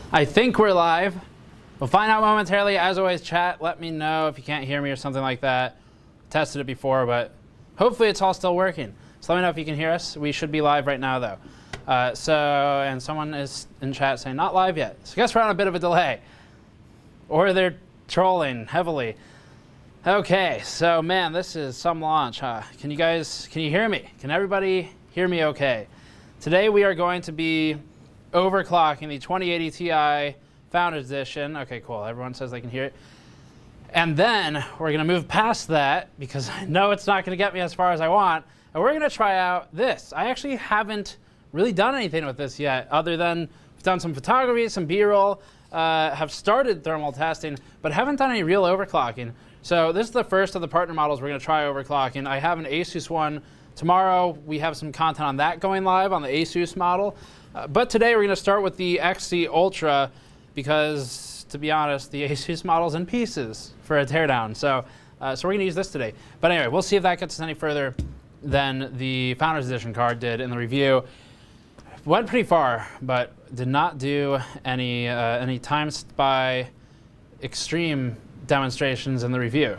I think we're live. We'll find out momentarily. As always, chat, let me know if you can't hear me or something like that. Tested it before, but hopefully it's all still working. So let me know if you can hear us. We should be live right now, though. And someone is in chat saying not live yet. So I guess we're on a bit of a delay. Or they're trolling heavily. Okay, so man, this is some launch, huh? Can you hear me? Can everybody hear me okay? Today we are going to be overclocking the 2080 Ti Founders Edition. Okay, cool. Everyone says they can hear it. And then we're going to move past that because I know it's not going to get me as far as I want. And we're going to try out this. I actually haven't really done anything with this yet other than we've done some photography, some B-roll, have started thermal testing, but haven't done any real overclocking. So this is the first of the partner models we're going to try overclocking. I have an Asus one. Tomorrow we have some content on that going live on the Asus model. But today we're going to start with the XC Ultra because, to be honest, the Asus model's in pieces for a teardown. So we're going to use this today. But anyway, we'll see if that gets us any further than the Founders Edition card did in the review. Went pretty far, but did not do any TimeSpy Extreme demonstrations in the review.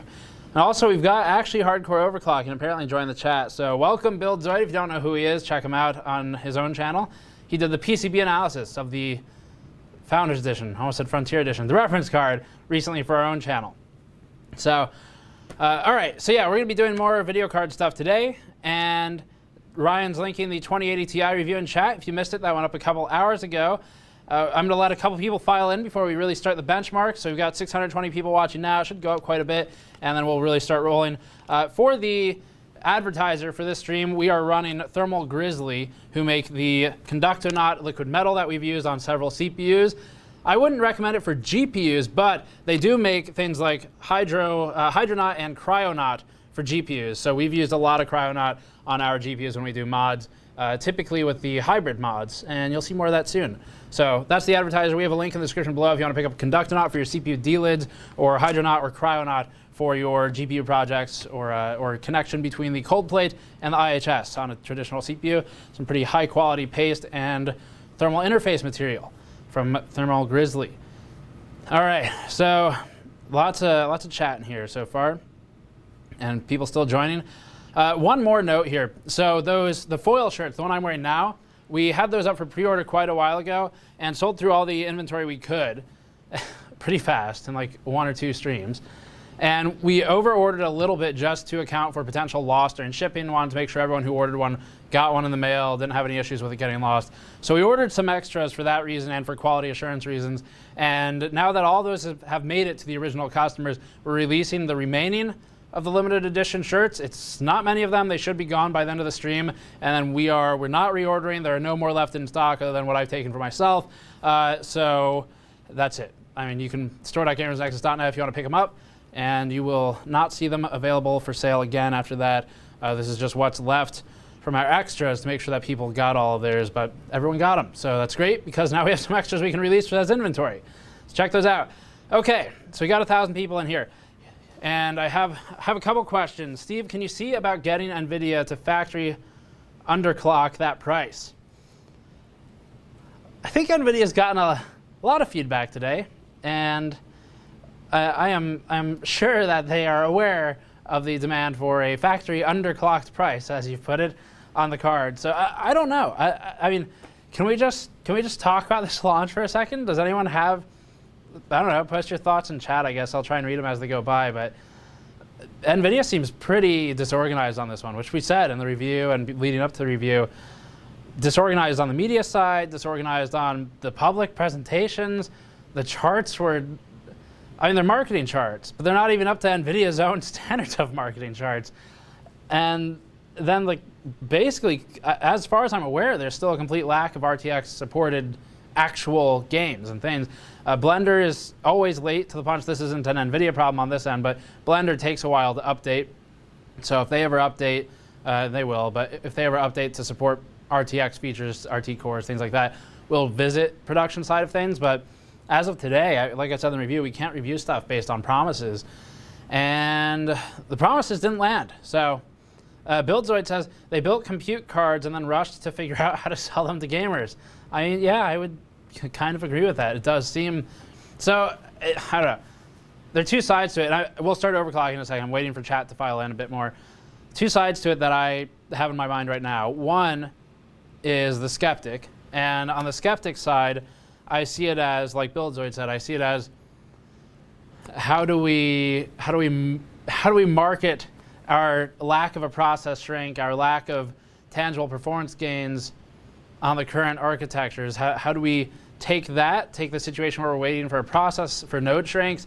And also, we've got actually hardcore overclocking apparently joined the chat. So welcome, Build Zoid. If you don't know who he is, check him out on his own channel. He did the PCB analysis of the Founders Edition, almost said Frontier Edition, the reference card recently for our own channel. So, all right. So yeah, we're going to be doing more video card stuff today. And Ryan's linking the 2080 Ti review in chat. If you missed it, that went up a couple hours ago. I'm going to let a couple people file in before we really start the benchmark. So we've got 620 people watching now. It should go up quite a bit. And then we'll really start rolling. For the advertiser for this stream, we are running Thermal Grizzly, who make the Conductonaut liquid metal that we've used on several CPUs. I wouldn't recommend it for GPUs, but they do make things like Hydronaut and Cryonaut for GPUs. So we've used a lot of Cryonaut on our GPUs when we do mods, typically with the hybrid mods, and you'll see more of that soon. So that's the advertiser. We have a link in the description below if you want to pick up Conductonaut for your CPU D-lids, or Hydronaut or Cryonaut for your GPU projects, or connection between the cold plate and the IHS on a traditional CPU. Some pretty high quality paste and thermal interface material from Thermal Grizzly. All right, so lots of chat in here so far, and people still joining. One more note here. So the foil shirts, the one I'm wearing now, we had those up for pre-order quite a while ago and sold through all the inventory we could pretty fast in like 1 or 2 streams. And we over-ordered a little bit just to account for potential loss during shipping. Wanted to make sure everyone who ordered one got one in the mail, didn't have any issues with it getting lost. So we ordered some extras for that reason and for quality assurance reasons. And now that all those have made it to the original customers, we're releasing the remaining of the limited edition shirts. It's not many of them. They should be gone by the end of the stream. And then we're not reordering. There are no more left in stock other than what I've taken for myself. So that's it. I mean, you can store.gamersnexus.net if you want to pick them up, and you will not see them available for sale again after that. This is just what's left from our extras to make sure that people got all of theirs, but everyone got them. So that's great because now we have some extras we can release as inventory. So check those out. Okay, so we got 1,000 people in here. And I have a couple questions. Steve, can you see about getting Nvidia to factory underclock that price? I think Nvidia's gotten a lot of feedback today, and I'm sure that they are aware of the demand for a factory underclocked price, as you've put it, on the card. So I don't know. I mean, can we just talk about this launch for a second? Does anyone have? I don't know, post your thoughts in chat, I guess. I'll try and read them as they go by, but NVIDIA seems pretty disorganized on this one, which we said in the review and leading up to the review. Disorganized on the media side, disorganized on the public presentations. The charts were, I mean, they're marketing charts, but they're not even up to NVIDIA's own standards of marketing charts. And then, like, basically, as far as I'm aware, there's still a complete lack of RTX-supported actual games and things. Blender is always late to the punch. This isn't an NVIDIA problem on this end, but Blender takes a while to update. So if they ever update, they will, but if they ever update to support RTX features, RT cores, things like that, we'll visit production side of things. But as of today, like I said in the review, we can't review stuff based on promises. And the promises didn't land. So BuildZoid says they built compute cards and then rushed to figure out how to sell them to gamers. I mean, yeah, kind of agree with that. It does seem, so I don't know. There are two sides to it. And we'll start overclocking in a second. I'm waiting for chat to file in a bit more. Two sides to it that I have in my mind right now. One is the skeptic. And on the skeptic side, I see it as, like Buildzoid said, I see it as how do we market our lack of a process shrink, our lack of tangible performance gains on the current architectures? How do we take the situation where we're waiting for a process for node shrinks,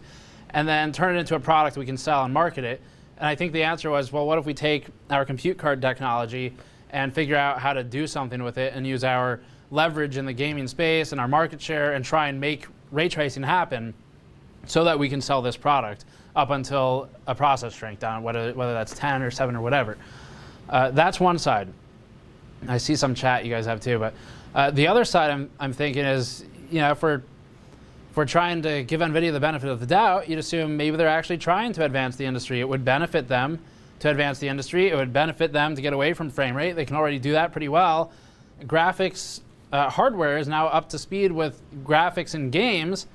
and then turn it into a product we can sell and market it? And I think the answer was, well, what if we take our compute card technology and figure out how to do something with it and use our leverage in the gaming space and our market share and try and make ray tracing happen so that we can sell this product up until a process shrink down, whether that's 10 or 7 or whatever. That's one side. I see some chat you guys have too, but the other side I'm thinking is, if we're trying to give NVIDIA the benefit of the doubt, you'd assume maybe they're actually trying to advance the industry. It would benefit them to advance the industry. It would benefit them to get away from frame rate. They can already do that pretty well. Graphics hardware is now up to speed with graphics in games,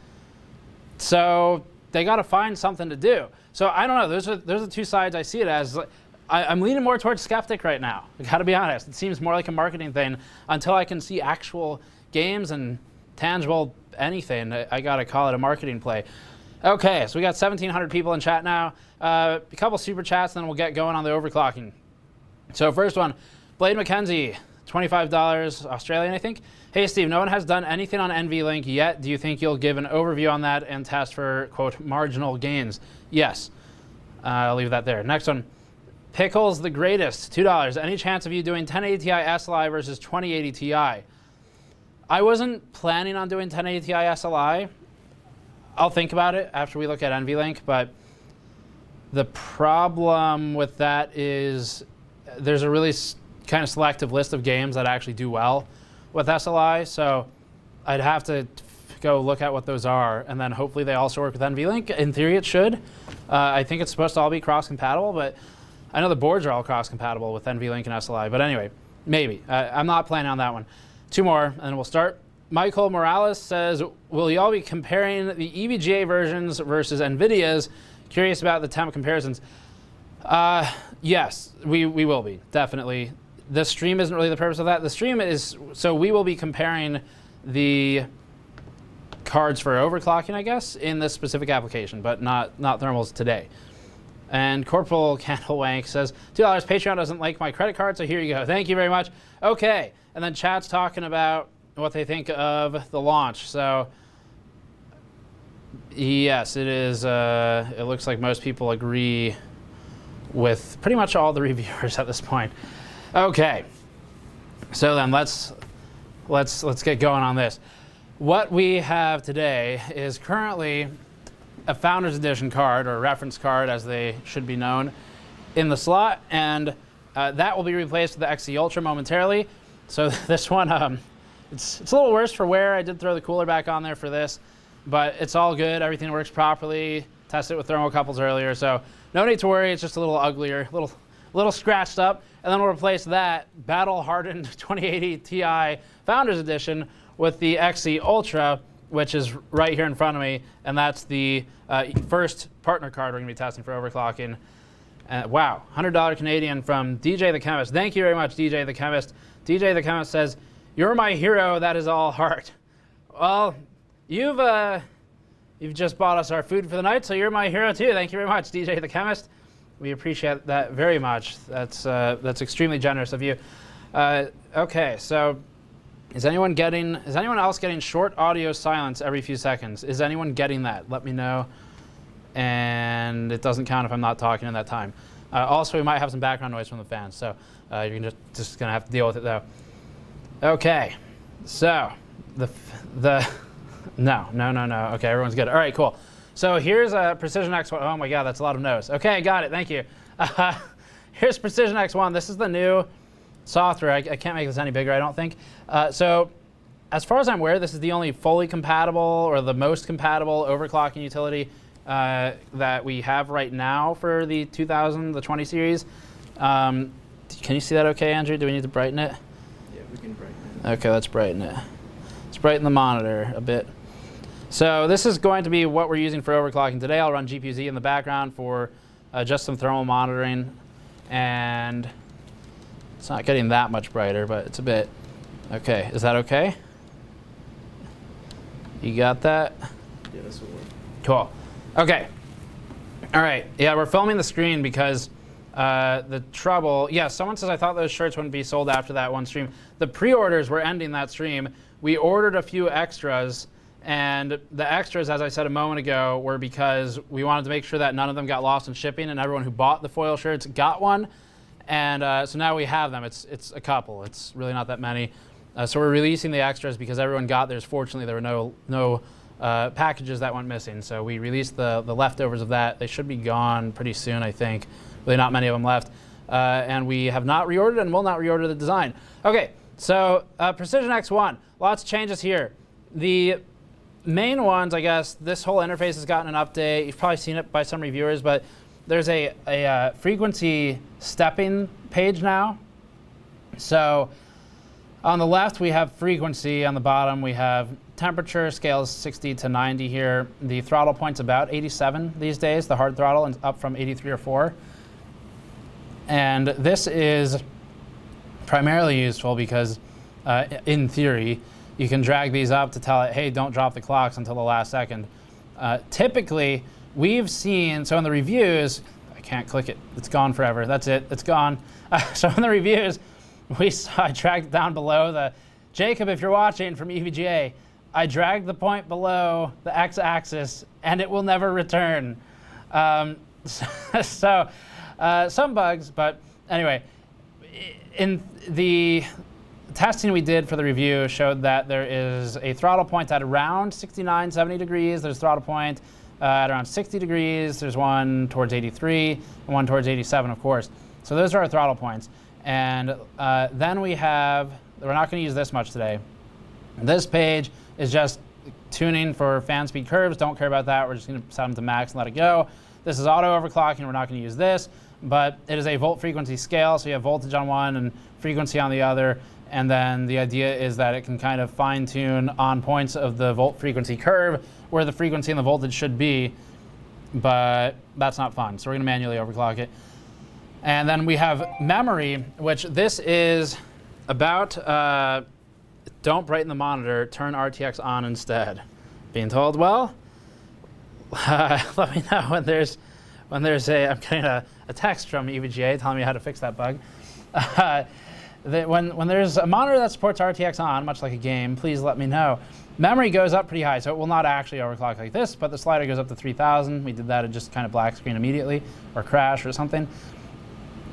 so they got to find something to do. So I don't know. Those are the two sides I see it as. I'm leaning more towards skeptic right now. I got to be honest. It seems more like a marketing thing until I can see actual games and tangible anything. I got to call it a marketing play. Okay, so we got 1,700 people in chat now. A couple super chats, then we'll get going on the overclocking. So first one, Blade McKenzie, $25 Australian, I think. Hey, Steve, no one has done anything on NVLink yet. Do you think you'll give an overview on that and test for, quote, marginal gains? Yes. I'll leave that there. Next one. Pickles the Greatest, $2. Any chance of you doing 1080 Ti SLI versus 2080 Ti? I wasn't planning on doing 1080 Ti SLI. I'll think about it after we look at NVLink, but the problem with that is there's a really kind of selective list of games that actually do well with SLI, so I'd have to go look at what those are, and then hopefully they also work with NVLink. In theory, it should. I think it's supposed to all be cross-compatible, but I know the boards are all cross-compatible with NVLink and SLI, but anyway, maybe. I'm not planning on that one. Two more, and then we'll start. Michael Morales says, will y'all be comparing the EVGA versions versus NVIDIA's? Curious about the temp comparisons. Yes, we will be, definitely. The stream isn't really the purpose of that. The stream is, so we will be comparing the cards for overclocking, I guess, in this specific application, but not thermals today. And Corporal Candlewank says, $2, Patreon doesn't like my credit card, so here you go. Thank you very much. Okay, and then chat's talking about what they think of the launch. So, yes, it is, it looks like most people agree with pretty much all the reviewers at this point. Okay, so then let's get going on this. What we have today is currently a Founders Edition card, or a reference card as they should be known, in the slot, and that will be replaced with the XE Ultra momentarily. So this one, it's a little worse for wear. I did throw the cooler back on there for this, but it's all good. Everything works properly. Tested it with thermocouples earlier, so no need to worry. It's just a little uglier, a little scratched up, and then we'll replace that battle-hardened 2080 Ti Founders Edition with the XE Ultra, which is right here in front of me, and that's the first partner card we're going to be testing for overclocking. Wow, $100 Canadian from DJ the Chemist. Thank you very much, DJ the Chemist. DJ the Chemist says, "You're my hero, that is all heart." Well, you've just bought us our food for the night, so you're my hero too. Thank you very much, DJ the Chemist. We appreciate that very much. That's extremely generous of you. Okay, so is anyone else getting short audio silence every few seconds? Is anyone getting that? Let me know. And it doesn't count if I'm not talking in that time. Also, we might have some background noise from the fans, so you're just gonna have to deal with it though. Okay, so no. Okay, everyone's good. All right, cool. So here's a Precision X1. Oh my God, that's a lot of no's. Okay, got it. Thank you. Here's Precision X1. This is the new software. I can't make this any bigger, I don't think. So as far as I'm aware, this is the only fully compatible or the most compatible overclocking utility that we have right now for the 2020 series. Can you see that okay, Andrew? Do we need to brighten it? Yeah, we can brighten it. Okay, let's brighten it. Let's Let's brighten the monitor a bit. So this is going to be what we're using for overclocking today. I'll run GPU-Z in the background for just some thermal monitoring. And it's not getting that much brighter, but it's a bit. Okay, is that okay? You got that? Yeah, this will work. Cool. Okay. All right. Yeah, we're filming the screen because the trouble. Yeah, someone says I thought those shirts wouldn't be sold after that one stream. The pre-orders were ending that stream. We ordered a few extras, and the extras, as I said a moment ago, were because we wanted to make sure that none of them got lost in shipping, and everyone who bought the foil shirts got one. And so now we have them. It's a couple. It's really not that many. So we're releasing the extras because everyone got theirs. Fortunately, there were no packages that went missing. So we released the leftovers of that. They should be gone pretty soon, I think. Really not many of them left. And we have not reordered and will not reorder the design. Okay, so Precision X1. Lots of changes here. The main ones, I guess, this whole interface has gotten an update. You've probably seen it by some reviewers, but there's a frequency stepping page now. So on the left, we have frequency. On the bottom, we have temperature. Scales 60 to 90 here. The throttle point's about 87 these days, the hard throttle, and up from 83 or 4. And this is primarily useful because, in theory, you can drag these up to tell it, hey, don't drop the clocks until the last second. Typically, we've seen, so in the reviews, I can't click it. It's gone forever. That's it. It's gone. So in the reviews, I dragged it down below the, Jacob, if you're watching from EVGA, I dragged the point below the x-axis and it will never return. So some bugs, but anyway, in the testing we did for the review showed that there is a throttle point at around 69, 70 degrees. There's a throttle point at around 60 degrees. There's one towards 83 and one towards 87, of course. So those are our throttle points. And then we have, we're not going to use this much today. This page is just tuning for fan speed curves. Don't care about that. We're just going to set them to max and let it go. This is auto overclocking. We're not going to use this. But it is a volt frequency scale. So you have voltage on one and frequency on the other. And then the idea is that it can kind of fine tune on points of the volt frequency curve where the frequency and the voltage should be. But that's not fun. So we're going to manually overclock it. And then we have memory, which this is about don't brighten the monitor, turn RTX on instead. Being told, well, let me know when there's I'm getting a text from EVGA telling me how to fix that bug. When there's a monitor that supports RTX on, much like a game, please let me know. Memory goes up pretty high, so it will not actually overclock like this, but the slider goes up to 3000. We did that and just kind of black screen immediately, or crash or something.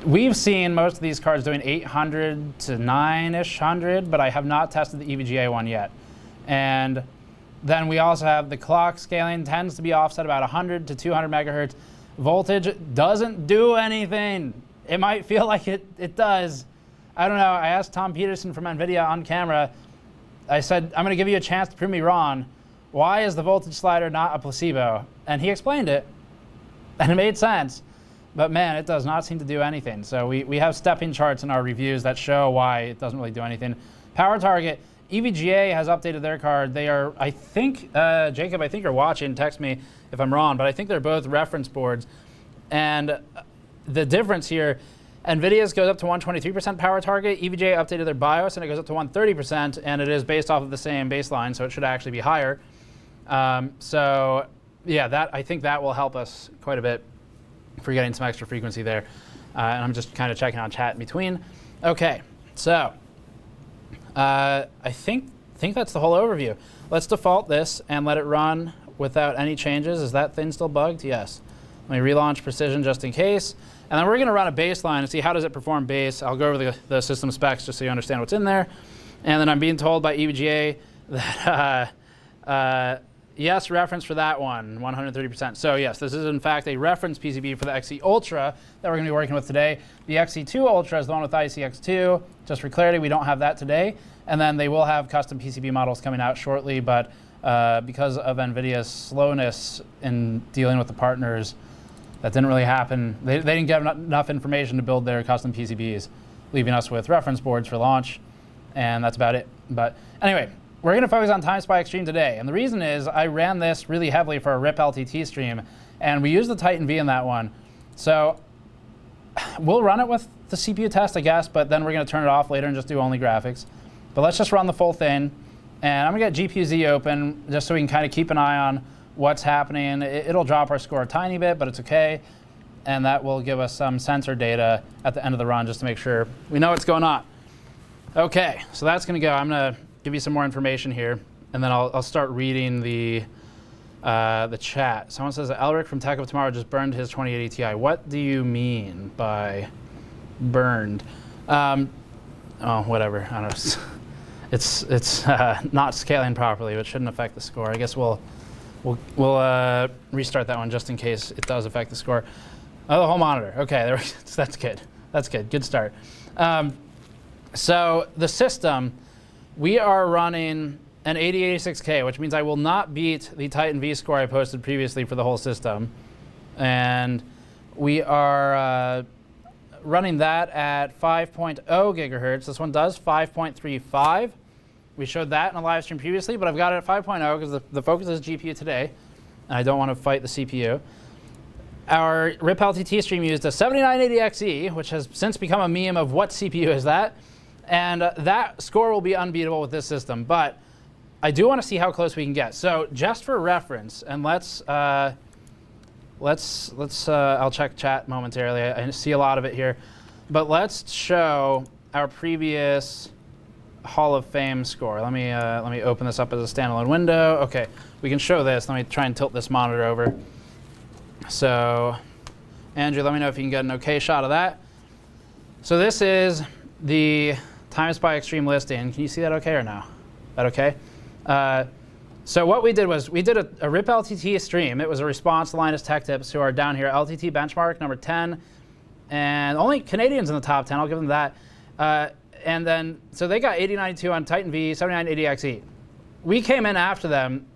We've seen most of these cards doing 800 to 9-ish hundred, but I have not tested the EVGA one yet. And then we also have the clock scaling tends to be offset about 100 to 200 megahertz. Voltage doesn't do anything. It might feel like it does. I don't know. I asked Tom Peterson from Nvidia on camera. I said, I'm going to give you a chance to prove me wrong. Why is the voltage slider not a placebo? And he explained it, and it made sense. But man, it does not seem to do anything. So we have stepping charts in our reviews that show why it doesn't really do anything. Power target, EVGA has updated their card. They are, I think, Jacob, I think you're watching, text me if I'm wrong, but I think they're both reference boards. And the difference here, NVIDIA's goes up to 123% power target. EVGA updated their BIOS and it goes up to 130%, and it is based off of the same baseline, so it should actually be higher. So yeah, I think that will help us quite a bit for getting some extra frequency there. And I'm just kind of checking on chat in between. Okay, so I think that's the whole overview. Let's default this and let it run without any changes. Is that thing still bugged? Yes. Let me relaunch Precision just in case. And then we're going to run a baseline and see how does it perform base. I'll go over the system specs just so you understand what's in there. And then I'm being told by EVGA that yes, reference for that one, 130%. So yes, this is in fact a reference PCB for the XE Ultra that we're going to be working with today. The XE2 Ultra is the one with ICX2. Just for clarity, we don't have that today. And then they will have custom PCB models coming out shortly, but because of NVIDIA's slowness in dealing with the partners, that didn't really happen. They didn't get enough information to build their custom PCBs, leaving us with reference boards for launch, and that's about it. But anyway, we're going to focus on TimeSpy Extreme today. And the reason is I ran this really heavily for a RIP LTT stream, and we used the Titan V in that one. So we'll run it with the CPU test, I guess, but then we're going to turn it off later and just do only graphics. But let's just run the full thing. And I'm going to get GPU-Z open just so we can kind of keep an eye on what's happening. It'll drop our score a tiny bit, but it's OK. And that will give us some sensor data at the end of the run just to make sure we know what's going on. OK, so that's going to go. I'm going to give you some more information here, and then I'll start reading the chat. Someone says, Elric from Tech of Tomorrow just burned his 2080 Ti. What do you mean by burned? Oh, whatever. I don't know. It's not scaling properly, which shouldn't affect the score. I guess we'll restart that one just in case it does affect the score. Oh, the whole monitor. OK, that's good. That's good. Good start. So the system, we are running an 8086K, which means I will not beat the Titan V score I posted previously for the whole system. And we are running that at 5.0 gigahertz. This one does 5.35. We showed that in a live stream previously, but I've got it at 5.0 because the focus is GPU today, and I don't want to fight the CPU. Our RIP LTT stream used a 7980XE, which has since become a meme of what CPU is that. And that score will be unbeatable with this system, but I do want to see how close we can get. So just for reference, and I'll check chat momentarily. I see a lot of it here, but let's show our previous Hall of Fame score. Let me open this up as a standalone window. Okay, we can show this. Let me try and tilt this monitor over. So, Andrew, let me know if you can get an OK shot of that. So this is the TimeSpy Extreme listing. Can you see that OK or no? That OK? So what we did was we did a RIP LTT stream. It was a response to Linus Tech Tips, who are down here. LTT benchmark number 10, and only Canadians in the top 10. I'll give them that. And then so they got 8092 on Titan V, 7980XE. We came in after them.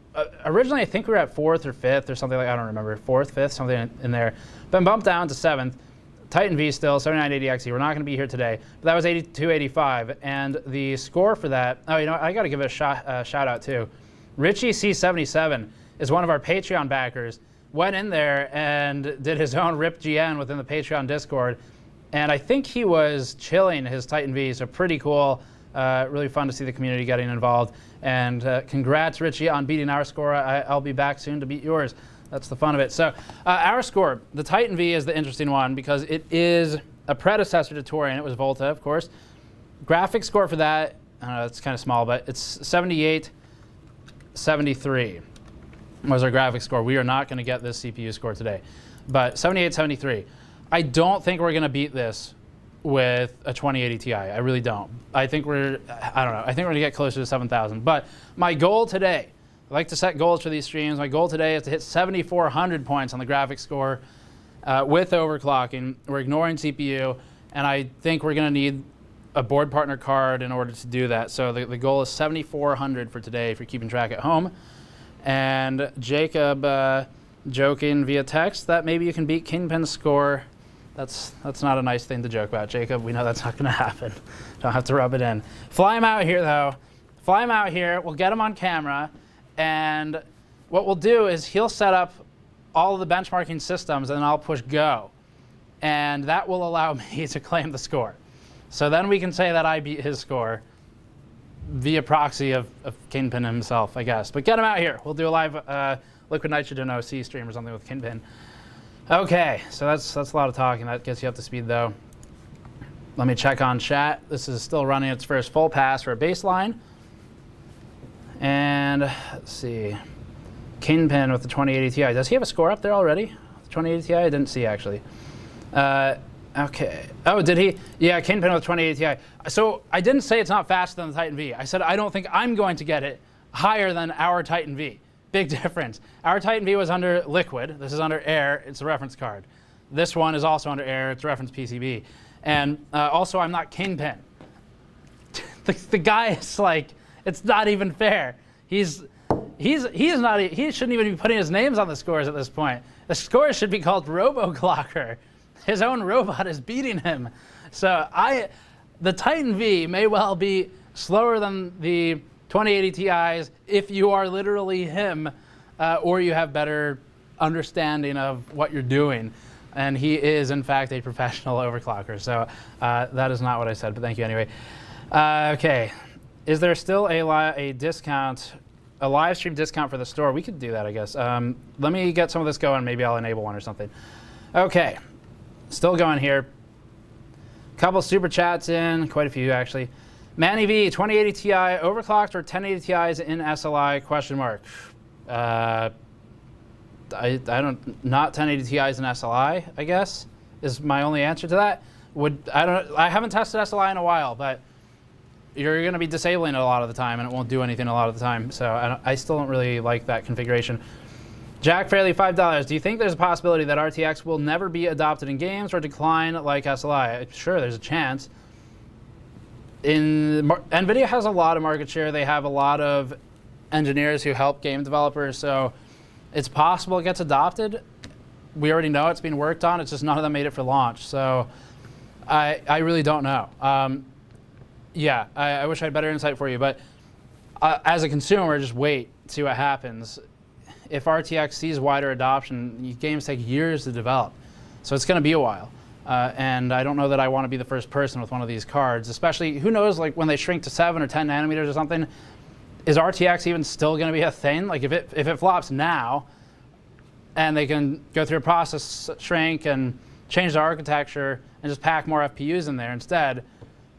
Originally, I think we were at 4th or 5th or something like, I don't remember, 4th, 5th, something in there. Been bumped down to 7th. Titan V still, 7980XE. We're not going to be here today. But that was 8285. And the score for that, oh, you know what? I got to give it a shout out too. Richie C77 is one of our Patreon backers. Went in there and did his own RIP GN within the Patreon Discord. And I think he was chilling his Titan V, so pretty cool. Really fun to see the community getting involved. And congrats, Richie, on beating our score. I'll be back soon to beat yours. That's the fun of it. So our score, the Titan V is the interesting one because it is a predecessor to Torian. It was Volta, of course. Graphics score for that, I don't know, it's kind of small, but it's 7873 was our graphics score. We are not going to get this CPU score today, but 7873. I don't think we're going to beat this with a 2080 Ti. I really don't. I think I think we're going to get closer to 7,000. But my goal today, I like to set goals for these streams. My goal today is to hit 7,400 points on the graphics score with overclocking. We're ignoring CPU, and I think we're going to need a board partner card in order to do that. So the goal is 7,400 for today if you're keeping track at home. And Jacob joking via text that maybe you can beat Kingpin's score. That's not a nice thing to joke about, Jacob. We know that's not going to happen. Don't have to rub it in. Fly him out here, though. Fly him out here. We'll get him on camera. And what we'll do is he'll set up all of the benchmarking systems, and then I'll push go. And that will allow me to claim the score. So then we can say that I beat his score via proxy of Kingpin himself, I guess. But get him out here. We'll do a live Liquid Nitrogen OC stream or something with Kingpin. OK, so that's a lot of talking. That gets you up to speed, though. Let me check on chat. This is still running its first full pass for a baseline. And let's see. Kingpin with the 2080 Ti. Does he have a score up there already? The 2080 Ti? I didn't see, actually. OK. Oh, did he? Yeah, Kingpin with 2080 Ti. So I didn't say it's not faster than the Titan V. I said I don't think I'm going to get it higher than our Titan V. Big difference. Our Titan V was under liquid. This is under air. It's a reference card. This one is also under air. It's reference PCB. And also, I'm not Kingpin. The guy is like, it's not even fair. He shouldn't even be putting his names on the scores at this point. The scores should be called RoboClocker. His own robot is beating him. So the Titan V may well be slower than the 2080 Ti's if you are literally him, or you have better understanding of what you're doing. And he is, in fact, a professional overclocker. So that is not what I said, but thank you anyway. Okay, is there still a discount, a live stream discount for the store? We could do that, I guess. Let me get some of this going. Maybe I'll enable one or something. Okay, still going here. Couple super chats in, quite a few actually. Manny V, 2080 Ti overclocked or 1080 Ti's in SLI? Question mark. I don't, not 1080 Ti's in SLI, I guess, is my only answer to that. I haven't tested SLI in a while, but you're going to be disabling it a lot of the time, and it won't do anything a lot of the time. So I still don't really like that configuration. Jack Fairley, $5. Do you think there's a possibility that RTX will never be adopted in games or decline like SLI? Sure, there's a chance. Nvidia has a lot of market share. They have a lot of engineers who help game developers, so it's possible it gets adopted. We already know it's being worked on. It's just none of them made it for launch. So I really don't know. Yeah, I wish I had better insight for you. But as a consumer, just wait, see what happens. If RTX sees wider adoption, games take years to develop. So it's going to be a while. And I don't know that I want to be the first person with one of these cards, especially, who knows, like when they shrink to 7 or 10 nanometers or something, is RTX even still going to be a thing? Like if it flops now and they can go through a process shrink and change the architecture and just pack more FPUs in there instead,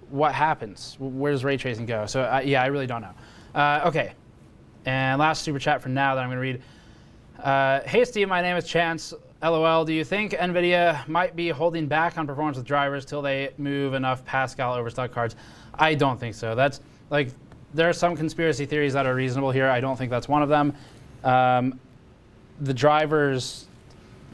what happens? Where does ray tracing go? So yeah, I really don't know. Okay, and last super chat for now that I'm going to read. Hey Steve, my name is Chance. LOL, do you think Nvidia might be holding back on performance with drivers till they move enough Pascal overstock cards? I don't think so. That's like, there are some conspiracy theories that are reasonable here. I don't think that's one of them. The drivers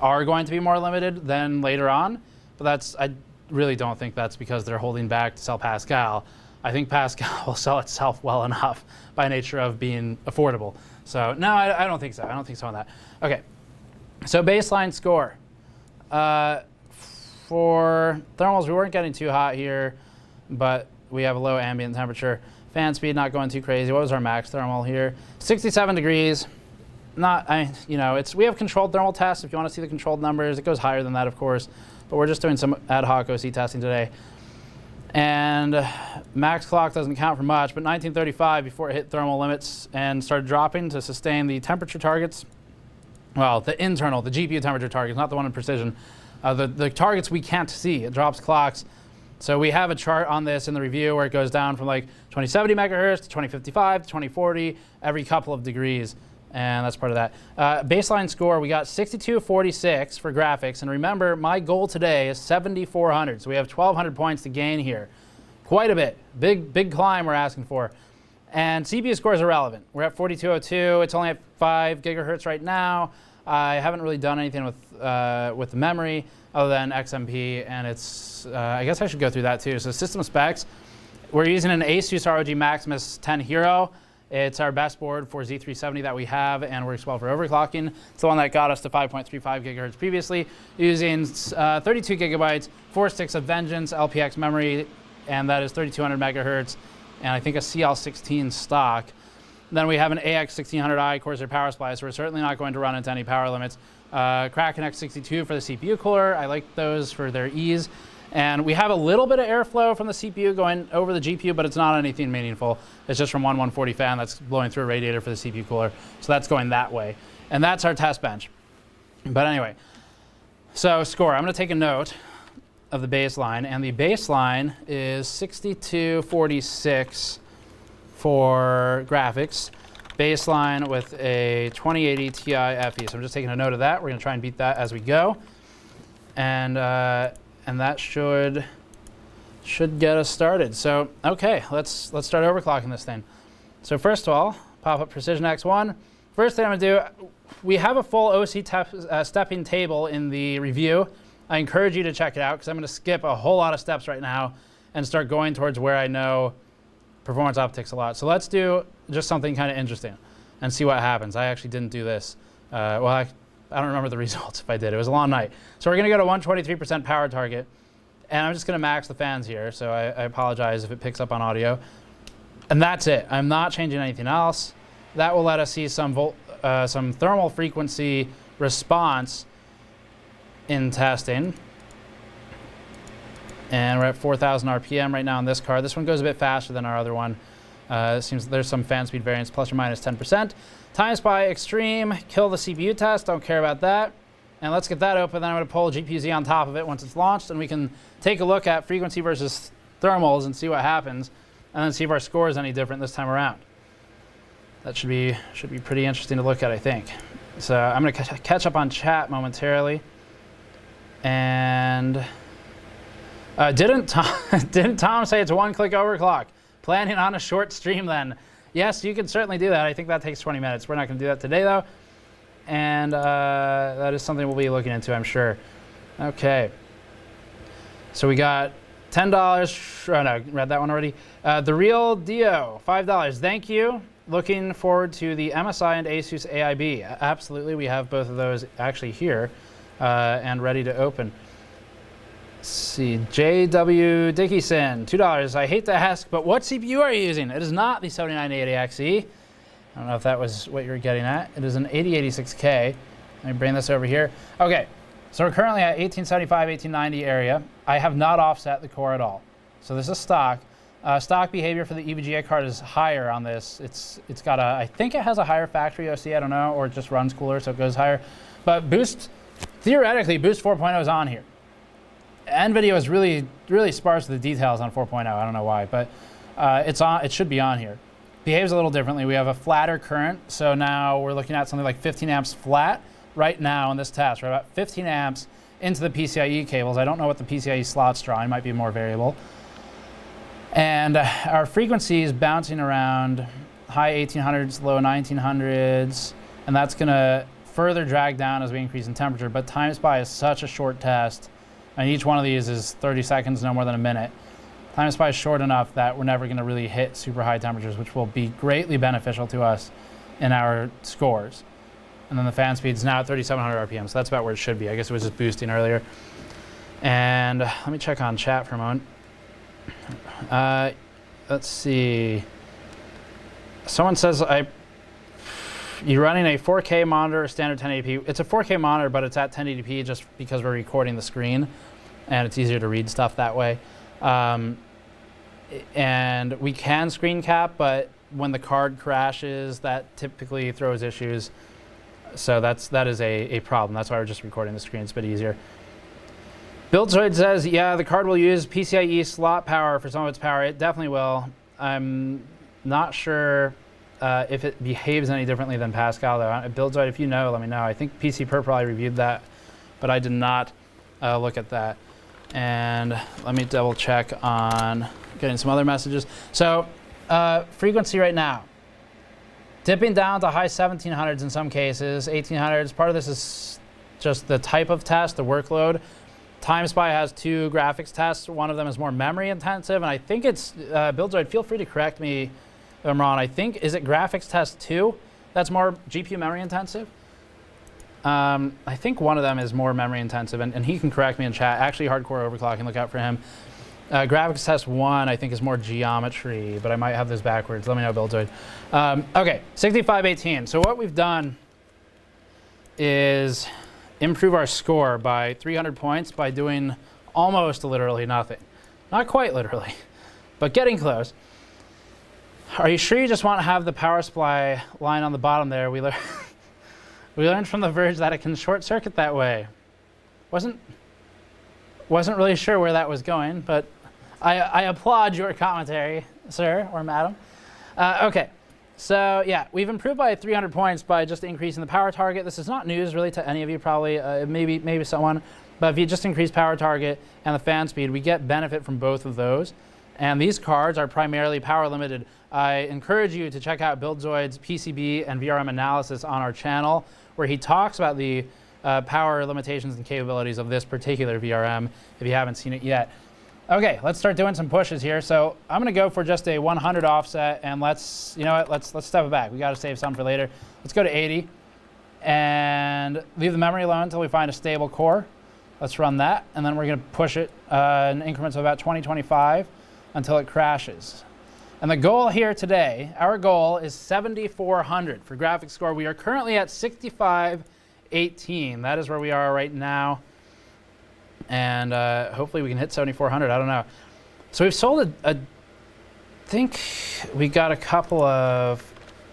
are going to be more limited than later on, but I really don't think that's because they're holding back to sell Pascal. I think Pascal will sell itself well enough by nature of being affordable. So no, I don't think so. I don't think so on that. Okay, so baseline score. For thermals, we weren't getting too hot here, but we have a low ambient temperature. Fan speed not going too crazy. What was our max thermal here? 67 degrees. We have controlled thermal tests. If you want to see the controlled numbers, it goes higher than that, of course. But we're just doing some ad hoc OC testing today. And max clock doesn't count for much, but 1935 before it hit thermal limits and started dropping to sustain the temperature targets. Well, the internal, the GPU temperature targets, not the one in precision. The targets we can't see. It drops clocks. So we have a chart on this in the review where it goes down from like 2070 megahertz to 2055 to 2040 every couple of degrees. And that's part of that. Baseline score, we got 6246 for graphics. And remember, my goal today is 7400. So we have 1200 points to gain here. Quite a bit. Big climb we're asking for. And CPU score is irrelevant. We're at 4202. It's only at 5 gigahertz right now. I haven't really done anything with the memory other than XMP. And it's, I guess I should go through that too. So system specs, we're using an Asus ROG Maximus 10 Hero. It's our best board for Z370 that we have and works well for overclocking. It's the one that got us to 5.35 gigahertz previously, using 32 gigabytes, 4 sticks of Vengeance LPX memory, and that is 3200 megahertz, and I think a CL16 stock. Then we have an AX1600i Corsair power supply, so we're certainly not going to run into any power limits. Kraken X62 for the CPU cooler. I like those for their ease. And we have a little bit of airflow from the CPU going over the GPU, but it's not anything meaningful. It's just from one 140 fan that's blowing through a radiator for the CPU cooler. So that's going that way. And that's our test bench. But anyway, so score. I'm going to take a note of the baseline. And the baseline is 6246 for graphics. Baseline with a 2080 Ti FE. So I'm just taking a note of that. We're going to try and beat that as we go. And that should get us started. So, okay, let's start overclocking this thing. So first of all, pop up Precision X1. First thing I'm gonna do, we have a full OC stepping table in the review. I encourage you to check it out because I'm gonna skip a whole lot of steps right now and start going towards where I know performance upticks a lot. So let's do just something kind of interesting and see what happens. I actually didn't do this. I don't remember the results if I did. It was a long night. So we're going to go to 123% power target. And I'm just going to max the fans here. So I apologize if it picks up on audio. And that's it. I'm not changing anything else. That will let us see some thermal frequency response in testing. And we're at 4,000 RPM right now on this card. This one goes a bit faster than our other one. It seems there's some fan speed variance, plus or minus 10%. TimeSpy Extreme, kill the CPU test, don't care about that. And let's get that open, then I'm gonna pull GPU-Z on top of it once it's launched, and we can take a look at frequency versus thermals and see what happens, and then see if our score is any different this time around. That should be pretty interesting to look at, I think. So I'm gonna catch up on chat momentarily. And didn't Tom say it's one-click overclock? Planning on a short stream then? Yes, you can certainly do that. I think that takes 20 minutes. We're not going to do that today though, and that is something we'll be looking into, I'm sure. Okay. So we got $10. Oh no, read that one already. The Real Dio, $5. Thank you. Looking forward to the MSI and Asus AIB. Absolutely, we have both of those actually here and ready to open. Let's see, JW Dickinson, $2. I hate to ask, but what CPU are you using? It is not the 7980XE. I don't know if that was what you were getting at. It is an 8086K. Let me bring this over here. Okay, so we're currently at 1875, 1890 area. I have not offset the core at all. So this is stock. Stock behavior for the EVGA card is higher on this. It's got a, I think it has a higher factory OC, I don't know, or it just runs cooler, so it goes higher. But Boost, theoretically, Boost 4.0 is on here. NVIDIA is really sparse with the details on 4.0. I don't know why, but it's on. It should be on here. Behaves a little differently. We have a flatter current, so now we're looking at something like 15 amps flat right now in this test. We're about 15 amps into the PCIe cables. I don't know what the PCIe slots draw. It might be more variable. And our frequency is bouncing around high 1800s, low 1900s, and that's going to further drag down as we increase in temperature. But TimeSpy is such a short test. And each one of these is 30 seconds, no more than a minute. TimeSpy is short enough that we're never going to really hit super high temperatures, which will be greatly beneficial to us in our scores. And then the fan speed is now at 3,700 RPM, so that's about where it should be. I guess it was just boosting earlier. And let me check on chat for a moment. Let's see. Someone says you're running a 4K monitor or standard 1080p. It's a 4K monitor, but it's at 1080p just because we're recording the screen, and it's easier to read stuff that way. And we can screen cap, but when the card crashes, that typically throws issues. So that is a problem. That's why we're just recording the screen. It's a bit easier. Buildzoid says, yeah, the card will use PCIe slot power for some of its power. It definitely will. I'm not sure if it behaves any differently than Pascal, though. Buildzoid, if you know, let me know. I think PCPer probably reviewed that, but I did not look at that. And let me double check on getting some other messages. So frequency right now, dipping down to high 1700s in some cases, 1800s. Part of this is just the type of test, the workload. TimeSpy has 2 graphics tests. One of them is more memory intensive, and I think it's, Buildzoid, feel free to correct me if I'm wrong. I think, is it graphics test 2 that's more GPU memory intensive? I think one of them is more memory intensive, and he can correct me in chat. Actually, hardcore overclocking, look out for him. Graphics test 1, I think, is more geometry, but I might have this backwards. Let me know, Buildzoid. Okay, 6518. So what we've done is improve our score by 300 points by doing almost literally nothing. Not quite literally, but getting close. Are you sure you just want to have the power supply line on the bottom there? We learned from The Verge that it can short circuit that way. Wasn't really sure where that was going, but I applaud your commentary, sir or madam. Okay. So yeah, we've improved by 300 points by just increasing the power target. This is not news really to any of you probably, maybe someone, but if you just increase power target and the fan speed, we get benefit from both of those. And these cards are primarily power limited. I encourage you to check out Buildzoid's PCB and VRM analysis on our channel, where he talks about the power limitations and capabilities of this particular VRM, if you haven't seen it yet. Okay, let's start doing some pushes here. So I'm gonna go for just a 100 offset, and let's step it back. We gotta save some for later. Let's go to 80 and leave the memory alone until we find a stable core. Let's run that, and then we're gonna push it in increments of about 20, 25 until it crashes. And the goal here today, our goal is 7,400 for graphics score. We are currently at 6518. That is where we are right now. And hopefully we can hit 7,400. I don't know. So we've sold I think we got a couple of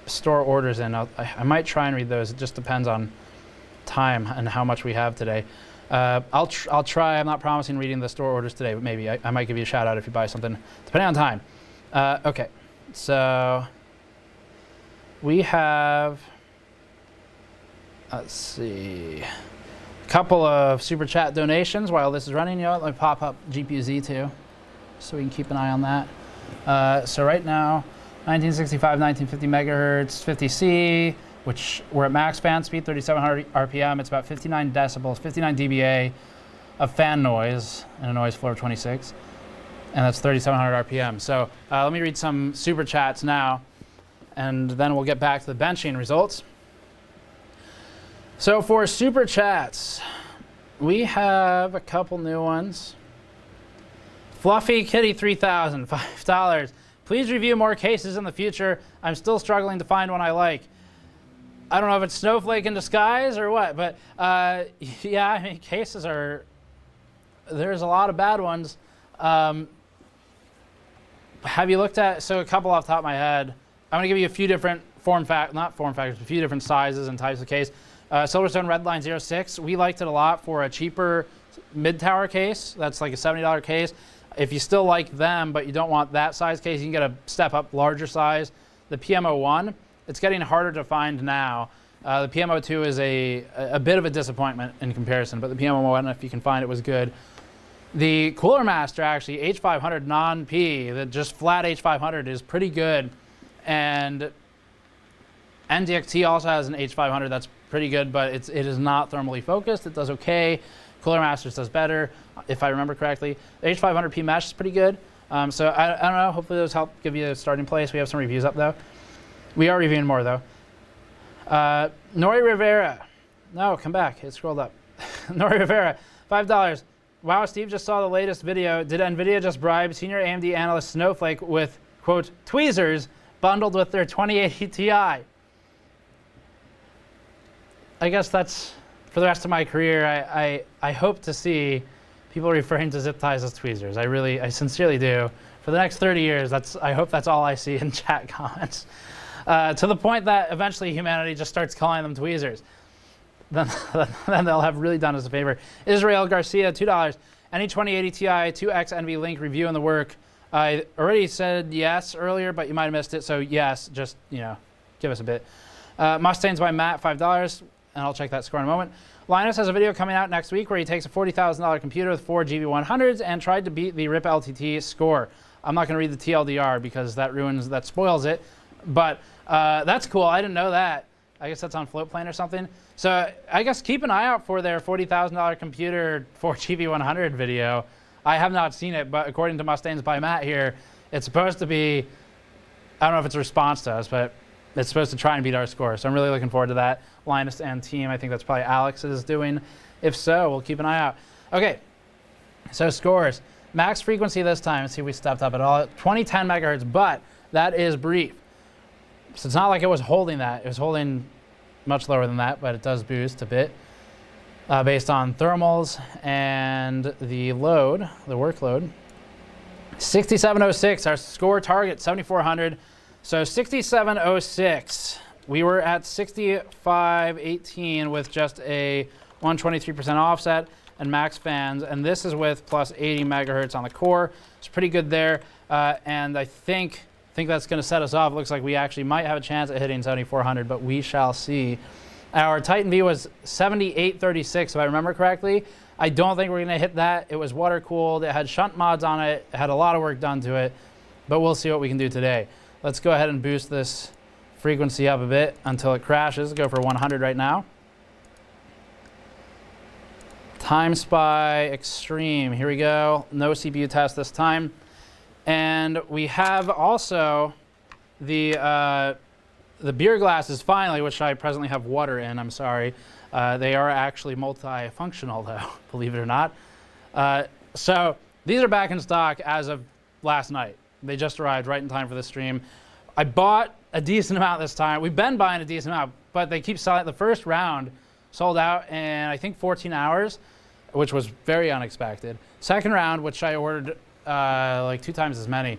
store orders in. I might try and read those. It just depends on time and how much we have today. I'll try. I'm not promising reading the store orders today, but maybe I might give you a shout out if you buy something, depending on time. Okay, so we have, let's see, a couple of super chat donations while this is running. You know what, let me pop up GPU-Z too, so we can keep an eye on that. So right now, 1965, 1950 megahertz, 50C, which we're at max fan speed, 3700 RPM. It's about 59 decibels, 59 dBA of fan noise and a noise floor of 26. And that's 3,700 RPM. So let me read some super chats now, and then we'll get back to the benching results. So for super chats, we have a couple new ones. Fluffy Kitty 3000, $5. Please review more cases in the future. I'm still struggling to find one I like. I don't know if it's Snowflake in disguise or what, but yeah, I mean, cases are, there's a lot of bad ones. Have you looked at, so a couple off the top of my head, I'm going to give you a few different not form factors, a few different sizes and types of case. Silverstone Redline 06, we liked it a lot for a cheaper mid-tower case. That's like a $70 case. If you still like them, but you don't want that size case, you can get a step up larger size. The PMO1, it's getting harder to find now. The PMO2 is a bit of a disappointment in comparison, but the PMO1, if you can find it, was good. The Cooler Master, actually, H500 non-P, the just flat H500 is pretty good. And NDXT also has an H500 that's pretty good, but it is not thermally focused. It does okay. Cooler Masters does better, if I remember correctly. The H500P mesh is pretty good. So I don't know, hopefully those help give you a starting place. We have some reviews up though. We are reviewing more though. Nori Rivera, no, come back, it scrolled up. Nori Rivera, $5. Wow, Steve just saw the latest video. Did Nvidia just bribe senior AMD analyst Snowflake with, quote, tweezers bundled with their 2080 Ti? I guess that's, for the rest of my career, I hope to see people referring to zip ties as tweezers. I sincerely do. For the next 30 years, I hope that's all I see in chat comments. To the point that eventually humanity just starts calling them tweezers. Then they'll have really done us a favor. Israel Garcia, $2. Any 2080 Ti 2X NVLink review in the work? I already said yes earlier, but you might have missed it. So yes, just give us a bit. Mustangs by Matt, $5, and I'll check that score in a moment. Linus has a video coming out next week where he takes a $40,000 computer with 4 GB100s and tried to beat the RIP LTT score. I'm not going to read the TLDR because that spoils it. But that's cool. I didn't know that. I guess that's on Floatplane or something. So I guess keep an eye out for their $40,000 computer 4GB100 video. I have not seen it, but according to Mustangs by Matt here, it's supposed to be, I don't know if it's a response to us, but it's supposed to try and beat our score. So I'm really looking forward to that. Linus and team, I think that's probably Alex's doing. If so, we'll keep an eye out. Okay, so scores. Max frequency this time, let's see if we stepped up at all. 2010 megahertz, but that is brief. So it's not like it was holding that. It was holding much lower than that, but it does boost a bit based on thermals and the load, the workload. 6706, our score target, 7,400. So 6706, we were at 6518 with just a 123% offset and max fans, and this is with plus 80 megahertz on the core. It's pretty good there, and I think that's going to set us off. It looks like we actually might have a chance at hitting 7,400, but we shall see. Our Titan V was 7836, if I remember correctly. I don't think we're going to hit that. It was water cooled. It had shunt mods on it. It had a lot of work done to it, but we'll see what we can do today. Let's go ahead and boost this frequency up a bit until it crashes. Go for 100 right now. TimeSpy Extreme. Here we go. No CPU test this time. And we have also the beer glasses finally, which I presently have water in, I'm sorry. They are actually multifunctional though, believe it or not. So these are back in stock as of last night. They just arrived right in time for this stream. I bought a decent amount this time. We've been buying a decent amount, but they keep selling. The first round sold out in, I think, 14 hours, which was very unexpected. Second round, which I ordered like 2 times as many,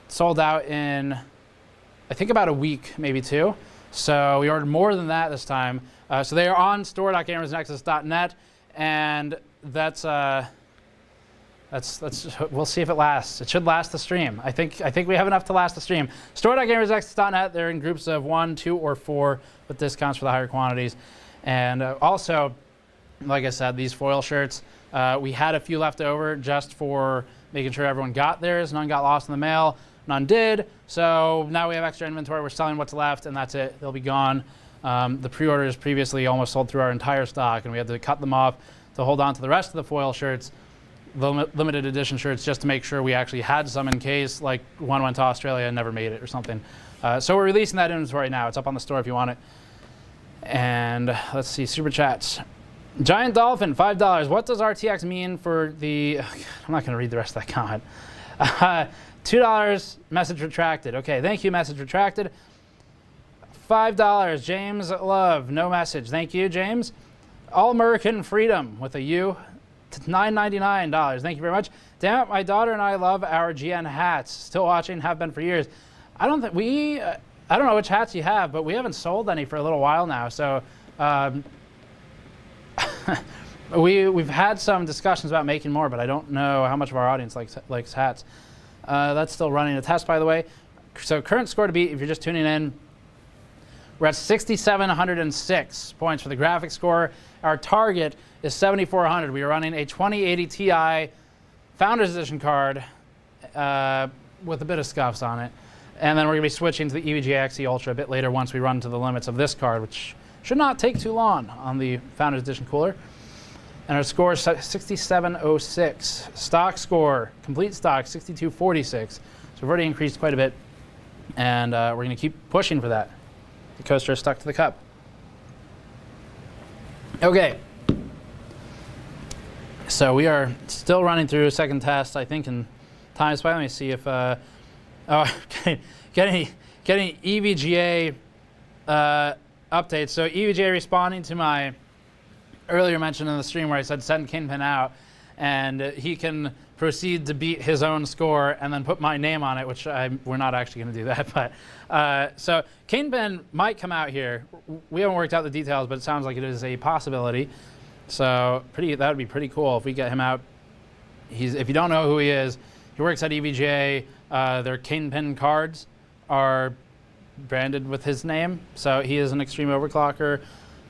sold out in, I think, about a week, maybe 2. So we ordered more than that this time. So they are on store.gamersnexus.net, and we'll see if it lasts. It should last the stream. I think we have enough to last the stream. Store.gamersnexus.net. They're in groups of 1, 2, or 4 with discounts for the higher quantities. And also, like I said, these foil shirts, we had a few left over just for making sure everyone got theirs. None got lost in the mail. None did. So now we have extra inventory. We're selling what's left, and that's it. They'll be gone. The pre-orders previously almost sold through our entire stock, and we had to cut them off to hold on to the rest of the foil shirts, the limited edition shirts, just to make sure we actually had some in case like one went to Australia and never made it or something. So we're releasing that inventory now. It's up on the store if you want it. And let's see, super chats. Giant Dolphin, $5. What does RTX mean for the... I'm not going to read the rest of that comment. $2, message retracted. Okay, thank you, message retracted. $5, James Love, no message. Thank you, James. All American Freedom with a U, $9.99. Thank you very much. Damn it, my daughter and I love our GN hats. Still watching, have been for years. I don't know which hats you have, but we haven't sold any for a little while now. So we've had some discussions about making more, but I don't know how much of our audience likes hats. That's still running a test, by the way. So current score to beat, if you're just tuning in, we're at 6,706 points for the graphics score. Our target is 7,400. We are running a 2080 Ti Founders Edition card with a bit of scuffs on it. And then we're going to be switching to the EVGA XE Ultra a bit later once we run to the limits of this card, which should not take too long on the Founders Edition cooler. And our score is 6,706. Stock score, complete stock, 6,246. So we've already increased quite a bit. And we're going to keep pushing for that. The coaster is stuck to the cup. Okay. So we are still running through a second test, I think, in TimeSpy. Let me see if... getting EVGA updates. So EVGA responding to my earlier mention in the stream where I said send Kingpin out, and he can proceed to beat his own score and then put my name on it, which we're not actually going to do that. But so Kingpin might come out here. We haven't worked out the details, but it sounds like it is a possibility. So that would be pretty cool if we get him out. If you don't know who he is, he works at EVGA. Their Kingpin cards are branded with his name. So he is an extreme overclocker.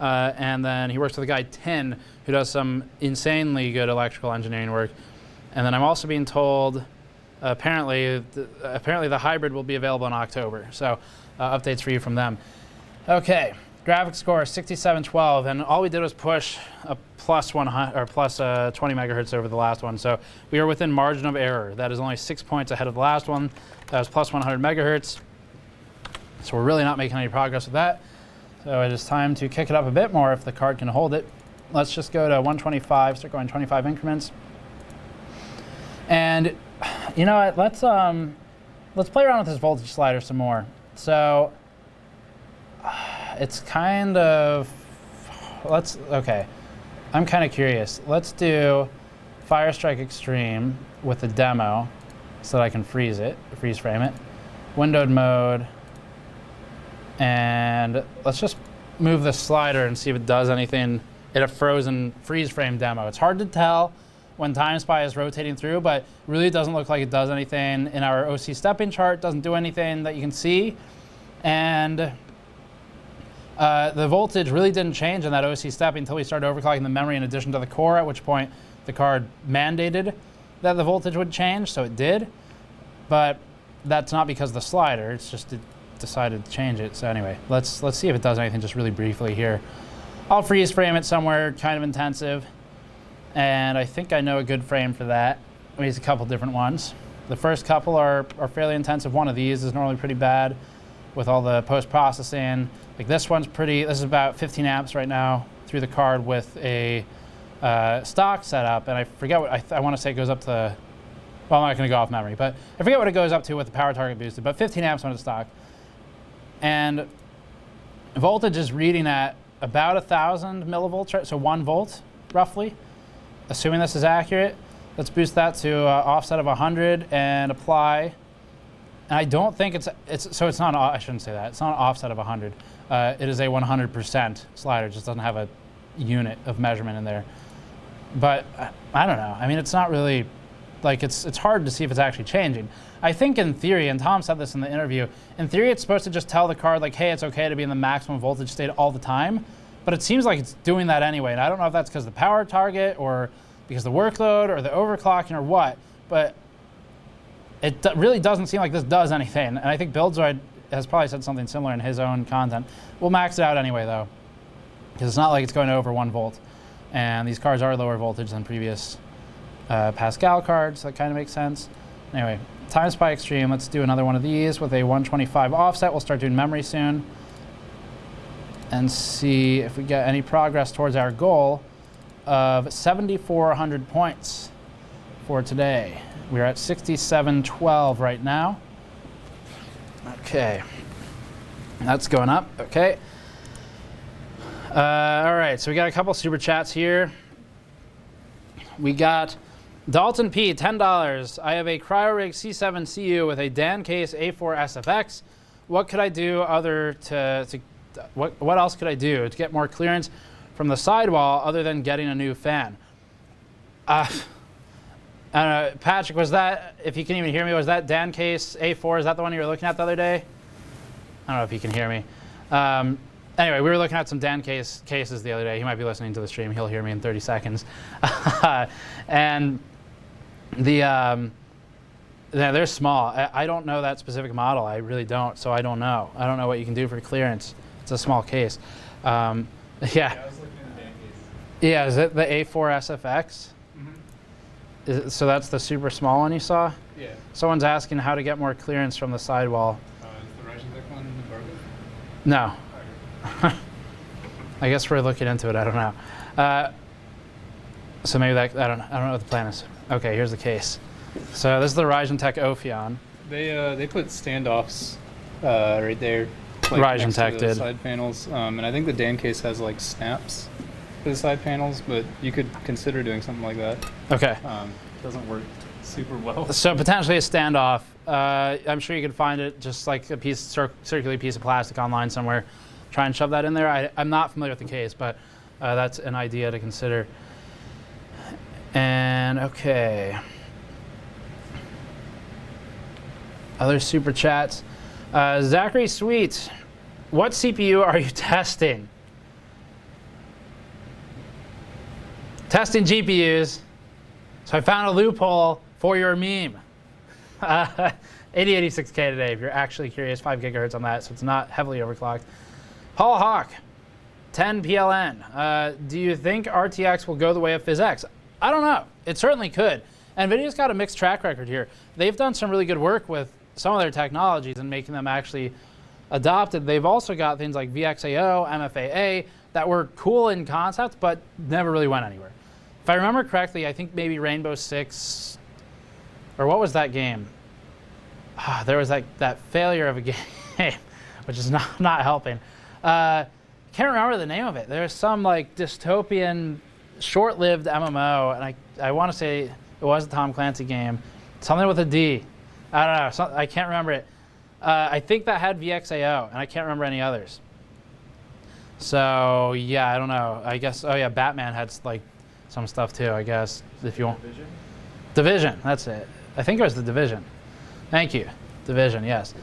And then he works with a guy, Tin, who does some insanely good electrical engineering work. And then I'm also being told, apparently the hybrid will be available in October. So updates for you from them. Okay, graphics score 6712, and all we did was push a plus 100 or plus 20 megahertz over the last one. So we are within margin of error. That is only 6 points ahead of the last one. That was plus 100 megahertz. So we're really not making any progress with that. So it is time to kick it up a bit more if the card can hold it. Let's just go to 125, start going 25 increments. And you know what, let's play around with this voltage slider some more. So it's kind of, okay, I'm kind of curious. Let's do Fire Strike Extreme with the demo so that I can freeze frame it. Windowed mode. And let's just move the slider and see if it does anything in a frozen freeze frame demo. It's hard to tell when TimeSpy is rotating through, but really doesn't look like it does anything. In our OC stepping chart, doesn't do anything that you can see. And the voltage really didn't change in that OC stepping until we started overclocking the memory in addition to the core, at which point the card mandated that the voltage would change, so it did. But that's not because of the slider, it's just it decided to change it. So anyway, let's see if it does anything just really briefly here. I'll freeze frame it somewhere kind of intensive. And I think I know a good frame for that. We use a couple different ones. The first couple are fairly intensive. One of these is normally pretty bad with all the post-processing. Like this one's this is about 15 amps right now through the card with a stock setup. And I forget what, I want to say it goes up to, well, I'm not going to go off memory, but I forget what it goes up to with the power target boosted, but 15 amps when it's stock. And voltage is reading at about 1,000 millivolts, so 1 volt, roughly. Assuming this is accurate, let's boost that to offset of 100 and apply. And I don't think it's not, I shouldn't say that. It's not an offset of 100. It is a 100% slider. It just doesn't have a unit of measurement in there. But I don't know. I mean, it's not really, like, it's hard to see if it's actually changing. I think in theory, and Tom said this in the interview, in theory it's supposed to just tell the card, like, hey, it's okay to be in the maximum voltage state all the time. But it seems like it's doing that anyway. And I don't know if that's because of the power target or because of the workload or the overclocking or what. But it really doesn't seem like this does anything. And I think BuildZoid has probably said something similar in his own content. We'll max it out anyway, though, because it's not like it's going over 1 volt. And these cards are lower voltage than previous Pascal cards. So that kind of makes sense. Anyway, TimeSpy Extreme. Let's do another one of these with a 125 offset. We'll start doing memory soon and see if we get any progress towards our goal of 7,400 points for today. We're at 6712 right now. Okay, that's going up. Okay. All right, so we got a couple super chats here. We got Dalton P, $10. I have a CryoRig C7 CU with a Dan Case A4 SFX. What could I do what else could I do to get more clearance from the sidewall other than getting a new fan? I don't know, Patrick, was that, if you can even hear me, was that Dan Case A4? Is that the one you were looking at the other day? I don't know if you can hear me. Anyway, we were looking at some Dan cases the other day. He might be listening to the stream. He'll hear me in 30 seconds. And they're small. I don't know that specific model. I really don't, so I don't know. I don't know what you can do for clearance. It's a small case. Yeah. I was looking at the Dan case. Yeah, is it the A4 SFX? So that's the super small one you saw? Yeah. Someone's asking how to get more clearance from the sidewall. Is the Ryzen Tech one in the Burke? No. I guess we're looking into it. I don't know. So maybe that, I don't know what the plan is. Okay, here's the case. So this is the Ryzen Tech Ophion. They put standoffs right there. Like Ryzen next Tech to the did. side panels, and I think the Dan case has like snaps for the side panels, but you could consider doing something like that. Okay. Doesn't work super well. So potentially a standoff. I'm sure you could find it just like a circular piece of plastic online somewhere. Try and shove that in there. I'm not familiar with the case, but that's an idea to consider. And okay. Other super chats. Zachary Sweet, what CPU are you testing? Testing GPUs. So I found a loophole for your meme. 8086K today, if you're actually curious, 5 gigahertz on that, so it's not heavily overclocked. Paul Hawk, 10 PLN. Do you think RTX will go the way of PhysX? I don't know. It certainly could. NVIDIA's got a mixed track record here. They've done some really good work with some of their technologies and making them actually adopted. They've also got things like VXAO, MFAA that were cool in concept, but never really went anywhere. If I remember correctly, I think maybe Rainbow Six, or what was that game? There was that failure of a game, which is not helping. Can't remember the name of it. There's some like dystopian, short-lived MMO, and I want to say it was a Tom Clancy game. Something with a D. I don't know. I can't remember it. I think that had VXAO, and I can't remember any others. So yeah, I don't know. I guess. Oh yeah, Batman had like some stuff too. I guess if you want. Division. That's it. I think it was the Division. Thank you. Division. Yes.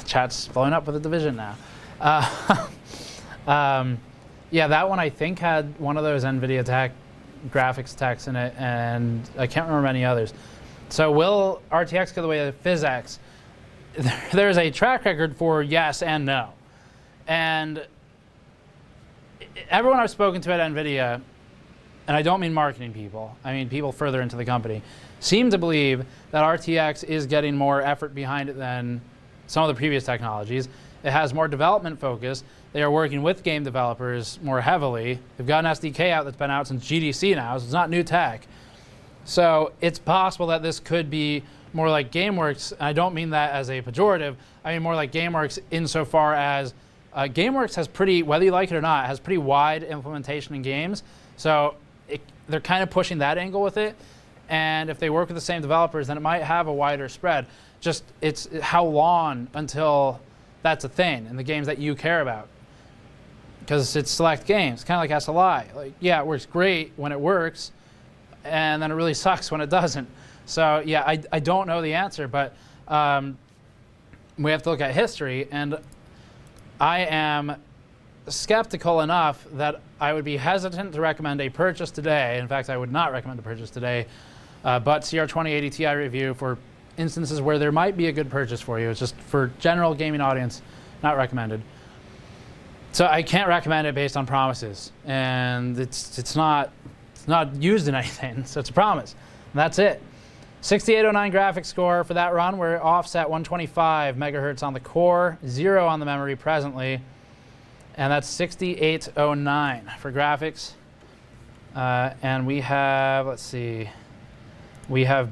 Chat's blowing up with the Division now. Yeah, that one I think had one of those NVIDIA tech graphics techs in it, and I can't remember any others. So will RTX go the way of PhysX? There's a track record for yes and no. And everyone I've spoken to at NVIDIA, and I don't mean marketing people, I mean people further into the company, seem to believe that RTX is getting more effort behind it than some of the previous technologies. It has more development focus. They are working with game developers more heavily. They've got an SDK out that's been out since GDC now, so it's not new tech. So it's possible that this could be more like GameWorks. I don't mean that as a pejorative. I mean more like GameWorks insofar as GameWorks has pretty, whether you like it or not, has pretty wide implementation in games. So they're kind of pushing that angle with it. And if they work with the same developers, then it might have a wider spread. Just it's how long until that's a thing in the games that you care about. Because it's select games, kind of like SLI. Like, yeah, it works great when it works, and then it really sucks when it doesn't. So yeah, I don't know the answer, but we have to look at history, and I am skeptical enough that I would be hesitant to recommend a purchase today. In fact, I would not recommend a purchase today, but CR2080 Ti review for instances where there might be a good purchase for you. It's just for general gaming audience, not recommended. So I can't recommend it based on promises, and it's not used in anything, so it's a promise. And that's it. 6809 graphics score for that run. We're offset 125 megahertz on the core, 0 on the memory presently, and that's 6809 for graphics. And we have, let's see, we have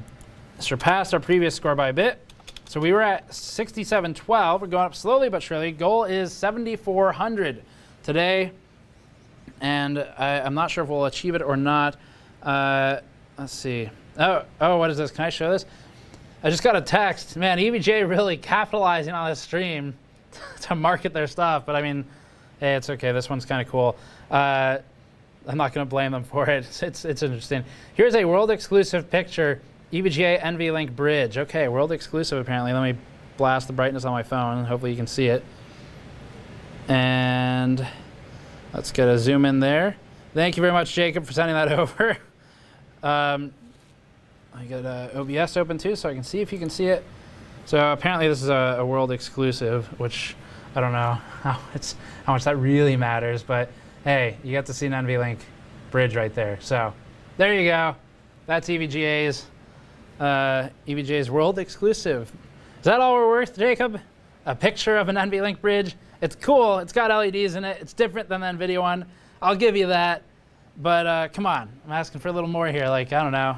surpassed our previous score by a bit. So we were at 6712. We're going up slowly but surely. Goal is 7400 today, and I'm not sure if we'll achieve it or not. Let's see. Oh, what is this? Can I show this? I just got a text. Man, EVGA really capitalizing on this stream to market their stuff, but I mean, hey, it's okay. This one's kind of cool. I'm not going to blame them for it. It's interesting. Here's a world exclusive picture. EVGA NVLink bridge. Okay, world exclusive apparently. Let me blast the brightness on my phone. Hopefully you can see it. And let's get a zoom in there. Thank you very much, Jacob, for sending that over. I got OBS open too, so I can see if you can see it. So apparently this is a world exclusive, which I don't know how much that really matters, but hey, you got to see an NVLink bridge right there. So there you go. That's EVGA's world exclusive. Is that all we're worth, Jacob? A picture of an NVLink bridge? It's cool. It's got LEDs in it. It's different than the NVIDIA one. I'll give you that. But come on, I'm asking for a little more here. Like, I don't know.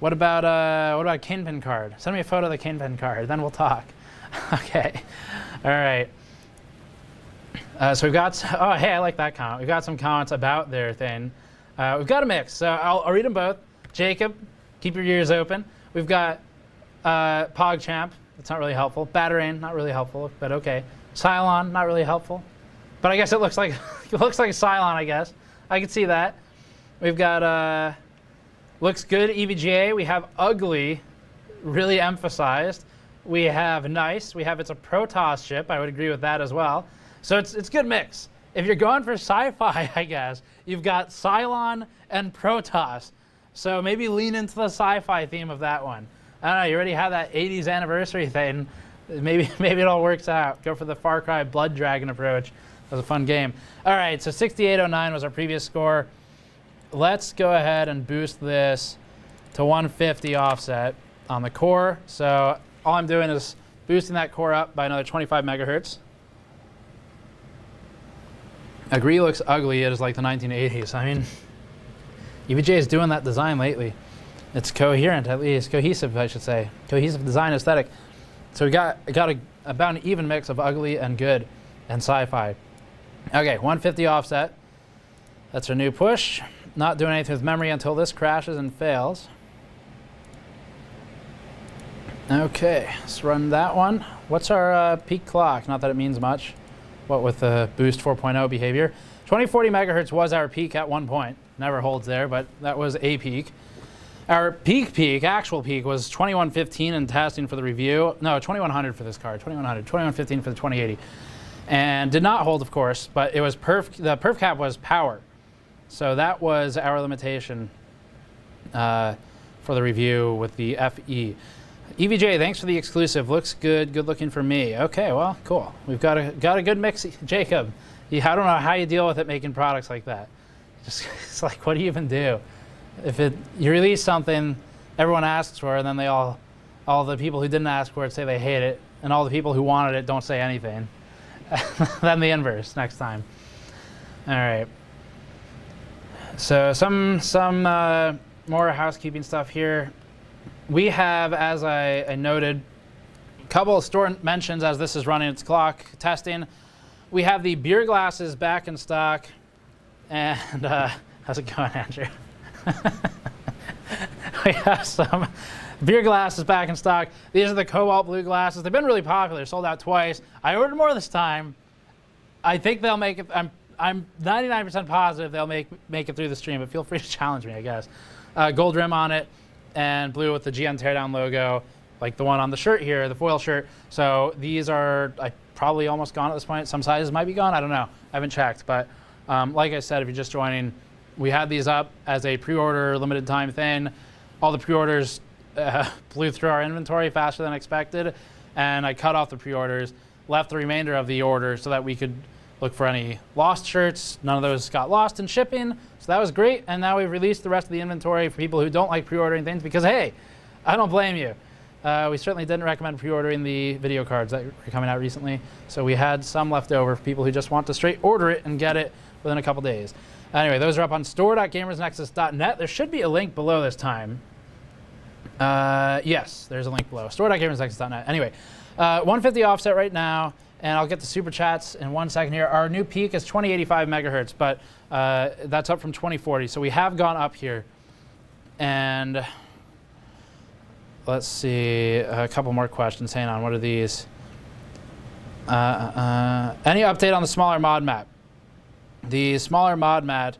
What about a Kingpin card? Send me a photo of the Kingpin card, then we'll talk. Okay. All right. So we've got, oh, hey, I like that comment. We've got some comments about their thing. We've got a mix, so I'll read them both. Jacob, keep your ears open. We've got PogChamp. That's not really helpful. Batterain, not really helpful, but okay. Cylon, not really helpful. But I guess it looks like Cylon, I guess. I can see that. We've got looks good EVGA. We have ugly, really emphasized. We have nice. We have it's a Protoss chip. I would agree with that as well. So it's a good mix. If you're going for sci-fi, I guess, you've got Cylon and Protoss. So maybe lean into the sci-fi theme of that one. I don't know, you already have that 80s anniversary thing. Maybe it all works out. Go for the Far Cry Blood Dragon approach. That was a fun game. All right, so 6809 was our previous score. Let's go ahead and boost this to 150 offset on the core. So all I'm doing is boosting that core up by another 25 megahertz. Agree looks ugly. It is like the 1980s. I mean, EVGA is doing that design lately. It's coherent, at least. Cohesive, I should say. Cohesive design aesthetic. So we got about an even mix of ugly and good and sci-fi. Okay, 150 offset. That's our new push. Not doing anything with memory until this crashes and fails. Okay, let's run that one. What's our peak clock? Not that it means much. What with the boost 4.0 behavior. 2040 megahertz was our peak at one point. Never holds there, but that was a peak. Our actual peak was 2115 in testing for the review. No, 2100 for this card. 2115 for the 2080. And did not hold, of course, but it was the perf cap was power. So that was our limitation for the review with the FE. EVJ, thanks for the exclusive. Looks good. Good looking for me. Okay, well, cool. We've got a good mix. Jacob, I don't know how you deal with it making products like that. Just, it's like, what do you even do? If you release something everyone asks for, and then all the people who didn't ask for it say they hate it, and all the people who wanted it don't say anything. Then the inverse next time. All right. So some more housekeeping stuff here. We have, as I noted, a couple of store mentions as this is running its clock testing. We have the beer glasses back in stock. And how's it going, Andrew? We have some beer glasses back in stock. These are the cobalt blue glasses. They've been really popular, sold out twice. I ordered more this time. I think they'll make it. I'm 99% positive they'll make it through the stream, but feel free to challenge me, I guess. Gold rim on it and blue with the GM Teardown logo, like the one on the shirt here, the foil shirt. So these are probably almost gone at this point. Some sizes might be gone. I don't know. I haven't checked. But like I said, if you're just joining, we had these up as a pre-order limited time thing. All the pre-orders blew through our inventory faster than expected. And I cut off the pre-orders, left the remainder of the order so that we could look for any lost shirts. None of those got lost in shipping, so that was great. And now we've released the rest of the inventory for people who don't like pre-ordering things because, hey, I don't blame you. We certainly didn't recommend pre-ordering the video cards that are coming out recently, so we had some left over for people who just want to straight order it and get it within a couple days. Anyway, those are up on store.gamersnexus.net. There should be a link below this time. Yes, there's a link below, store.gamersnexus.net. Anyway, 150 offset right now. And I'll get the super chats in 1 second here. Our new peak is 2085 megahertz, but that's up from 2040. So we have gone up here. And let's see, a couple more questions. Hang on, what are these? Any update on the smaller mod map? The smaller mod map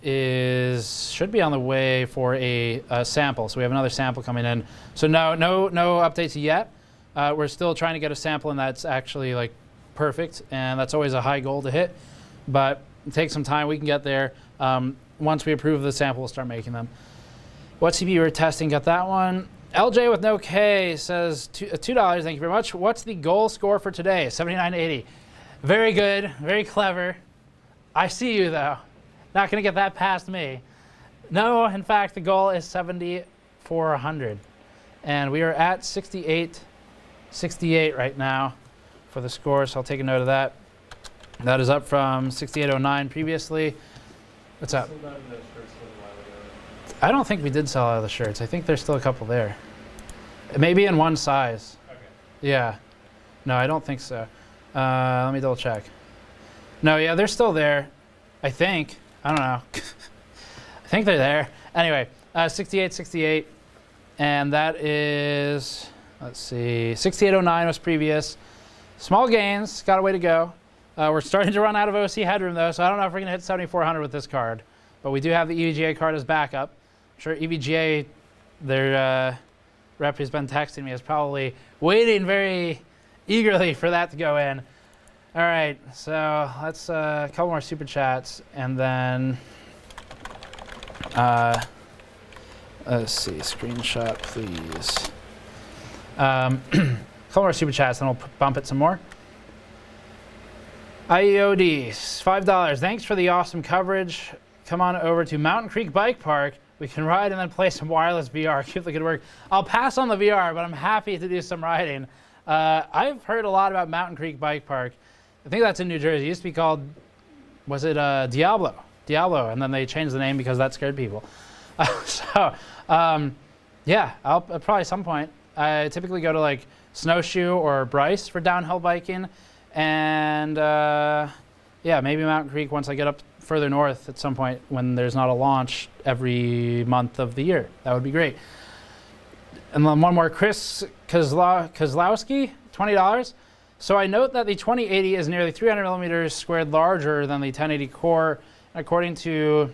should be on the way for a sample. So we have another sample coming in. So no updates yet. We're still trying to get a sample, and that's actually like perfect, and that's always a high goal to hit. But it takes some time. We can get there. Once we approve the sample, we'll start making them. What CPU we're testing? Got that one. LJ with no K says $2. Thank you very much. What's the goal score for today? 7980. Very good. Very clever. I see you though. Not gonna get that past me. No, in fact, the goal is 7400, and we are at 68 right now for the score, so I'll take a note of that. That is up from 6809 previously. What's up? I don't think we did sell out of the shirts. I think there's still a couple there. Maybe in one size. Okay. Yeah. No, I don't think so. Let me double check. No, yeah, they're still there. I think. I don't know. I think they're there. Anyway, 68. And that is... Let's see, 6809 was previous. Small gains, got a way to go. We're starting to run out of OC headroom though, so I don't know if we're gonna hit 7400 with this card. But we do have the EVGA card as backup. I'm sure EVGA, their rep who's been texting me is probably waiting very eagerly for that to go in. All right, so let's, a couple more super chats, and then, let's see, screenshot please. Couple more super chats, and we'll bump it some more. IEOD, $5. Thanks for the awesome coverage. Come on over to Mountain Creek Bike Park. We can ride and then play some wireless VR. Keep the good work. I'll pass on the VR, but I'm happy to do some riding. I've heard a lot about Mountain Creek Bike Park. I think that's in New Jersey. It used to be called, was it Diablo, and then they changed the name because that scared people. Yeah, I'll probably at some point. I typically go to like Snowshoe or Bryce for downhill biking, and yeah, maybe Mountain Creek once I get up further north at some point when there's not a launch every month of the year. That would be great. And then one more, Chris Kozlowski, $20. So I note that the 2080 is nearly 300 millimeters squared larger than the 1080 core. According to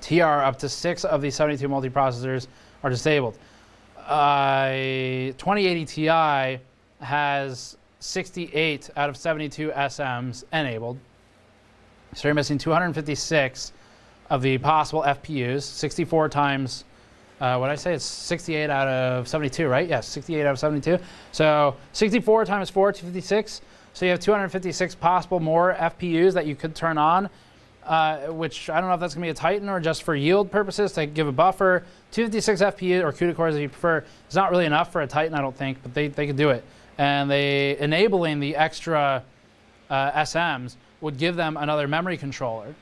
TR, up to 6 of the 72 multiprocessors are disabled. 2080 Ti has 68 out of 72 SMs enabled. So you're missing 256 of the possible FPUs, 64 times, what did I say? It's 68 out of 72, right? Yes, 68 out of 72. So 64 times 4, 256. So you have 256 possible more FPUs that you could turn on, which I don't know if that's going to be a Titan or just for yield purposes to give a buffer. 256 FPU or CUDA cores if you prefer. It's not really enough for a Titan, I don't think, but they could do it. And they enabling the extra SMs would give them another memory controller.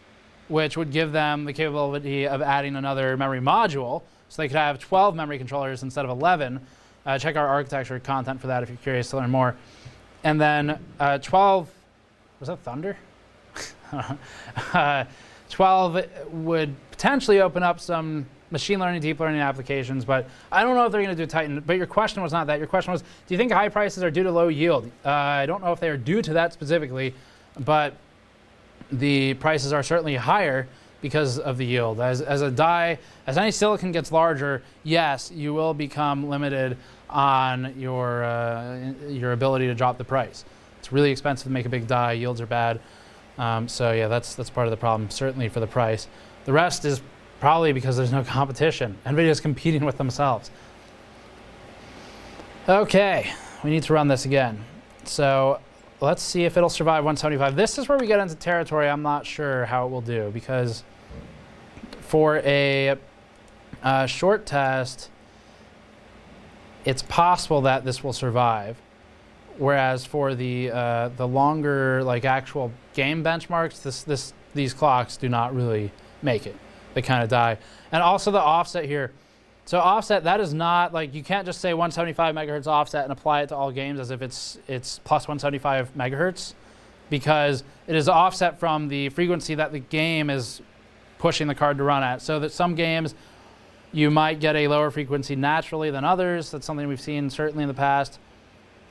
which would give them the capability of adding another memory module. So they could have 12 memory controllers instead of 11. Check our architecture content for that if you're curious to learn more. And then 12, was that Thunder? 12 would potentially open up some machine learning, deep learning applications, but I don't know if they're going to do Titan. But your question was not that. Your question was, do you think high prices are due to low yield? I don't know if they are due to that specifically, but the prices are certainly higher because of the yield. As any silicon gets larger, yes, you will become limited on your ability to drop the price. It's really expensive to make a big die. Yields are bad. So yeah, that's part of the problem, certainly for the price. The rest is probably because there's no competition. NVIDIA's competing with themselves. Okay, we need to run this again. So let's see if it'll survive 175. This is where we get into territory I'm not sure how it will do, because for a short test, it's possible that this will survive. Whereas for the longer, like, actual game benchmarks, these clocks do not really make it. They kind of die. And also the offset here. So offset, that is not, like, you can't just say 175 megahertz offset and apply it to all games as if it's plus 175 megahertz, because it is offset from the frequency that the game is pushing the card to run at. So that some games you might get a lower frequency naturally than others. That's something we've seen certainly in the past.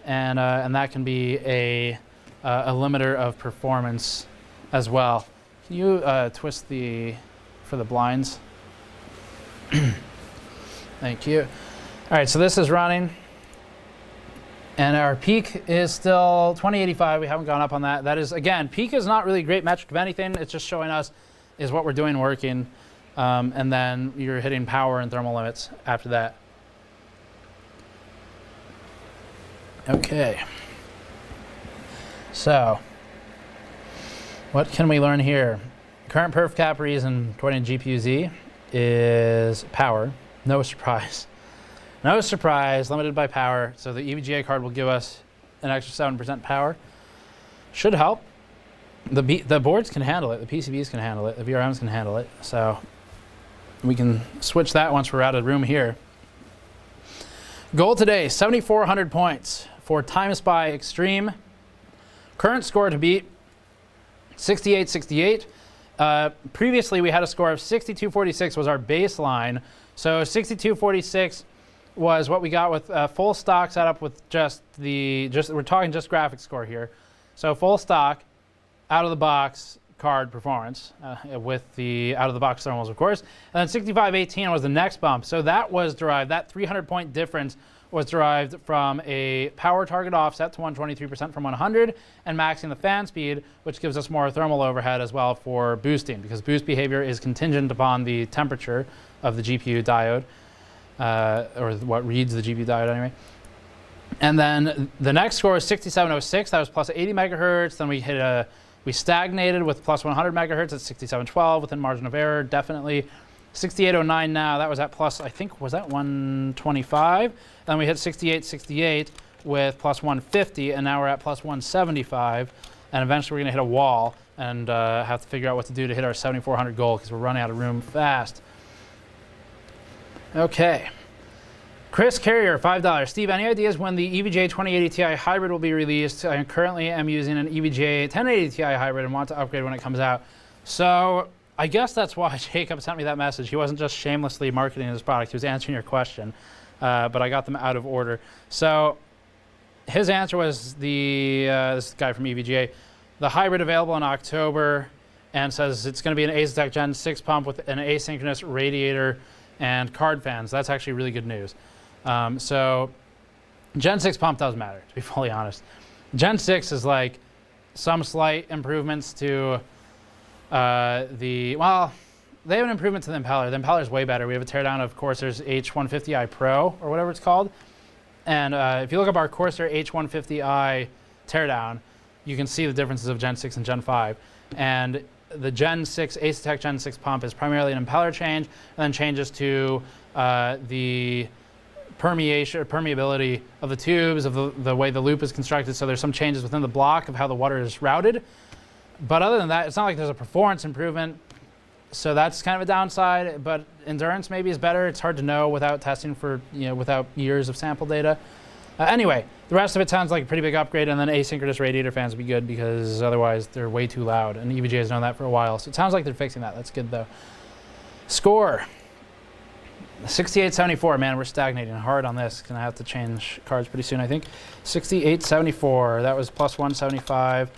And that can be a limiter of performance as well. Can you twist for the blinds? Thank you. All right, so this is running. And our peak is still 2085. We haven't gone up on that. That is, again, peak is not really a great metric of anything. It's just showing us is what we're doing working. And then you're hitting power and thermal limits after that. Okay. So, what can we learn here? Current perf cap reason according to GPU-Z is power. No surprise. No surprise, limited by power. So the EVGA card will give us an extra 7% power. Should help. The boards can handle it. The PCBs can handle it. The VRMs can handle it. So we can switch that once we're out of room here. Goal today, 7,400 points for TimeSpy Extreme. Current score to beat, 6868. Previously, we had a score of 6246 was our baseline. So 6246 was what we got with full stock setup with we're talking just graphics score here. So full stock, out of the box card performance with the out of the box thermals, of course. And then 6518 was the next bump. So that was derived, that 300-point difference was derived from a power target offset to 123% from 100 and maxing the fan speed, which gives us more thermal overhead as well for boosting, because boost behavior is contingent upon the temperature of the GPU diode, or what reads the GPU diode anyway. And then the next score is 6706. That was plus 80 megahertz. Then we stagnated with plus 100 megahertz at 6712 within margin of error, definitely. 6809 now, that was at plus, I think, was that 125? Then we hit 6868 with plus 150, and now we're at plus 175. And eventually we're going to hit a wall and have to figure out what to do to hit our 7,400 goal, because we're running out of room fast. Okay. Chris Carrier, $5. Steve, any ideas when the EVGA 2080 Ti hybrid will be released? I currently am using an EVGA 1080 Ti hybrid and want to upgrade when it comes out. So I guess that's why Jacob sent me that message. He wasn't just shamelessly marketing his product. He was answering your question, but I got them out of order. So his answer was this guy from EVGA, the hybrid available in October, and says it's going to be an Asetek Gen 6 pump with an asynchronous radiator and card fans. That's actually really good news. So Gen 6 pump does matter, to be fully honest. Gen 6 is like some slight improvements to they have an improvement to the impeller. The impeller is way better. We have a teardown of Corsair's H150i Pro, or whatever it's called. And if you look up our Corsair H150i teardown, you can see the differences of Gen 6 and Gen 5. And the Gen 6, Asetek Gen 6 pump is primarily an impeller change, and then changes to the permeability of the tubes, of the way the loop is constructed. So there's some changes within the block of how the water is routed. But other than that, it's not like there's a performance improvement. So that's kind of a downside, but endurance maybe is better. It's hard to know without testing for, without years of sample data. Anyway, the rest of it sounds like a pretty big upgrade, and then asynchronous radiator fans would be good because otherwise they're way too loud, and EVGA has known that for a while. So it sounds like they're fixing that. That's good though. Score. 6874, man, we're stagnating hard on this. Gonna have to change cards pretty soon, I think. 6874, that was plus 175.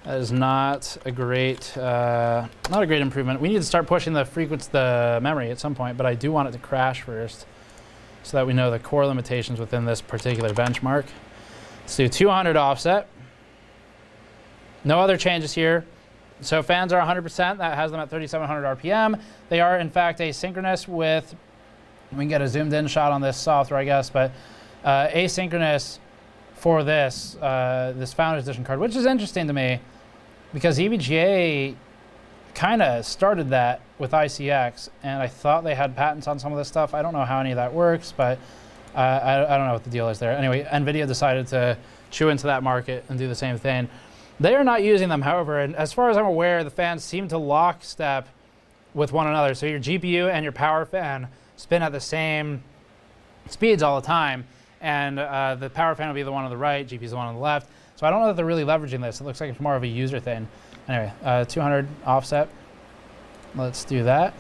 That is not a great improvement. We need to start pushing the memory at some point, but I do want it to crash first so that we know the core limitations within this particular benchmark. Let's do 200 offset. No other changes here. So fans are 100%, that has them at 3,700 RPM. They are in fact asynchronous with, we can get a zoomed in shot on this software, I guess, but asynchronous for this Founders Edition card, which is interesting to me because EVGA kind of started that with ICX, and I thought they had patents on some of this stuff. I don't know how any of that works, but I don't know what the deal is there. Anyway, Nvidia decided to chew into that market and do the same thing. They are not using them, however, and as far as I'm aware, the fans seem to lockstep with one another. So your GPU and your power fan spin at the same speeds all the time, and the power fan will be the one on the right, GPU is the one on the left. So I don't know that they're really leveraging this. It looks like it's more of a user thing. Anyway, 200 offset. Let's do that.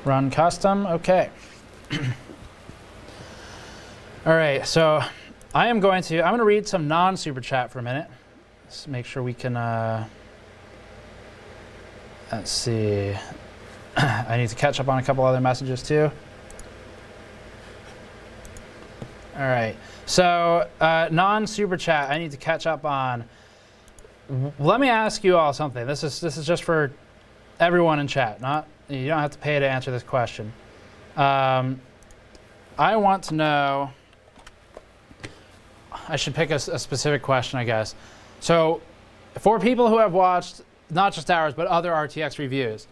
Run custom, okay. All right, so I'm going to read some non-super chat for a minute. Let's make sure we can, let's see. I need to catch up on a couple other messages too. All right, so non-super chat I need to catch up on. Let me ask you all something. This is just for everyone in chat. You don't have to pay to answer this question. I want to know. I should pick a specific question, I guess. So, for people who have watched not just ours but other RTX reviews,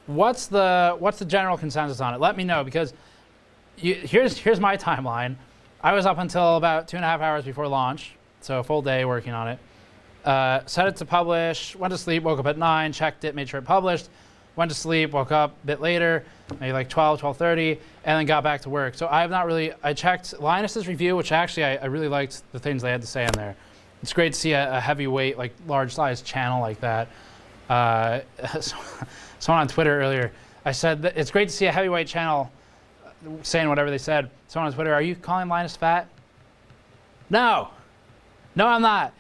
what's the general consensus on it? Let me know, because here's my timeline. I was up until about 2.5 hours before launch, so a full day working on it. Set it to publish, went to sleep, woke up at 9, checked it, made sure it published, went to sleep, woke up a bit later, maybe like 12:30, and then got back to work. So I checked Linus's review, which actually I really liked the things they had to say in there. It's great to see a heavyweight, like large size channel like that. Someone on Twitter earlier, I said that it's great to see a heavyweight channel saying whatever they said. Someone on Twitter, are you calling Linus fat? No, I'm not.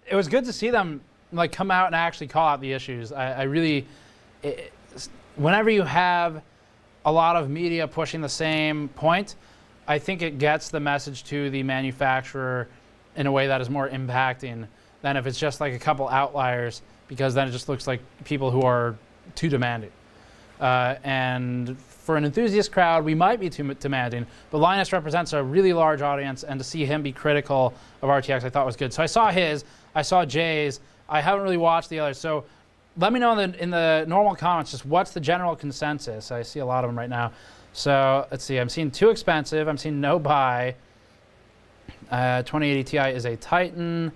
It was good to see them like come out and actually call out the issues. Whenever you have a lot of media pushing the same point, I think it gets the message to the manufacturer in a way that is more impacting than if it's just like a couple outliers, because then it just looks like people who are too demanding. And for an enthusiast crowd, we might be too demanding, but Linus represents a really large audience, and to see him be critical of RTX I thought was good. So I saw his, I saw Jay's, I haven't really watched the others, so let me know in the normal comments just what's the general consensus. I see a lot of them right now. So let's see, I'm seeing too expensive, I'm seeing no buy. 2080 Ti is a Titan.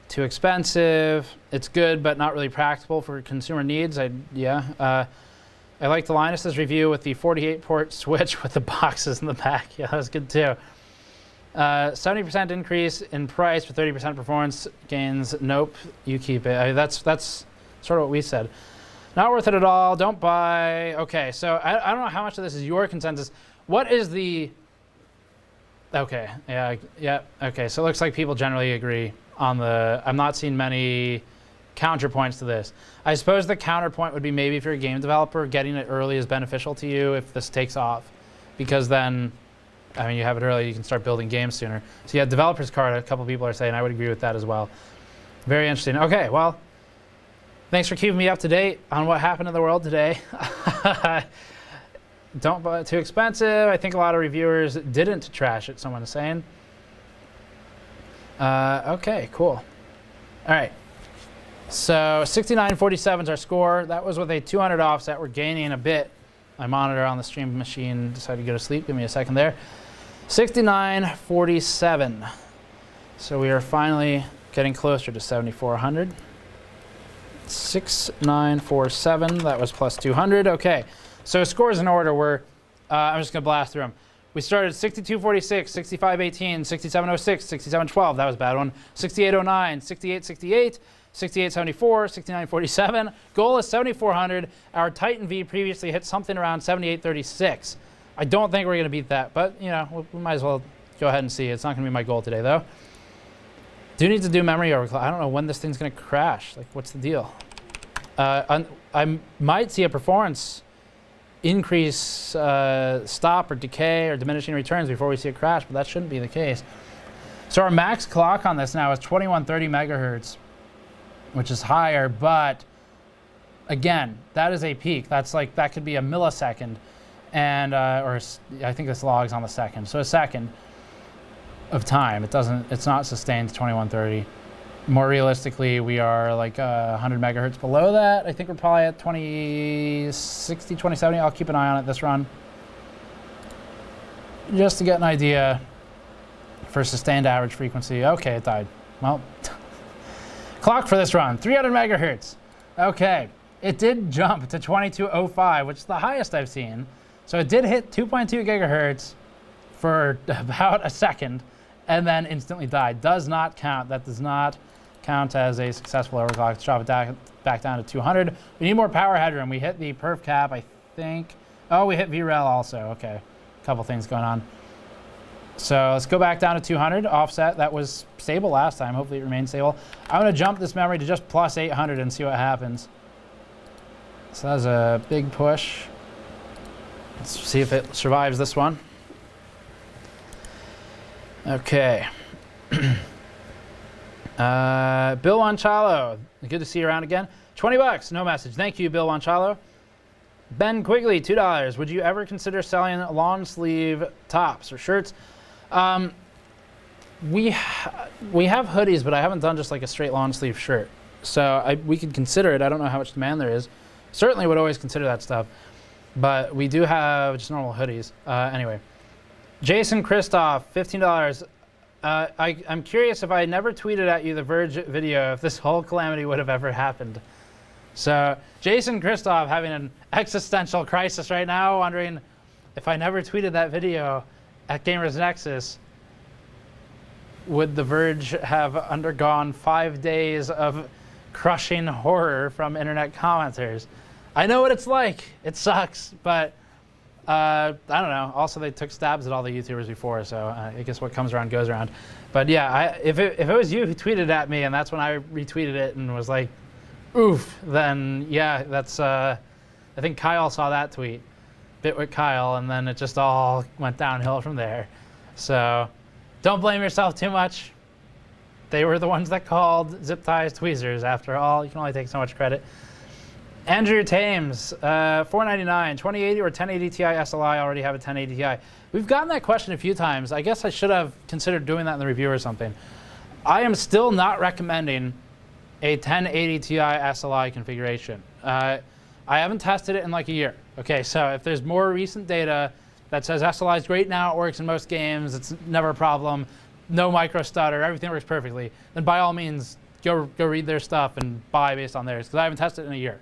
Too expensive. It's good, but not really practical for consumer needs. I liked the Linus's review with the 48-port switch with the boxes in the back. Yeah, that was good too. 70% increase in price for 30% performance gains. Nope, you keep it. That's sort of what we said. Not worth it at all. Don't buy. Okay, so I don't know how much of this is your consensus. What is the? Okay, yeah. Okay, so it looks like people generally agree on the. I'm not seeing many counterpoints to this. I suppose the counterpoint would be maybe if you're a game developer, getting it early is beneficial to you if this takes off, because then, I mean, you have it early, you can start building games sooner. So yeah, developer's card, a couple people are saying, I would agree with that as well. Very interesting. Okay, well, thanks for keeping me up to date on what happened in the world today. Don't buy it too expensive. I think a lot of reviewers didn't trash it, someone is saying. Okay, cool. All right. So 6947 is our score. That was with a 200 offset. We're gaining a bit. My monitor on the stream machine decided to go to sleep. Give me a second there. 6947. So we are finally getting closer to 7400. 6947. That was plus 200. Okay, so scores in order were, I'm just going to blast through them. We started 6246, 6518, 6706, 6712. That was a bad one. 6809, 6868, 6874, 6947. Goal is 7400. Our Titan V previously hit something around 7836. I don't think we're going to beat that, but you know, we might as well go ahead and see. It's not going to be my goal today, though. Do need to do memory overclock. I don't know when this thing's going to crash. Like, what's the deal? I might see a performance increase, stop or decay or diminishing returns before we see a crash, but that shouldn't be the case. So our max clock on this now is 2130 megahertz, which is higher, but again, that is a peak. That's like, that could be a millisecond, and or I think this logs on the second. So a second of time. It's not sustained to 2130. More realistically, we are like 100 megahertz below that. I think we're probably at 2060, 2070. I'll keep an eye on it this run, just to get an idea for sustained average frequency. Okay, it died. Well, clock for this run, 300 megahertz. Okay, it did jump to 2205, which is the highest I've seen. So it did hit 2.2 gigahertz for about a second, and then instantly died. Does not count. That does not count as a successful overclock. Let's drop it back down to 200. We need more power headroom. We hit the perf cap, I think. Oh, we hit VREL also. Okay, a couple things going on. So let's go back down to 200. Offset, that was stable last time. Hopefully it remains stable. I'm going to jump this memory to just plus 800 and see what happens. So that's a big push. Let's see if it survives this one. Okay. Bill Wanchalo, good to see you around again. 20 bucks, no message. Thank you, Bill Wanchalo. Ben Quigley, $2. Would you ever consider selling long sleeve tops or shirts? We have hoodies, but I haven't done just like a straight long sleeve shirt. So we could consider it. I don't know how much demand there is. Certainly would always consider that stuff. But we do have just normal hoodies. Anyway. Jason Christoph, $15. I'm curious, if I never tweeted at you the Verge video, if this whole calamity would have ever happened. So Jason Christoph having an existential crisis right now, wondering if I never tweeted that video at Gamers Nexus, would the Verge have undergone 5 days of crushing horror from internet commenters? I know what it's like. It sucks, but I don't know. Also, they took stabs at all the YouTubers before, so I guess what comes around goes around. But yeah, if it was you who tweeted at me, and that's when I retweeted it and was like, oof, then yeah, that's, I think Kyle saw that tweet, bit with Kyle, and then it just all went downhill from there. So don't blame yourself too much. They were the ones that called zip ties tweezers. After all, you can only take so much credit. Andrew Thames, $4.99, 2080 or 1080 Ti SLI. Already have a 1080 Ti. We've gotten that question a few times. I guess I should have considered doing that in the review or something. I am still not recommending a 1080 Ti SLI configuration. I haven't tested it in like a year. Okay, so if there's more recent data that says SLI is great now, it works in most games, it's never a problem, no micro stutter, everything works perfectly, then by all means, go read their stuff and buy based on theirs, because I haven't tested it in a year.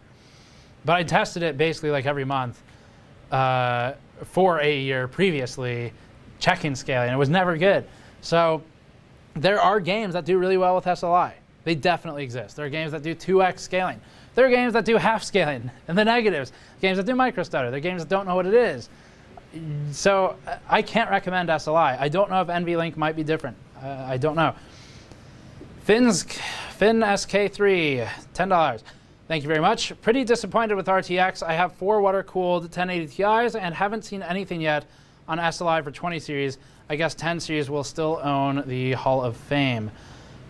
But I tested it basically like every month for a year previously, checking scaling. It was never good. So there are games that do really well with SLI. They definitely exist. There are games that do 2x scaling. There are games that do half scaling in the negatives. Games that do micro stutter. There are games that don't know what it is. So I can't recommend SLI. I don't know if NVLink might be different. I don't know. Finn SK3, $10. Thank you very much. Pretty disappointed with RTX. I have 4 water-cooled 1080 Ti's and haven't seen anything yet on SLI for 20 series. I guess 10 series will still own the Hall of Fame.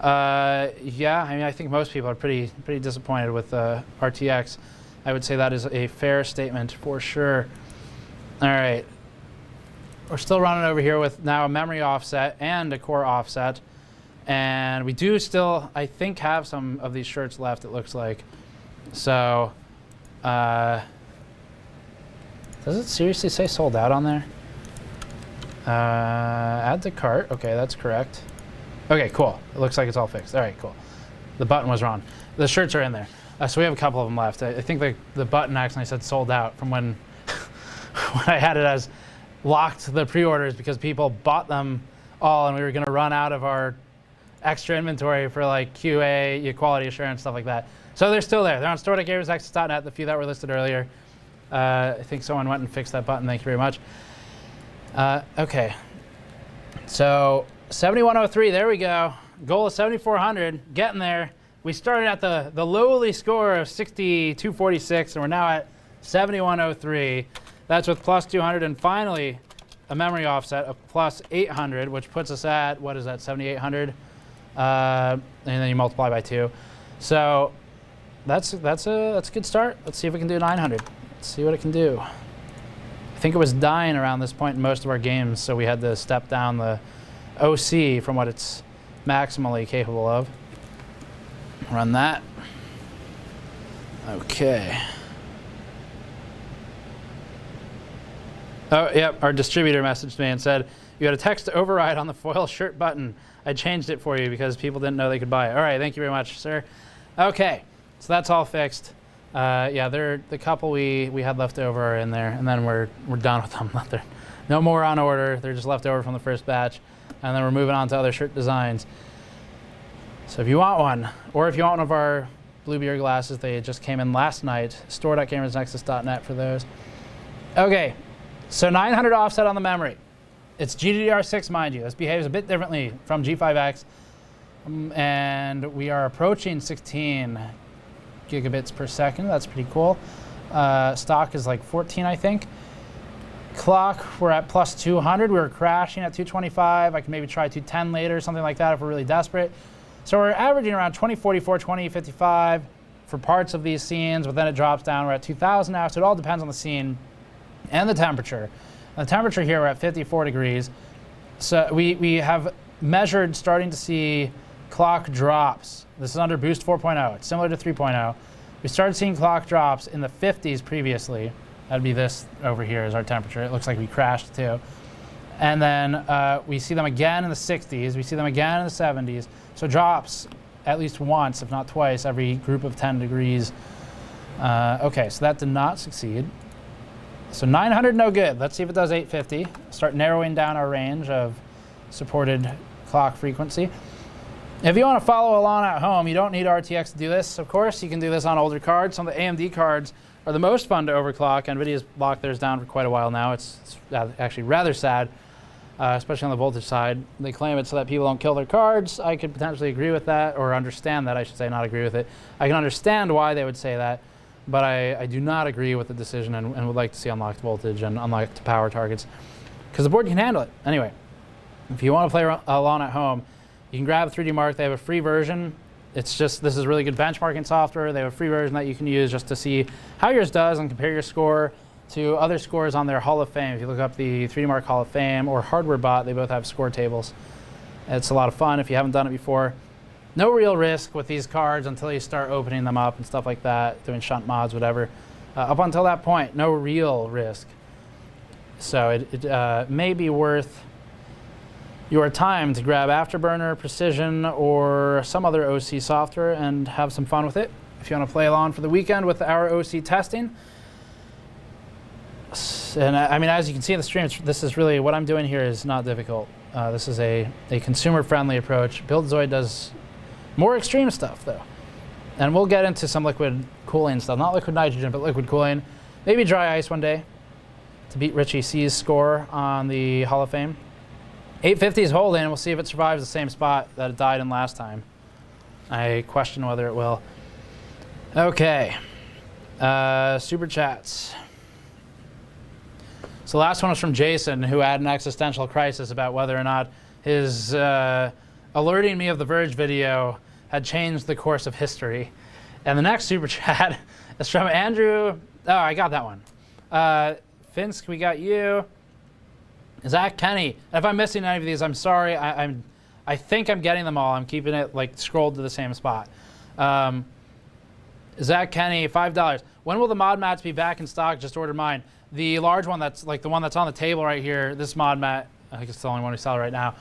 Yeah, I mean, I think most people are pretty disappointed with RTX. I would say that is a fair statement for sure. All right. We're still running over here with now a memory offset and a core offset. And we do still, I think, have some of these shirts left, it looks like. So, does it seriously say sold out on there? Add to cart. Okay, that's correct. Okay, cool. It looks like it's all fixed. All right, cool. The button was wrong. The shirts are in there. So we have a couple of them left. I think the button accidentally said sold out from when, when I had it as locked the pre-orders because people bought them all and we were going to run out of our extra inventory for like QA, quality assurance, stuff like that. So they're still there. They're on store.gamersnexus.net, the few that were listed earlier. I think someone went and fixed that button. Thank you very much. Okay. So 7103, there we go. Goal is 7,400, getting there. We started at the lowly score of 6,246, and we're now at 7,103. That's with plus 200, and finally a memory offset of plus 800, which puts us at, what is that, 7,800? And then you multiply by 2. So that's a good start. Let's see if we can do 900. Let's see what it can do. I think it was dying around this point in most of our games, so we had to step down the OC from what it's maximally capable of. Run that. Okay. Oh, yep, our distributor messaged me and said, you had a text override on the foil shirt button. I changed it for you because people didn't know they could buy it. All right, thank you very much, sir. Okay, so that's all fixed. Yeah, the couple we had left over are in there, and then we're done with them. No more on order. They're just left over from the first batch, and then we're moving on to other shirt designs. So if you want one, or if you want one of our blue beer glasses, they just came in last night. Store.gamersnexus.net for those. Okay, so 900 offset on the memory. It's GDDR6, mind you. This behaves a bit differently from G5X, and we are approaching 16 gigabits per second. That's pretty cool. Stock is like 14, I think. Clock, we're at plus 200. We were crashing at 225. I can maybe try 210 later, something like that if we're really desperate. So we're averaging around 2044, 2055 for parts of these scenes, but then it drops down. We're at 2000 now, so it all depends on the scene and the temperature. And the temperature here, we're at 54 degrees. So we have measured, starting to see clock drops. This is under Boost 4.0. It's similar to 3.0. We started seeing clock drops in the 50s previously. That'd be this over here is our temperature. It looks like we crashed too. And then we see them again in the 60s. We see them again in the 70s. So drops at least once, if not twice, every group of 10 degrees. Okay, so that did not succeed. So 900, no good. Let's see if it does 850. Start narrowing down our range of supported clock frequency. If you want to follow along at home, you don't need RTX to do this. Of course, you can do this on older cards. Some of the AMD cards are the most fun to overclock. Nvidia's locked theirs down for quite a while now. It's actually rather sad, especially on the voltage side. They claim it so that people don't kill their cards. I could potentially agree with that, or understand that, I should say, not agree with it. I can understand why they would say that, but I do not agree with the decision and would like to see unlocked voltage and unlocked power targets, because the board can handle it. Anyway, if you want to play along at home, you can grab 3D Mark. They have a free version. It's just, this is really good benchmarking software. They have a free version that you can use just to see how yours does and compare your score to other scores on their Hall of Fame. If you look up the 3D Mark Hall of Fame or Hardware Bot, they both have score tables. It's a lot of fun if you haven't done it before. No real risk with these cards until you start opening them up and stuff like that, doing shunt mods, whatever. Up until that point, no real risk. So it may be worth your time to grab Afterburner, Precision, or some other OC software and have some fun with it. If you want to play along for the weekend with our OC testing. And I mean, as you can see in the stream, this is really, what I'm doing here is not difficult. This is a consumer-friendly approach. BuildZoid does more extreme stuff, though. And we'll get into some liquid cooling stuff. Not liquid nitrogen, but liquid cooling. Maybe dry ice one day to beat Richie C's score on the Hall of Fame. 850 is holding, and we'll see if it survives the same spot that it died in last time. I question whether it will. Okay. Super chats. So the last one was from Jason, who had an existential crisis about whether or not his alerting me of the Verge video had changed the course of history. And the next super chat is from Andrew. Oh, I got that one. Finsk, we got you. Zach Kenny. If I'm missing any of these, I'm sorry. I think I'm getting them all. I'm keeping it like scrolled to the same spot. Zach Kenny, $5. When will the mod mats be back in stock? Just ordered mine. The large one, that's like the one that's on the table right here, this mod mat, I think it's the only one we sell right now,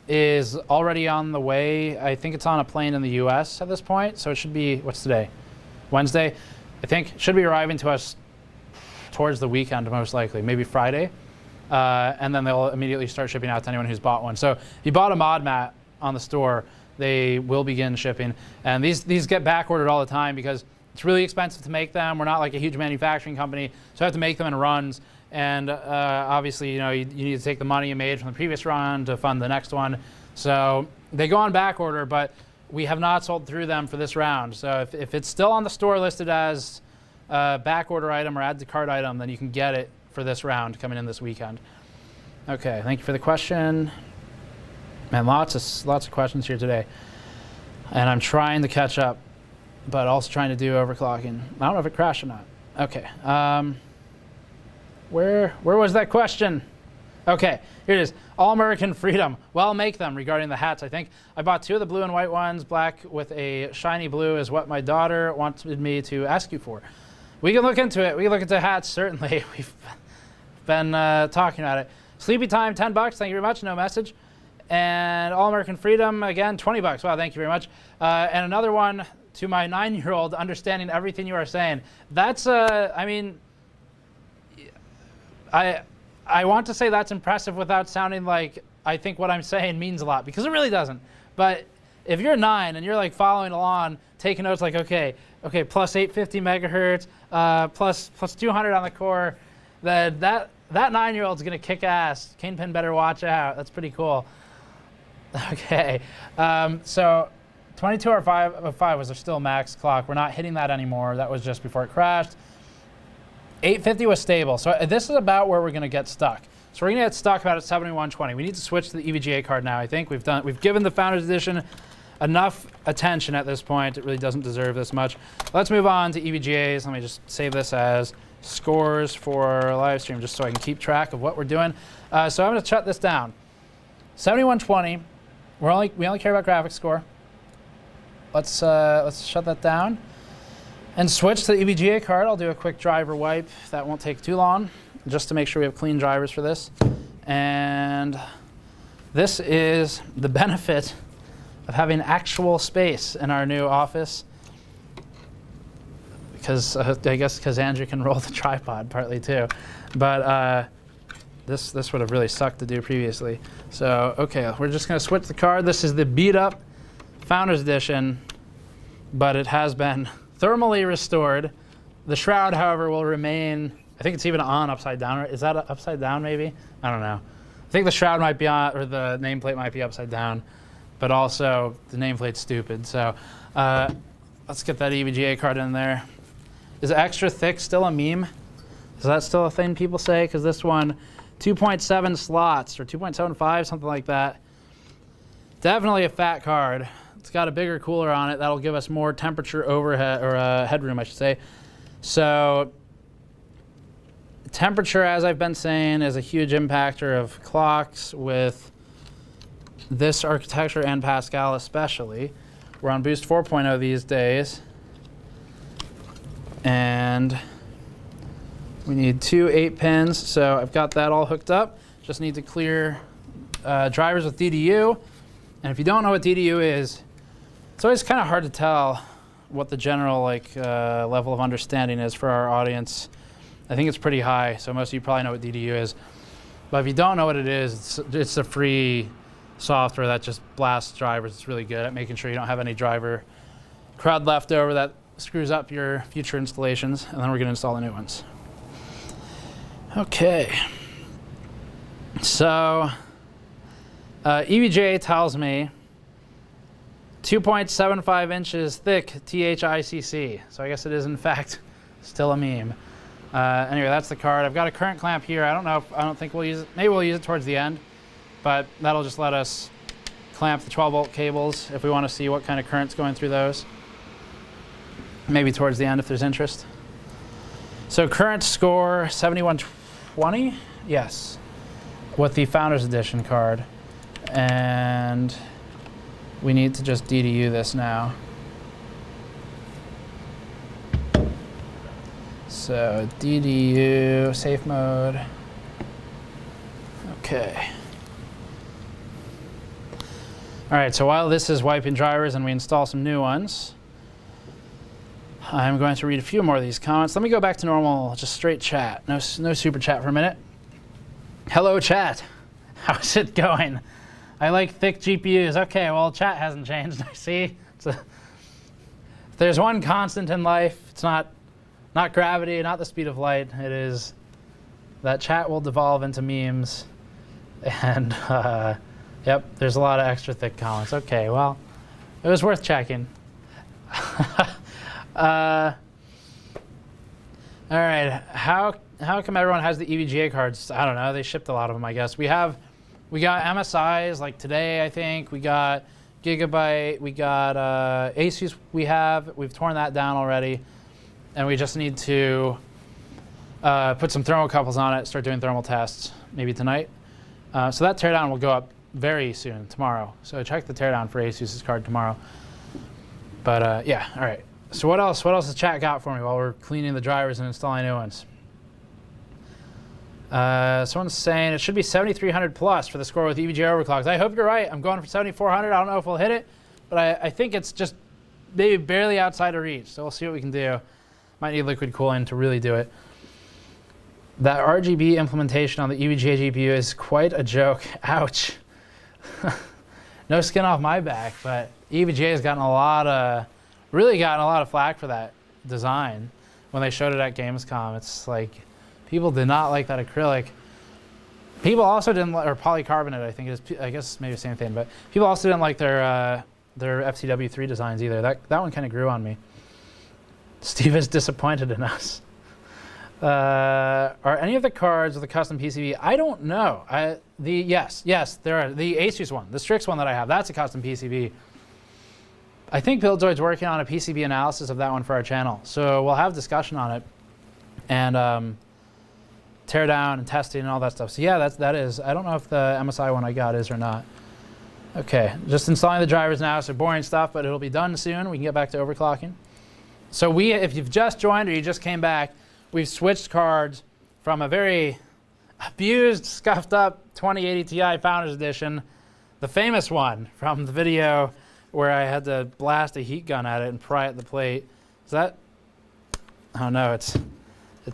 is already on the way. I think it's on a plane in the US at this point. So it should be, what's today? Wednesday. I think it should be arriving to us towards the weekend, most likely, maybe Friday. And then they'll immediately start shipping out to anyone who's bought one. So if you bought a mod mat on the store, they will begin shipping. And these get back ordered all the time because it's really expensive to make them. We're not like a huge manufacturing company, so I have to make them in runs. And obviously, you need to take the money you made from the previous run to fund the next one. So they go on back order, but we have not sold through them for this round. So if it's still on the store listed as a back order item or add to cart item, then you can get it for this round coming in this weekend. Okay, thank you for the question. Man, lots of questions here today. And I'm trying to catch up, but also trying to do overclocking. I don't know if it crashed or not. Okay. Where was that question? Okay, here it is. All American Freedom. Well, make them regarding the hats, I think. I bought 2 of the blue and white ones. Black with a shiny blue is what my daughter wanted me to ask you for. We can look into it. We can look into hats, certainly. We've been talking about it. Sleepy Time, $10. Thank you very much. No message. And All American Freedom, again, $20. Wow, thank you very much. And another one to my 9-year-old, understanding everything you are saying. That's, I mean, I want to say that's impressive without sounding like I think what I'm saying means a lot, because it really doesn't. But if you're 9 and you're like following along, taking notes like, okay, plus 850 megahertz, plus 200 on the core, then that 9-year-old's gonna kick ass. Kingpin better watch out. That's pretty cool. Okay, so 22R5 was still max clock. We're not hitting that anymore. That was just before it crashed. 850 was stable. So this is about where we're going to get stuck. So we're going to get stuck about at 7120. We need to switch to the EVGA card now. I think we've given the Founders Edition enough attention at this point. It really doesn't deserve this much. Let's move on to EVGAs. Let me just save this as scores for live stream, just so I can keep track of what we're doing. So I'm going to shut this down. 7120. We only care about graphics score. Let's shut that down. And switch to the EVGA card. I'll do a quick driver wipe. That won't take too long, just to make sure we have clean drivers for this. And this is the benefit of having actual space in our new office. Because I guess because Andrew can roll the tripod partly too. But this would have really sucked to do previously. So okay, we're just going to switch the card. This is the beat up Founders Edition, but it has been thermally restored. The shroud, however, will remain. I think it's even on upside down. Is that upside down maybe? I don't know. I think the shroud might be on, or the nameplate might be upside down, but also the nameplate's stupid. So let's get that EVGA card in there. Is extra thick still a meme? Is that still a thing people say? Because this one, 2.7 slots or 2.75, something like that. Definitely a fat card. It's got a bigger cooler on it. That'll give us more temperature overhead, or headroom, I should say. So temperature, as I've been saying, is a huge impactor of clocks with this architecture and Pascal especially. We're on Boost 4.0 these days. And we need 2 8-pins. So I've got that all hooked up. Just need to clear drivers with DDU. And if you don't know what DDU is, it's always kind of hard to tell what the general level of understanding is for our audience. I think it's pretty high, so most of you probably know what DDU is. But if you don't know what it is, it's a free software that just blasts drivers. It's really good at making sure you don't have any driver crud left over that screws up your future installations. And then we're going to install the new ones. Okay. So EVGA tells me 2.75 inches thick THICC. So I guess it is in fact still a meme. Anyway, that's the card. I've got a current clamp here. I don't think we'll use it. Maybe we'll use it towards the end, but that'll just let us clamp the 12-volt cables if we want to see what kind of current's going through those. Maybe towards the end if there's interest. So current score 7120. Yes, with the Founders Edition card. And we need to just DDU this now. So DDU, safe mode. Okay. All right, so while this is wiping drivers and we install some new ones, I'm going to read a few more of these comments. Let me go back to normal, just straight chat. No super chat for a minute. Hello, chat. How's it going? I like thick GPUs. Okay, well, chat hasn't changed. I see. If there's one constant in life, it's not gravity, not the speed of light. It is that chat will devolve into memes. And, yep, there's a lot of extra thick comments. Okay, well, it was worth checking. All right, how come everyone has the EVGA cards? I don't know. They shipped a lot of them, I guess. We got MSIs like today, I think. We got Gigabyte. We got Asus. We've torn that down already, and we just need to put some thermocouples on it. Start doing thermal tests maybe tonight. So that teardown will go up very soon tomorrow. So check the teardown for Asus's card tomorrow. But yeah, all right. So what else? What else has chat got for me while we're cleaning the drivers and installing new ones? Someone's saying it should be 7,300 plus for the score with EVGA overclocks. I hope you're right. I'm going for 7,400. I don't know if we'll hit it, but I think it's just maybe barely outside of reach. So we'll see what we can do. Might need liquid cooling to really do it. That RGB implementation on the EVGA GPU is quite a joke. Ouch. No skin off my back, but EVGA has really gotten a lot of flack for that design when they showed it at Gamescom. It's like people did not like that acrylic. People also didn't like, or polycarbonate, I think it is. I guess maybe the same thing, but people also didn't like their FCW3 designs either. That one kind of grew on me. Steve is disappointed in us. Are any of the cards with a custom PCB? I don't know. Yes, there are. The Asus one, the Strix one that I have, that's a custom PCB. I think Buildzoid's working on a PCB analysis of that one for our channel. So we'll have discussion on it and tear down and testing and all that stuff. So yeah, that is. I don't know if the MSI one I got is or not. Okay, just installing the drivers now, so boring stuff, but it'll be done soon. We can get back to overclocking. So if you've just joined or you just came back, we've switched cards from a very abused, scuffed up 2080 Ti Founders Edition, the famous one from the video where I had to blast a heat gun at it and pry at the plate. Is that? Oh no, it's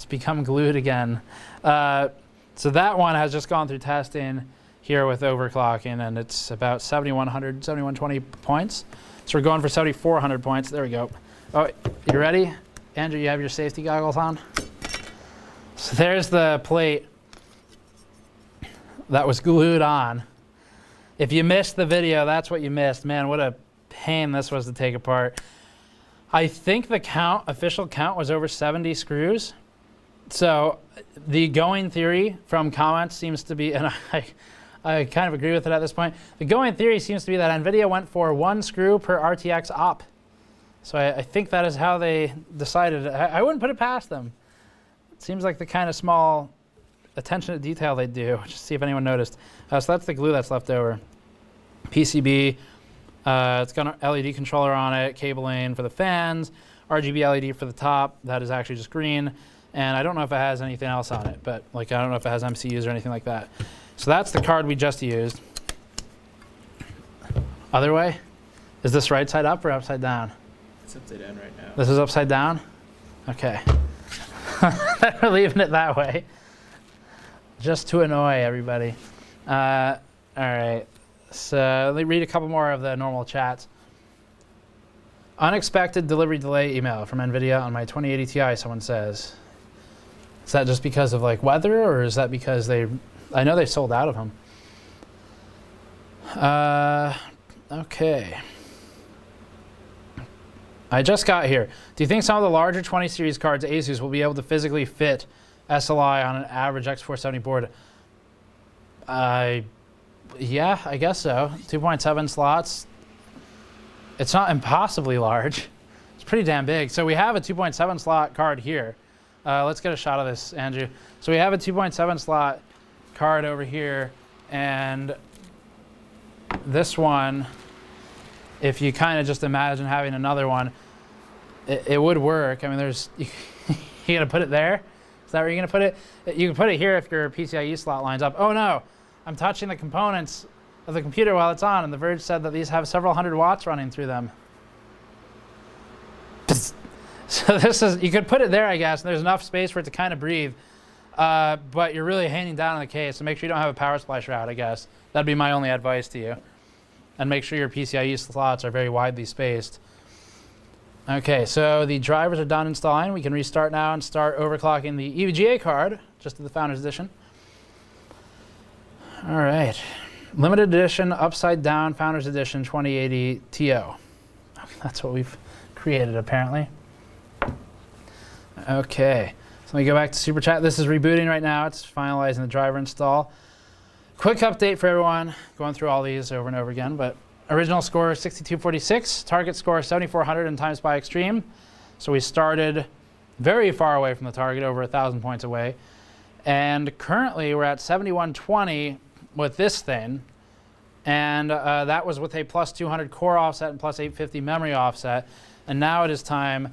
become glued again. So that one has just gone through testing here with overclocking, and it's about 7,100, 7,120 points. So we're going for 7,400 points. There we go. Oh, you ready? Andrew, you have your safety goggles on? So there's the plate that was glued on. If you missed the video, that's what you missed. Man, what a pain this was to take apart. I think the official count was over 70 screws. So the going theory from comments seems to be, and I kind of agree with it at this point, the going theory seems to be that Nvidia went for 1 screw per RTX op. So I think that is how they decided. I wouldn't put it past them. It seems like the kind of small attention to detail they do. Just see if anyone noticed. So that's the glue that's left over. PCB, it's got an LED controller on it, cabling for the fans, RGB LED for the top. That is actually just green. And I don't know if it has anything else on it, but I don't know if it has MCUs or anything like that. So that's the card we just used. Other way? Is this right side up or upside down? It's upside down right now. This is upside down? Okay. We're leaving it that way. Just to annoy everybody. All right. So let me read a couple more of the normal chats. Unexpected delivery delay email from Nvidia on my 2080 Ti, someone says. Is that just because of weather, or is that because I know they sold out of them. Okay. I just got here. Do you think some of the larger 20 series cards Asus will be able to physically fit SLI on an average X470 board? Yeah, I guess so. 2.7 slots. It's not impossibly large. It's pretty damn big. So we have a 2.7 slot card here. Let's get a shot of this, Andrew. So we have a 2.7 slot card over here, and this one, if you kind of just imagine having another one, it would work. I mean, you gonna put it there? Is that where you're gonna put it? You can put it here if your PCIe slot lines up. Oh no, I'm touching the components of the computer while it's on, and The Verge said that these have several hundred watts running through them. So this is, you could put it there, I guess, and there's enough space for it to kind of breathe, but you're really hanging down on the case, so make sure you don't have a power supply shroud, I guess. That'd be my only advice to you. And make sure your PCIe slots are very widely spaced. Okay, so the drivers are done installing. We can restart now and start overclocking the EVGA card, just to the Founders Edition. All right, limited edition, upside down Founders Edition 2080 TO. Okay, that's what we've created apparently. Okay, so let me go back to Super Chat. This is rebooting right now. It's finalizing the driver install. Quick update for everyone, going through all these over and over again, but original score 6246, target score 7400 in TimeSpy Extreme. So we started very far away from the target, over 1,000 points away. And currently we're at 7120 with this thing. And that was with a plus 200 core offset and plus 850 memory offset. And now it is time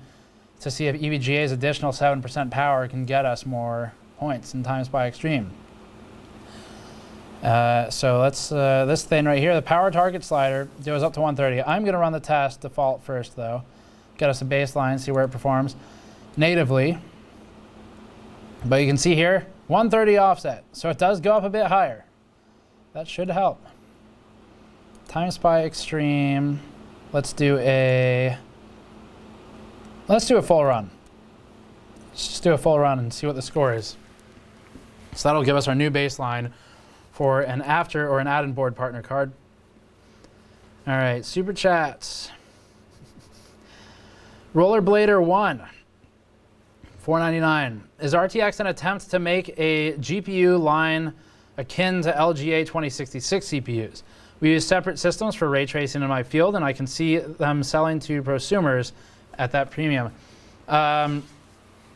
to see if EVGA's additional 7% power can get us more points in TimeSpy Extreme. So let's, this thing right here, the power target slider, goes up to 130. I'm going to run the test default first, though. Get us a baseline, see where it performs natively. But you can see here, 130 offset. So it does go up a bit higher. That should help. TimeSpy Extreme. Let's do a full run. Let's just do a full run and see what the score is. So that'll give us our new baseline for an after or an add-in board partner card. All right, super chats. Rollerblader 1, $4.99. Is RTX an attempt to make a GPU line akin to LGA 2066 CPUs? We use separate systems for ray tracing in my field, and I can see them selling to prosumers at that premium.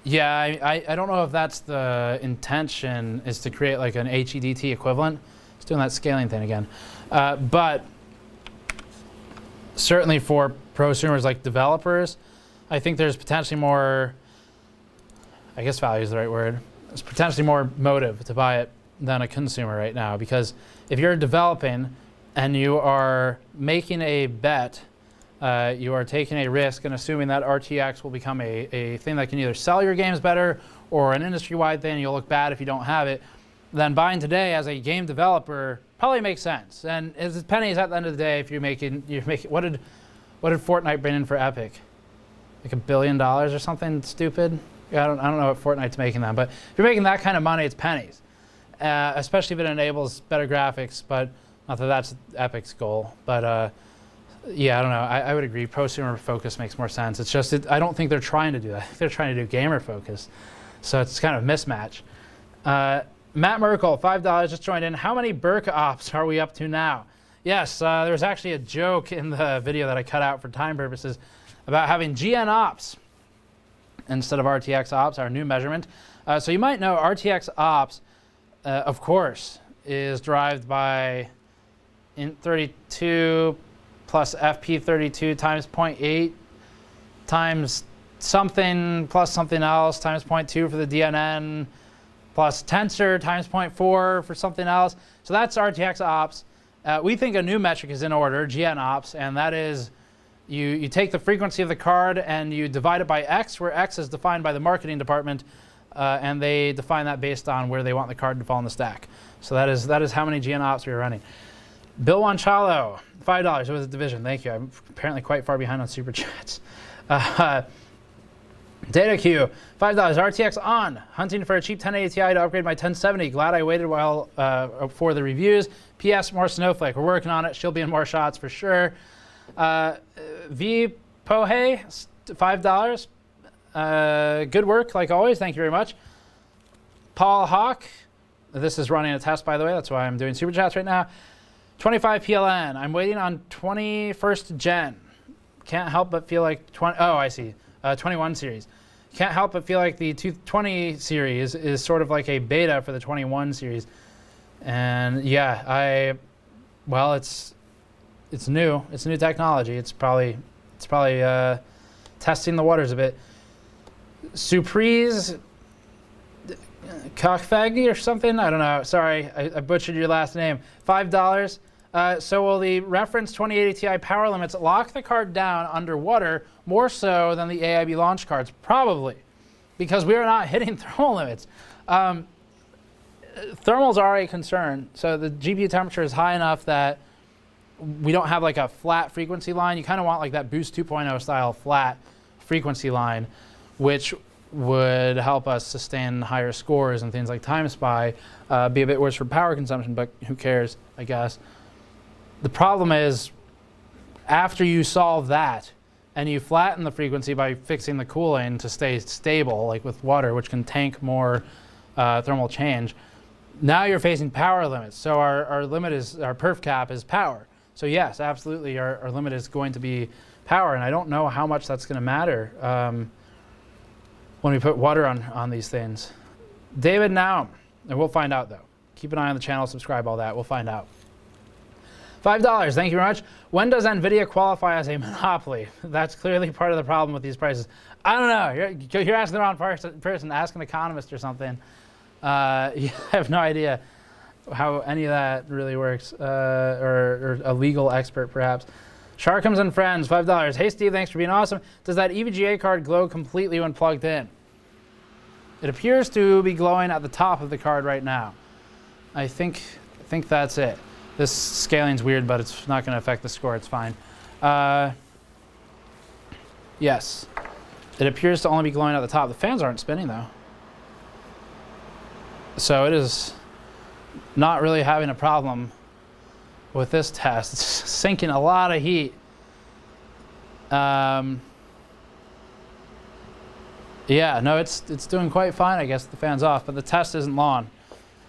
Yeah, I don't know if that's the intention, is to create like an HEDT equivalent. It's doing that scaling thing again. But certainly for prosumers like developers, I think there's potentially more, I guess value is the right word, there's potentially more motive to buy it than a consumer right now. Because if you're developing and you are making a bet, you are taking a risk and assuming that RTX will become a thing that can either sell your games better or an industry-wide thing, and you'll look bad if you don't have it, then buying today as a game developer probably makes sense. And it's pennies at the end of the day if you're making what did Fortnite bring in for Epic? Like $1 billion or something stupid? Yeah, I don't know what Fortnite's making them, but if you're making that kind of money, it's pennies. Especially if it enables better graphics, but not that that's Epic's goal. But yeah, I don't know. I would agree. Prosumer focus makes more sense. It's just, I don't think they're trying to do that. I think they're trying to do gamer focus. So it's kind of a mismatch. Matt Merkel, $5, just joined in. How many Burke ops are we up to now? Yes, there was actually a joke in the video that I cut out for time purposes about having GN ops instead of RTX ops, our new measurement. So you might know RTX ops, of course, is derived by int32 plus FP32 times 0.8 times something plus something else times 0.2 for the DNN plus tensor times 0.4 for something else. So that's RTX ops. We think a new metric is in order, GN ops, and that is you take the frequency of the card and you divide it by X, where X is defined by the marketing department, and they define that based on where they want the card to fall in the stack. So that is how many GN ops we are running. Bill Wanchalo, $5. It was a division. Thank you. I'm apparently quite far behind on super chats. DataQ, $5. RTX on. Hunting for a cheap 1080 Ti to upgrade my 1070. Glad I waited while for the reviews. PS, more Snowflake. We're working on it. She'll be in more shots for sure. V Pohe, $5. Good work, like always. Thank you very much. Paul Hawk. This is running a test, by the way. That's why I'm doing super chats right now. 25 PLN. I'm waiting on 21st gen. Can't help but feel like 20. Oh, I see. 21 series. Can't help but feel like the 220 series is sort of like a beta for the 21 series. And yeah, well, it's new. It's new technology. It's probably testing the waters a bit. Surprise Cockfaggy or something? I don't know. Sorry, I butchered your last name. $5. So will the reference 2080 Ti power limits lock the card down underwater more so than the AIB launch cards? Probably, because we are not hitting thermal limits. Thermals are a concern. So the GPU temperature is high enough that we don't have like a flat frequency line. You kind of want like that Boost 2.0 style flat frequency line, which would help us sustain higher scores and things like TimeSpy. Be a bit worse for power consumption, but who cares, I guess. The problem is, after you solve that, and you flatten the frequency by fixing the cooling to stay stable, like with water, which can tank more thermal change, now you're facing power limits. So our limit is, our perf cap is power. So yes, absolutely, our limit is going to be power, and I don't know how much that's going to matter when we put water on these things. David Naum, and we'll find out though. Keep an eye on the channel, subscribe, all that. We'll find out. $5, thank you very much. When does Nvidia qualify as a monopoly? That's clearly part of the problem with these prices. I don't know. You're asking the wrong person. Ask an economist or something. You have no idea how any of that really works, or a legal expert perhaps. Sharkums and Friends, $5. Hey Steve, thanks for being awesome. Does that EVGA card glow completely when plugged in? It appears to be glowing at the top of the card right now. I think that's it. This scaling's weird, but it's not going to affect the score. It's fine. Yes. It appears to only be glowing at the top. The fans aren't spinning, though. So it is not really having a problem with this test. It's sinking a lot of heat. Yeah, no, it's doing quite fine, I guess. The fan's off, but the test isn't long.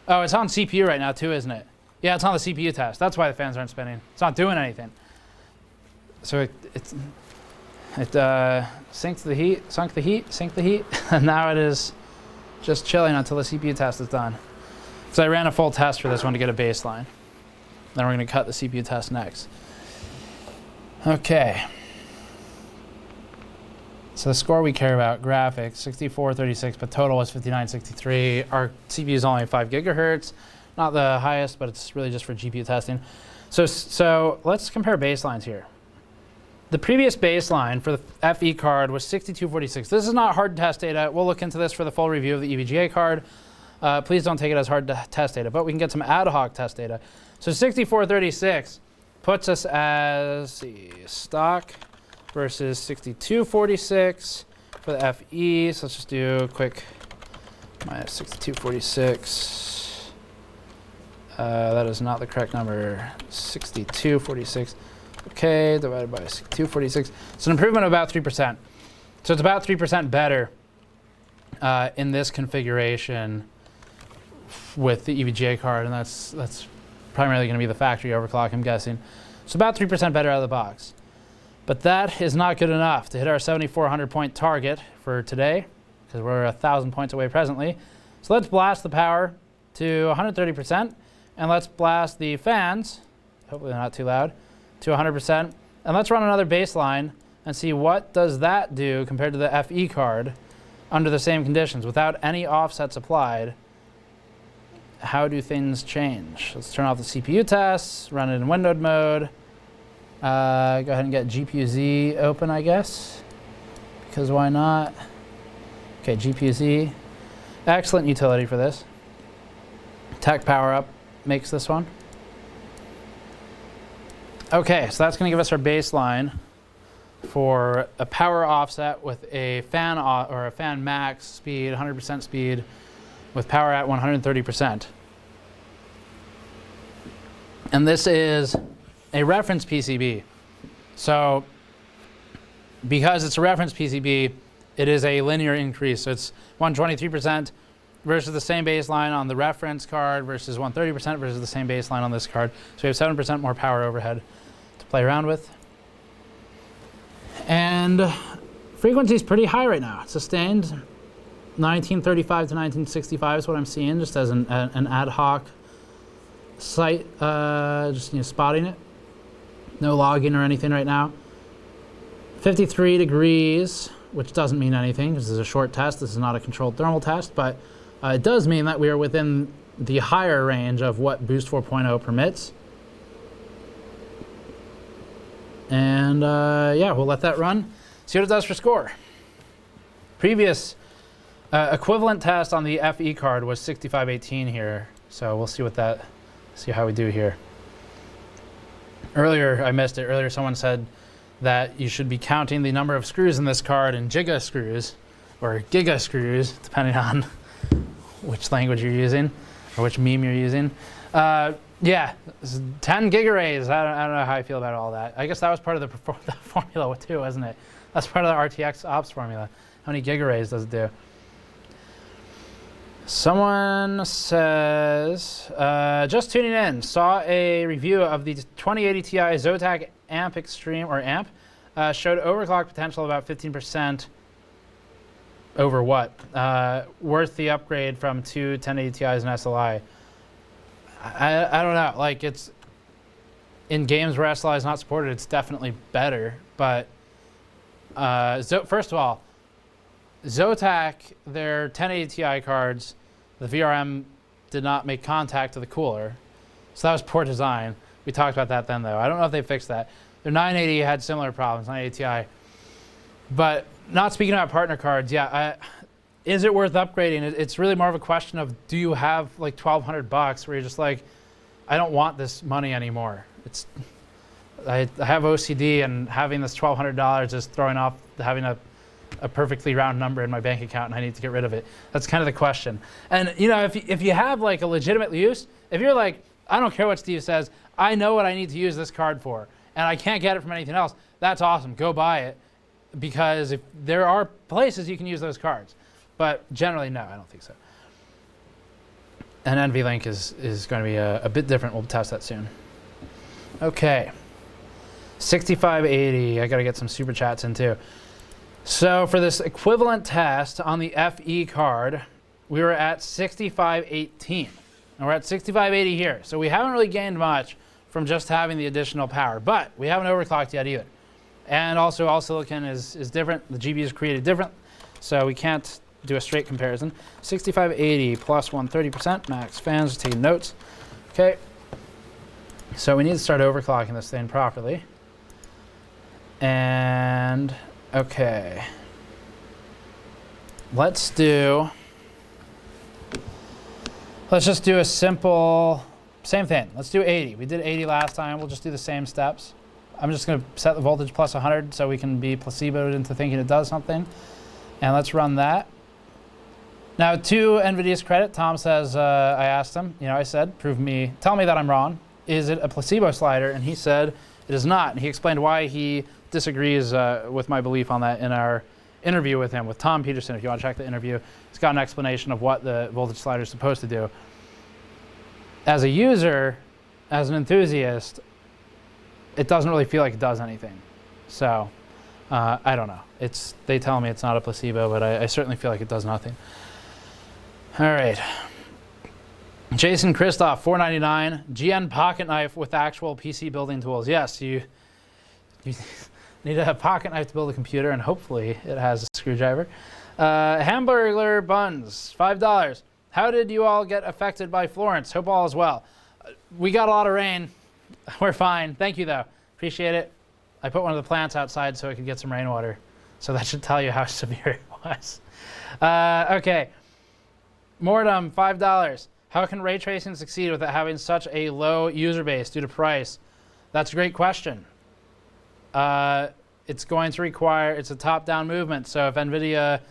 Oh, it's on CPU right now, too, isn't it? Yeah, it's on the CPU test. That's why the fans aren't spinning. It's not doing anything. So it sunk the heat, and now it is just chilling until the CPU test is done. So I ran a full test for this one to get a baseline. Then we're going to cut the CPU test next. Okay. So the score we care about, graphics, 6436, but total was 5963. Our CPU is only 5 gigahertz. Not the highest, but it's really just for GPU testing. So let's compare baselines here. The previous baseline for the FE card was 6246. This is not hard test data. We'll look into this for the full review of the EVGA card. Please don't take it as hard test data, but we can get some ad hoc test data. So 6436 puts us as stock versus 6246 for the FE. So let's just do a quick minus 6246. That is not the correct number. 6246. Okay, divided by 6246. It's an improvement of about 3%. So it's about 3% better in this configuration with the EVGA card, and that's primarily going to be the factory overclock, I'm guessing. So about 3% better out of the box. But that is not good enough to hit our 7,400 point target for today, because we're 1,000 points away presently. So let's blast the power to 130%, and let's blast the fans, hopefully they're not too loud, to 100%. And let's run another baseline and see what does that do compared to the FE card under the same conditions without any offsets applied. How do things change? Let's turn off the CPU tests, run it in windowed mode. Go ahead and get GPU-Z open, I guess, because why not? Okay, GPU-Z. Excellent utility for this. Tech power up makes this one. Okay, so that's going to give us our baseline for a power offset with a fan or a fan max speed, 100% speed, with power at 130%. And this is a reference PCB. So because it's a reference PCB, it is a linear increase. So it's 123% versus the same baseline on the reference card versus 130% versus the same baseline on this card. So we have 7% more power overhead to play around with. And frequency is pretty high right now. It's sustained 1935 to 1965 is what I'm seeing, just as an ad hoc site, just spotting it. No logging or anything right now. 53 degrees, which doesn't mean anything because this is a short test. This is not a controlled thermal test, but it does mean that we are within the higher range of what Boost 4.0 permits. And yeah, we'll let that run. See what it does for score. Previous equivalent test on the FE card was 6518 here. So we'll see see how we do here. Earlier, I missed it. Earlier, someone said that you should be counting the number of screws in this card in giga screws, or giga screws, depending on which language you're using, or which meme you're using. Yeah, 10 gigaarrays. I don't know how I feel about all that. I guess that was part of the formula too, wasn't it? That's part of the RTX ops formula. How many gigaarrays does it do? Someone says, just tuning in, saw a review of the 2080 Ti Zotac Amp Extreme, or Amp, showed overclock potential about 15% over what? Worth the upgrade from two 1080 Ti's and SLI. I don't know, like it's, in games where SLI is not supported, it's definitely better, but first of all, Zotac, their 1080 Ti cards, the VRM did not make contact to the cooler. So that was poor design. We talked about that then though. I don't know if they fixed that. Their 980 had similar problems, 980 Ti. But not speaking about partner cards, yeah, is it worth upgrading? It's really more of a question of, do you have like $1,200 where you're just like, I don't want this money anymore. I have OCD, and having this $1,200 is throwing off having a perfectly round number in my bank account, and I need to get rid of it. That's kind of the question. And you know, if you have like a legitimate use, if you're like, I don't care what Steve says, I know what I need to use this card for, and I can't get it from anything else, that's awesome. Go buy it, because if there are places you can use those cards. But generally, no, I don't think so. And NVLink is going to be a bit different. We'll test that soon. Okay. 6580. I got to get some super chats in too. So for this equivalent test on the FE card, we were at 6518. And we're at 6580 here. So we haven't really gained much from just having the additional power. But we haven't overclocked yet either. And also, all silicon is different. The GPU is created different. So we can't do a straight comparison. 6580 plus 130%. Max fans taking notes. Okay. So we need to start overclocking this thing properly. And okay. Let's just do a simple, same thing. Let's do 80. We did 80 last time. We'll just do the same steps. I'm just going to set the voltage plus 100 so we can be placeboed into thinking it does something. And let's run that. Now, to NVIDIA's credit, Tom says, I asked him, I said, tell me that I'm wrong. Is it a placebo slider? And he said it is not. And he explained why he disagrees with my belief on that in our interview with him, with Tom Peterson. If you want to check the interview, he's got an explanation of what the voltage slider is supposed to do. As a user, as an enthusiast, it doesn't really feel like it does anything. So I don't know. They tell me it's not a placebo, but I certainly feel like it does nothing. All right. Jason Christoph, $4.99. GN pocket knife with actual PC building tools. Yes, you need a pocket knife to build a computer, and hopefully it has a screwdriver. Hamburger buns, $5. How did you all get affected by Florence? Hope all is well. We got a lot of rain. We're fine. Thank you, though. Appreciate it. I put one of the plants outside so it could get some rainwater. So that should tell you how severe it was. Okay. Mordum, $5. How can ray tracing succeed without having such a low user base due to price? That's a great question. It's going to require, it's a top-down movement. So if NVIDIA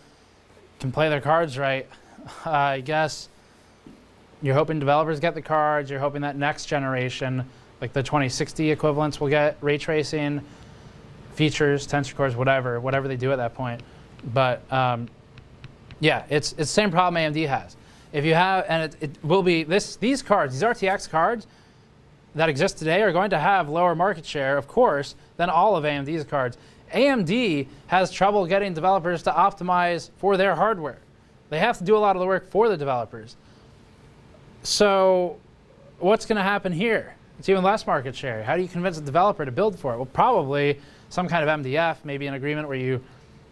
can play their cards right, I guess you're hoping developers get the cards. You're hoping that next generation, like the 2060 equivalents, will get ray tracing features, tensor cores, whatever they do at that point. But yeah, it's the same problem AMD has. If you have, and it will be these cards, these RTX cards that exist today are going to have lower market share, of course, than all of AMD's cards. AMD has trouble getting developers to optimize for their hardware. They have to do a lot of the work for the developers. So what's going to happen here? It's even less market share. How do you convince a developer to build for it? Well, probably some kind of MDF, maybe an agreement where you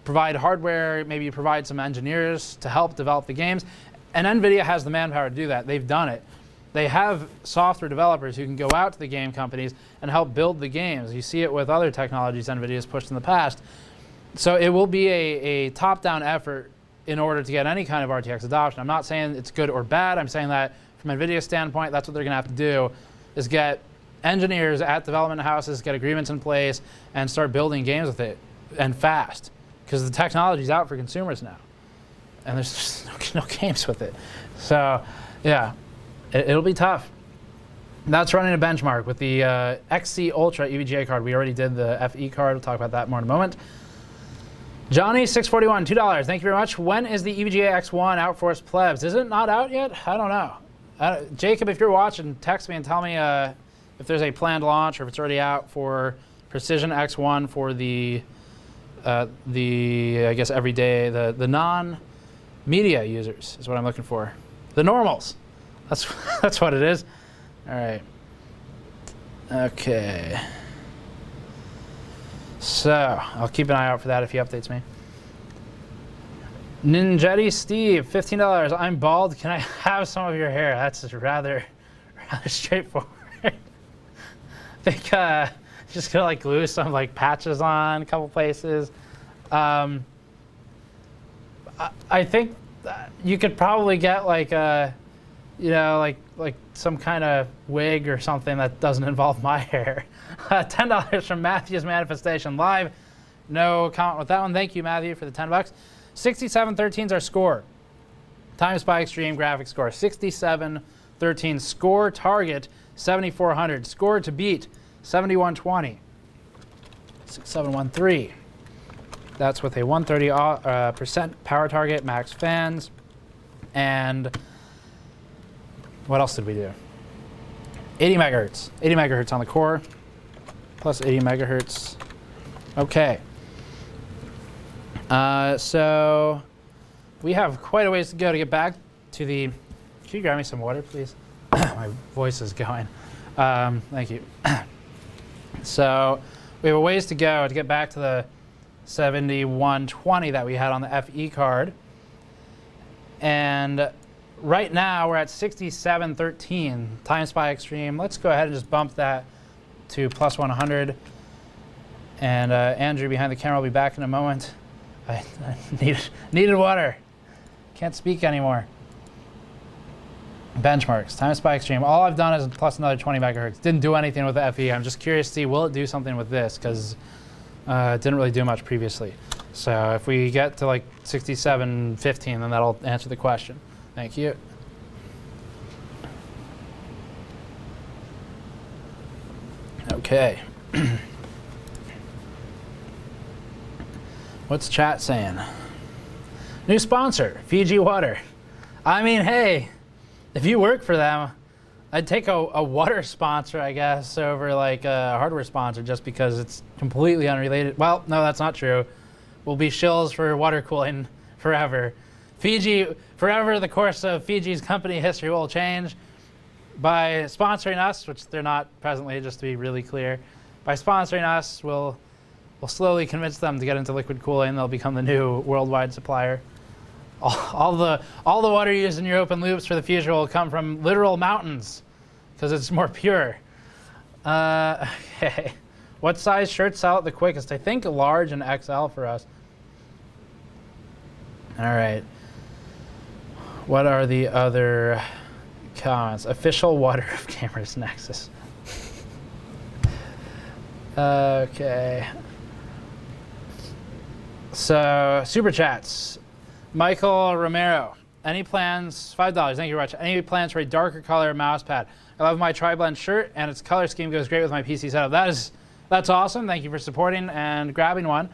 provide hardware, maybe you provide some engineers to help develop the games. And NVIDIA has the manpower to do that. They've done it. they have software developers who can go out to the game companies and help build the games. You see it with other technologies NVIDIA has pushed in the past. So it will be a top-down effort in order to get any kind of RTX adoption. I'm not saying it's good or bad. I'm saying that from NVIDIA's standpoint, that's what they're going to have to do, is get engineers at development houses, get agreements in place, and start building games with it, and fast. Because the technology's out for consumers now. And there's just no games with it. So, yeah, it'll be tough. That's running a benchmark with the XC Ultra EVGA card. We already did the FE card. We'll talk about that more in a moment. Johnny641, $2. Thank you very much. When is the EVGA X1 out for us plebs? Is it not out yet? I don't know. Jacob, if you're watching, text me and tell me if there's a planned launch or if it's already out for Precision X1 for the I guess everyday, the non-media users is what I'm looking for. The normals. That's what it is. All right. Okay. So I'll keep an eye out for that if he updates me. Ninjetti Steve, $15. I'm bald. Can I have some of your hair? That's just rather straightforward. I think just gonna like glue some like patches on a couple places. I think you could probably get like a, you know, like some kind of wig or something that doesn't involve my hair. $10 from Matthew's Manifestation Live. No comment with that one. Thank you, Matthew, for the $10. 6713 is our score. TimeSpy Extreme graphics score. 6713. Score target 7400. Score to beat 7120. 6713. That's with a 130% power target, max fans, and what else did we do? 80 megahertz. 80 megahertz on the core, plus 80 megahertz. Okay. So we have quite a ways to go to get back to the. Can you grab me some water, please? My voice is going. Thank you. So we have a ways to go to get back to the 7120 that we had on the FE card. And right now we're at 6713, TimeSpy Extreme. Let's go ahead and just bump that to plus 100. And Andrew behind the camera will be back in a moment. I needed water. Can't speak anymore. Benchmarks, TimeSpy Extreme. All I've done is plus another 20 megahertz. Didn't do anything with the FE. I'm just curious to see, will it do something with this? Because it didn't really do much previously. So if we get to like 6715, then that'll answer the question. Thank you. Okay. What's chat saying? New sponsor, Fiji Water. I mean, hey, if you work for them, I'd take a water sponsor, I guess, over like a hardware sponsor just because it's completely unrelated. Well, no, that's not true. We'll be shills for water cooling forever. Fiji, forever the course of Fiji's company history will change by sponsoring us, which they're not presently, just to be really clear. By sponsoring us, we'll slowly convince them to get into liquid cooling. They'll become the new worldwide supplier. All the water used in your open loops for the future will come from literal mountains because it's more pure. Okay. What size shirts sell it the quickest? I think large and XL for us. All right. What are the other comments? Official water of gamers Nexus. Okay. So, super chats. Michael Romero. Any plans? $5. Thank you very much. Any plans for a darker color mouse pad? I love my tri-blend shirt, and its color scheme goes great with my PC setup. That's awesome. Thank you for supporting and grabbing one.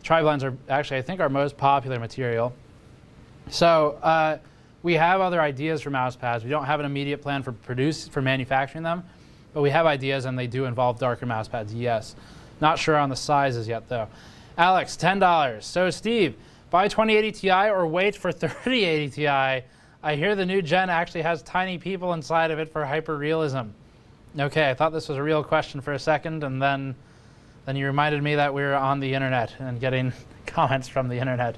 Tri-blends are actually, I think, our most popular material. So we have other ideas for mouse pads. We don't have an immediate plan for manufacturing them, but we have ideas, and they do involve darker mouse pads. Yes. Not sure on the sizes yet, though. Alex, $10. So Steve, buy 2080 Ti or wait for 3080 Ti. I hear the new gen actually has tiny people inside of it for hyper-realism. Okay, I thought this was a real question for a second, and then you reminded me that we were on the internet and getting comments from the internet.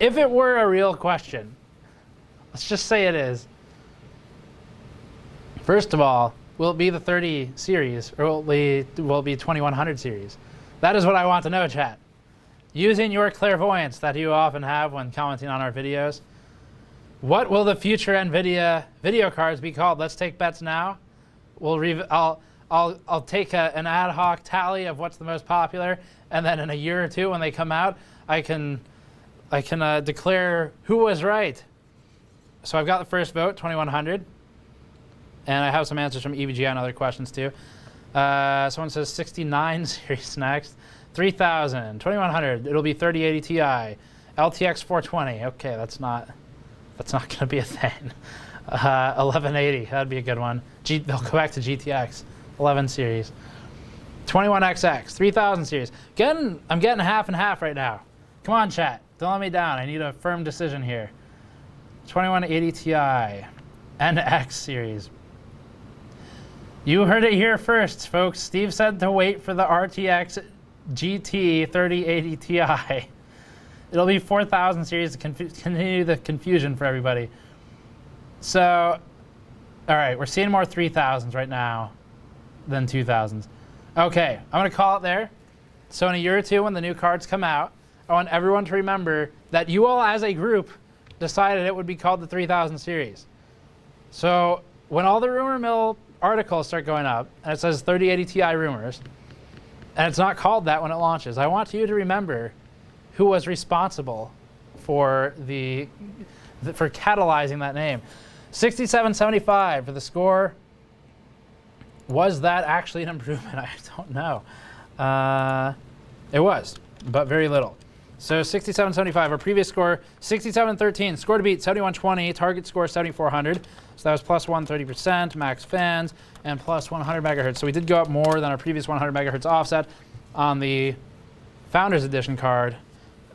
If it were a real question, let's just say it is, First of all, will it be the 30 series or will it be 2100 series? That is what I want to know, chat. Using your clairvoyance that you often have when commenting on our videos, what will the future Nvidia video cards be called? Let's take bets now. I'll take an ad hoc tally of what's the most popular, and then in a year or two when they come out, I can declare who was right. So I've got the first vote, 2100. And I have some answers from EVGA and other questions too. Someone says 69 series next. 3000, 2100, it'll be 3080 Ti. LTX 420, okay, that's not gonna be a thing. 1180, that'd be a good one. They'll go back to GTX, 11 series. 21XX, 3000 series. I'm getting half and half right now. Come on, chat, don't let me down. I need a firm decision here. 2180 Ti, NX series. You heard it here first, folks. Steve said to wait for the RTX GT 3080 Ti. It'll be 4000 series to continue the confusion for everybody. So, all right, we're seeing more 3000s right now than 2000s. Okay, I'm gonna call it there. So in a year or two when the new cards come out, I want everyone to remember that you all as a group decided it would be called the 3000 series. So when all the rumor mill articles start going up and it says 3080 Ti rumors, and it's not called that when it launches, I want you to remember who was responsible for for catalyzing that name. 6775 for the score. Was that actually an improvement? I don't know. It was, but very little. So 6775, our previous score, 6713, score to beat 7120, target score 7400. So that was plus 130%, max fans, and plus 100 megahertz. So we did go up more than our previous 100 megahertz offset on the Founders Edition card,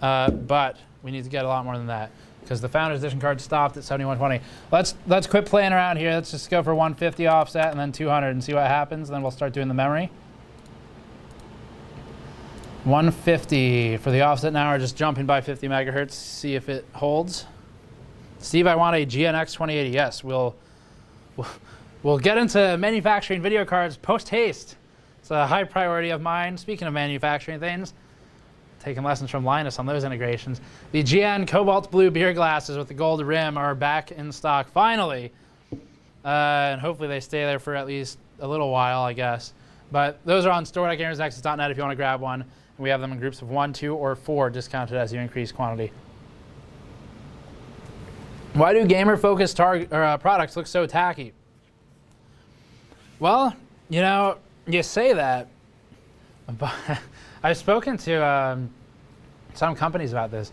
but we need to get a lot more than that because the Founders Edition card stopped at 7120. Let's quit playing around here. Let's just go for 150 offset and then 200 and see what happens. Then we'll start doing the memory. 150 for the offset now. We're just jumping by 50 megahertz. See if it holds. Steve, I want a GNX 2080. Yes, we'll get into manufacturing video cards post haste. It's a high priority of mine. Speaking of manufacturing things, taking lessons from Linus on those integrations. The GN Cobalt Blue beer glasses with the gold rim are back in stock finally, and hopefully they stay there for at least a little while, I guess. But those are on store.gamersnexus.net if you want to grab one. And we have them in groups of 1, 2, or 4 discounted as you increase quantity. Why do gamer-focused products look so tacky? Well, you know, you say that, but I've spoken to some companies about this.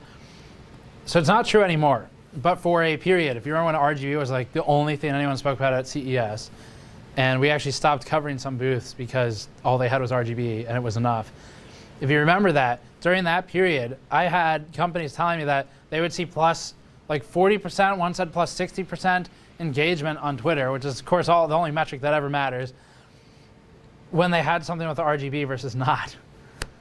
So it's not true anymore, but for a period. If you remember when RGB was like the only thing anyone spoke about at CES, and we actually stopped covering some booths because all they had was RGB and it was enough. If you remember that, during that period, I had companies telling me that they would see plus like 40%, one said plus 60% engagement on Twitter, which is of course the only metric that ever matters, when they had something with the RGB versus not.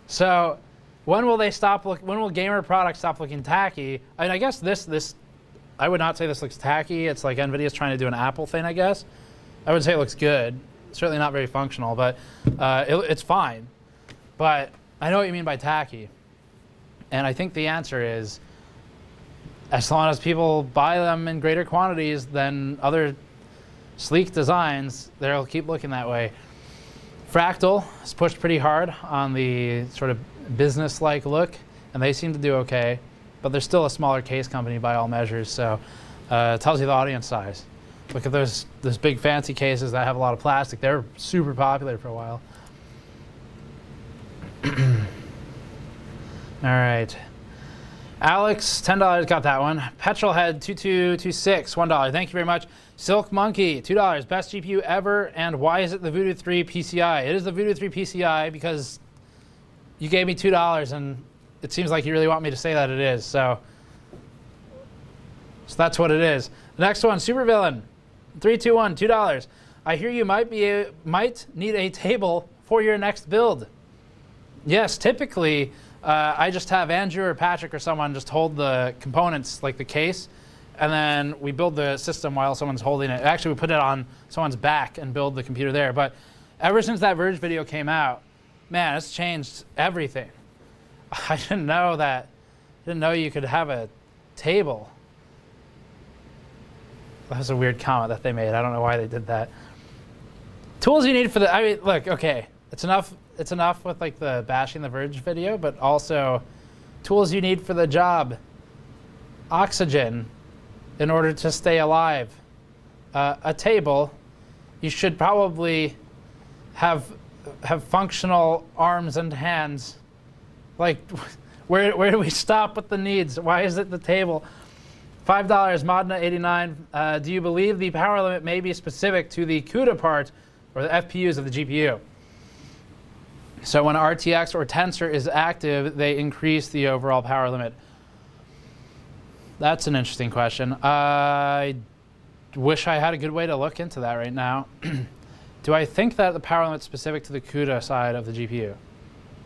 So when will when will gamer products stop looking tacky? I mean, I guess this, I would not say this looks tacky. It's like Nvidia's trying to do an Apple thing, I guess. I would say it looks good. Certainly not very functional, but it's fine. But I know what you mean by tacky. And I think the answer is, as long as people buy them in greater quantities than other sleek designs, they'll keep looking that way. Fractal has pushed pretty hard on the sort of business-like look, and they seem to do okay. But they're still a smaller case company by all measures, so it tells you the audience size. Look at those big fancy cases that have a lot of plastic. They're super popular for a while. All right. Alex, $10, got that one. Petrolhead 2226, $1. Thank you very much. Silk Monkey, $2. Best GPU ever, and why is it the Voodoo 3 PCI? It is the Voodoo 3 PCI because you gave me $2, and it seems like you really want me to say that it is. So that's what it is. The next one, Supervillain, 321, $2. I hear you might need a table for your next build. Yes, typically I just have Andrew or Patrick or someone just hold the components, like the case, and then we build the system while someone's holding it. Actually, we put it on someone's back and build the computer there. But ever since that Verge video came out, man, it's changed everything. I didn't know that. Didn't know you could have a table. That was a weird comment that they made. I don't know why they did that. Tools you need for the, I mean, look, okay, it's enough with like the bashing the Verge video, but also tools you need for the job. Oxygen in order to stay alive. A table, you should probably have functional arms and hands. Like, where do we stop with the needs? Why is it the table? $5, Modena 89. Do you believe the power limit may be specific to the CUDA part or the FPUs of the GPU? So when RTX or Tensor is active, they increase the overall power limit. That's an interesting question. I wish I had a good way to look into that right now. Do I think that the power limit is specific to the CUDA side of the GPU?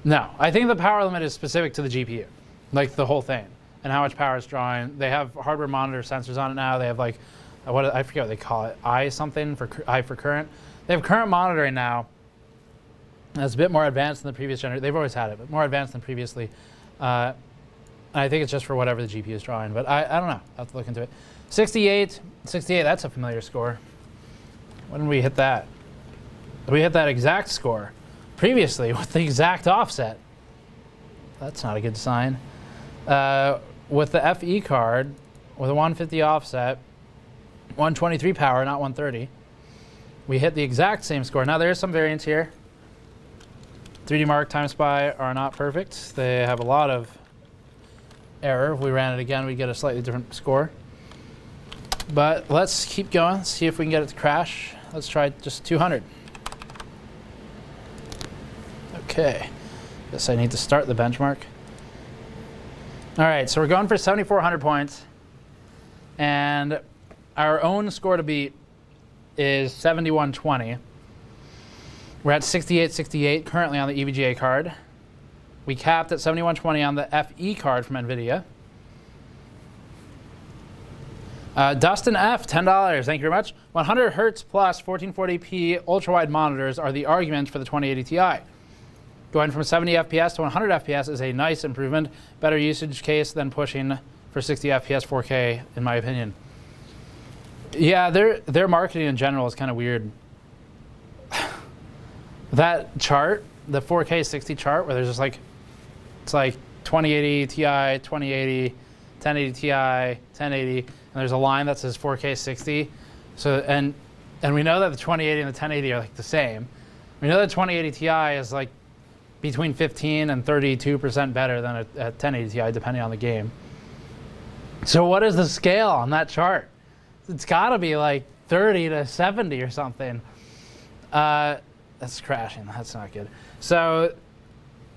No, I think the power limit is specific to the GPU, like the whole thing, and how much power it's drawing. They have hardware monitor sensors on it now. They have like, I forget what they call it, I for current. They have current monitoring now. That's a bit more advanced than the previous generation. They've always had it, but more advanced than previously. And I think it's just for whatever the GPU is drawing, but I don't know. I'll have to look into it. 68, that's a familiar score. When did we hit that? We hit that exact score previously with the exact offset. That's not a good sign. With the FE card, with a 150 offset, 123 power, not 130, we hit the exact same score. Now there's some variance here. 3D Mark, TimeSpy are not perfect. They have a lot of error. If we ran it again, we'd get a slightly different score. But let's keep going, see if we can get it to crash. Let's try just 200. Okay, guess I need to start the benchmark. All right, so we're going for 7,400 points. And our own score to beat is 7,120. We're at 6868 currently on the EVGA card. We capped at 7120 on the FE card from Nvidia. Dustin F, $10. Thank you very much. 100 Hertz plus 1440p ultra-wide monitors are the argument for the 2080 Ti. Going from 70 FPS to 100 FPS is a nice improvement. Better usage case than pushing for 60 FPS 4K, in my opinion. Yeah, their marketing in general is kind of weird. That chart, the 4K 60 chart, where there's just like, it's like 2080 Ti, 2080, 1080 Ti, 1080, and there's a line that says 4K 60. So and we know that the 2080 and the 1080 are like the same. We know that 2080 Ti is like between 15 and 32% better than a 1080 Ti, depending on the game. So what is the scale on that chart? It's got to be like 30 to 70 or something. That's crashing. That's not good. So,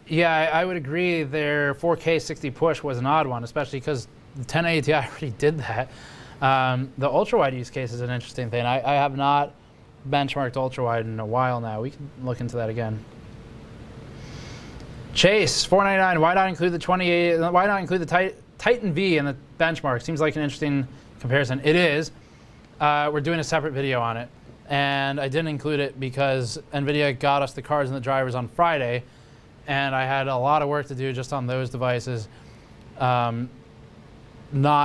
yeah, I would agree their 4K 60 push was an odd one, especially because the 1080 Ti already did that. The ultra-wide use case is an interesting thing. I have not benchmarked ultra-wide in a while now. We can look into that again. Chase, $4.99. Why not include the 2080? Why not include the Titan V in the benchmark? Seems like an interesting comparison. It is. We're doing a separate video on it. And I didn't include it because NVIDIA got us the cards and the drivers on Friday, and I had a lot of work to do just on those devices, not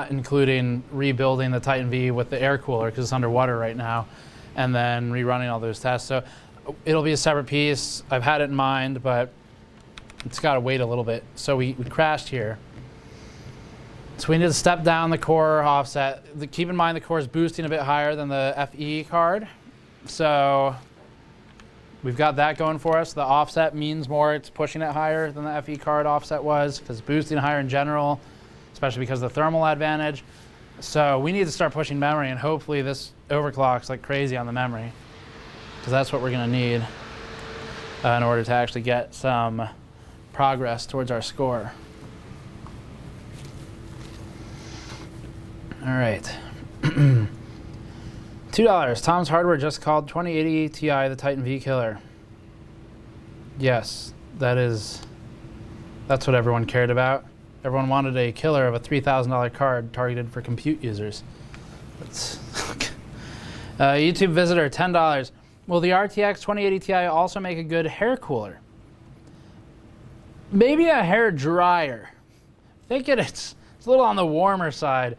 including rebuilding the Titan V with the air cooler because it's underwater right now, and then rerunning all those tests. So it'll be a separate piece. I've had it in mind, but it's got to wait a little bit. So we crashed here. So we need to step down the core offset. Keep in mind the core is boosting a bit higher than the FE card. So we've got that going for us. The offset means more. It's pushing it higher than the FE card offset was because it's boosting higher in general, especially because of the thermal advantage. So we need to start pushing memory, and hopefully this overclocks like crazy on the memory because that's what we're going to need in order to actually get some progress towards our score. All right. $2. Tom's Hardware just called 2080 Ti the Titan V killer. Yes, that's what everyone cared about. Everyone wanted a killer of a $3,000 card targeted for compute users. That's YouTube visitor, $10. Will the RTX 2080 Ti also make a good hair cooler? Maybe a hair dryer. It's a little on the warmer side.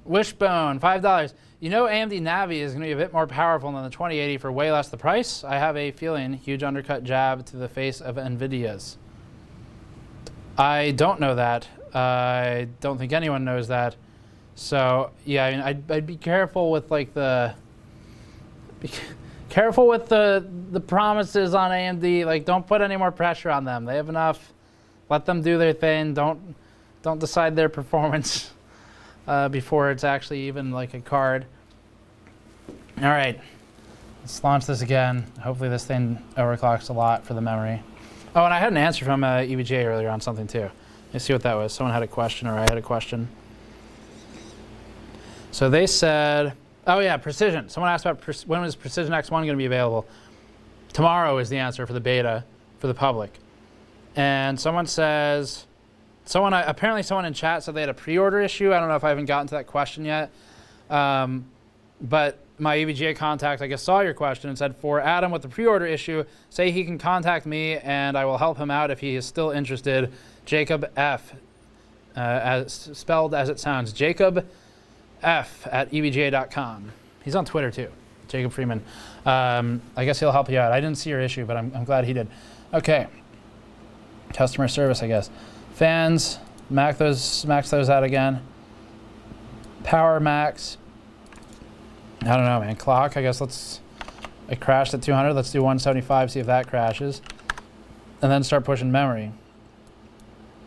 Wishbone, $5. You know AMD Navi is going to be a bit more powerful than the 2080 for way less the price? I have a feeling. Huge undercut jab to the face of Nvidia's. I don't know that. I don't think anyone knows that. So yeah, I mean, I'd be careful with like careful with the promises on AMD. Like, don't put any more pressure on them. They have enough. Let them do their thing. Don't decide their performance before it's actually even like a card. All right, let's launch this again. Hopefully this thing overclocks a lot for the memory. Oh, and I had an answer from EVGA earlier on something too. Let's see what that was. Someone had a question, or I had a question. So they said, oh yeah, precision. Someone asked about when is Precision X1 going to be available? Tomorrow is the answer for the beta for the public. And someone says, apparently someone in chat said they had a pre-order issue. I don't know if I haven't gotten to that question yet. But my EVGA contact, I guess, saw your question and said, for Adam with the pre-order issue, say he can contact me and I will help him out if he is still interested. Jacob F, spelled as it sounds, Jacob F at evga.com. He's on Twitter too, Jacob Freeman. I guess he'll help you out. I didn't see your issue, but I'm glad he did. Okay, customer service, I guess. Fans, max those out again. Power max. I don't know, man. Clock, I guess it crashed at 200. Let's do 175, see if that crashes. And then start pushing memory.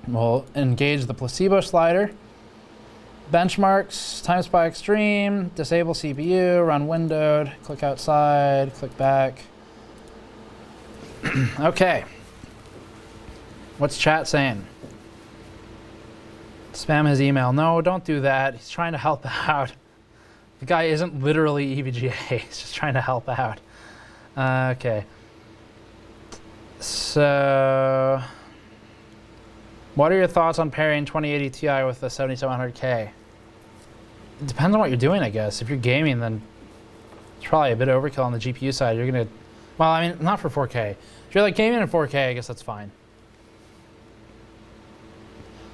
We'll engage the placebo slider. Benchmarks, TimeSpy Extreme, disable CPU, run windowed, click outside, click back. Okay. What's chat saying? Spam his email. No, don't do that. He's trying to help out. The guy isn't literally EVGA. He's just trying to help out. Okay. So, what are your thoughts on pairing 2080 Ti with the 7700K? It depends on what you're doing, I guess. If you're gaming, then it's probably a bit overkill on the GPU side. You're gonna, well, I mean, not for 4K. If you're like gaming in 4K, I guess that's fine.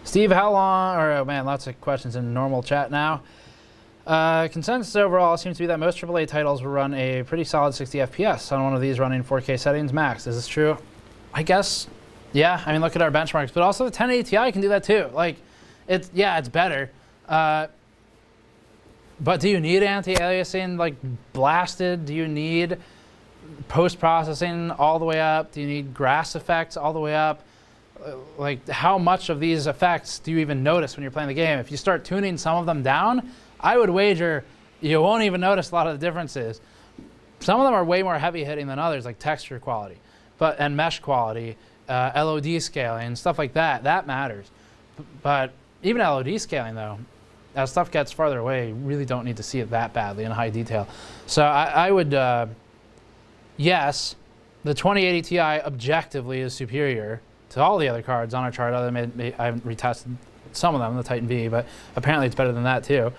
Steve, how long, or oh man, lots of questions in normal chat now. Consensus overall seems to be that most AAA titles will run a pretty solid 60 FPS on one of these running 4K settings max. Is this true? I guess, yeah. I mean, look at our benchmarks, but also the 1080 Ti can do that too. Like, it's better. But do you need anti-aliasing like blasted? Do you need post-processing all the way up? Do you need grass effects all the way up? Like, how much of these effects do you even notice when you're playing the game? If you start tuning some of them down, I would wager you won't even notice a lot of the differences. Some of them are way more heavy hitting than others, like texture quality, and mesh quality, LOD scaling, stuff like that. That matters. But even LOD scaling, though, as stuff gets farther away, you really don't need to see it that badly in high detail. So I would, yes, the 2080 Ti objectively is superior to all the other cards on our chart. I haven't retested some of them, the Titan V, but apparently it's better than that too.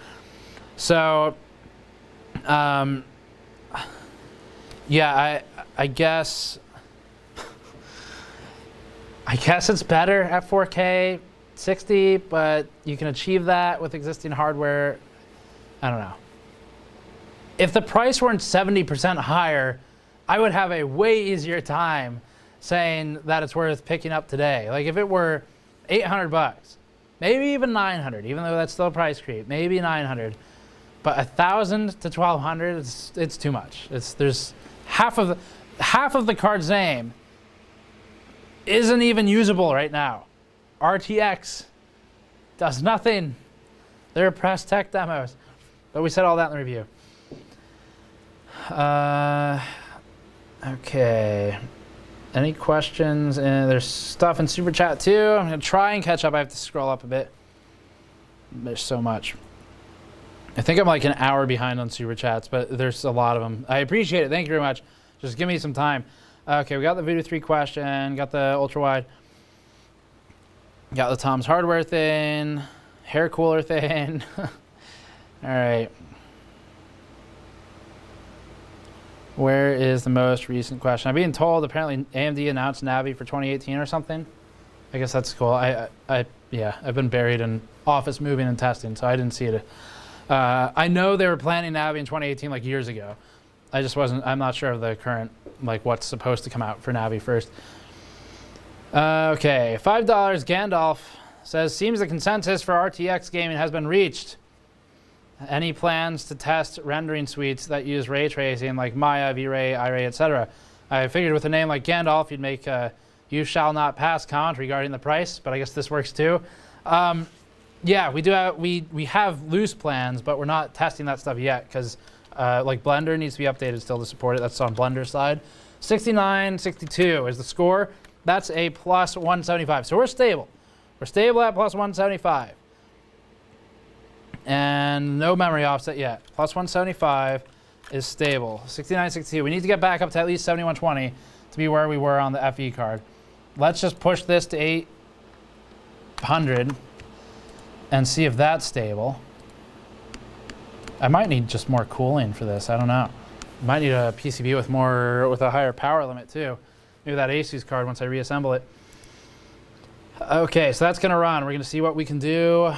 So, yeah, I guess it's better at 4K 60, but you can achieve that with existing hardware. I don't know. If the price weren't 70% higher, I would have a way easier time saying that it's worth picking up today. Like if it were $800, maybe even 900, even though that's still a price creep, maybe 900. But 1,000 to 1,200, it's too much. There's half of the card's name isn't even usable right now. RTX does nothing. They're press tech demos. But we said all that in the review. Okay. Any questions? There's stuff in Super Chat too. I'm going to try and catch up. I have to scroll up a bit. There's so much. I think I'm like an hour behind on Super Chats, but there's a lot of them. I appreciate it. Thank you very much. Just give me some time. Okay, we got the Voodoo 3 question, got the ultra wide. Got the Tom's Hardware thing, hair cooler thing. All right. Where is the most recent question? I'm being told apparently AMD announced Navi for 2018 or something. I guess that's cool. Yeah, I've been buried in office moving and testing, so I didn't see it. I know they were planning Navi in 2018 like years ago. I'm not sure of the current, like what's supposed to come out for Navi first. Okay, $5 Gandalf says, seems the consensus for RTX gaming has been reached. Any plans to test rendering suites that use ray tracing like Maya, V-Ray, iRay, etc.? I figured with a name like Gandalf, you'd make a you shall not pass comment regarding the price, but I guess this works too. Yeah, we have loose plans, but we're not testing that stuff yet because like Blender needs to be updated still to support it. That's on Blender's side. 6962 is the score. That's a plus 175. So we're stable. We're stable at plus 175. And no memory offset yet. Plus 175 is stable. 6962. We need to get back up to at least 7120 to be where we were on the FE card. Let's just push this to 800 and see if that's stable. I might need just more cooling for this. I don't know. Might need a PCB with a higher power limit too. Maybe that Asus card once I reassemble it. Okay, so that's gonna run. We're gonna see what we can do.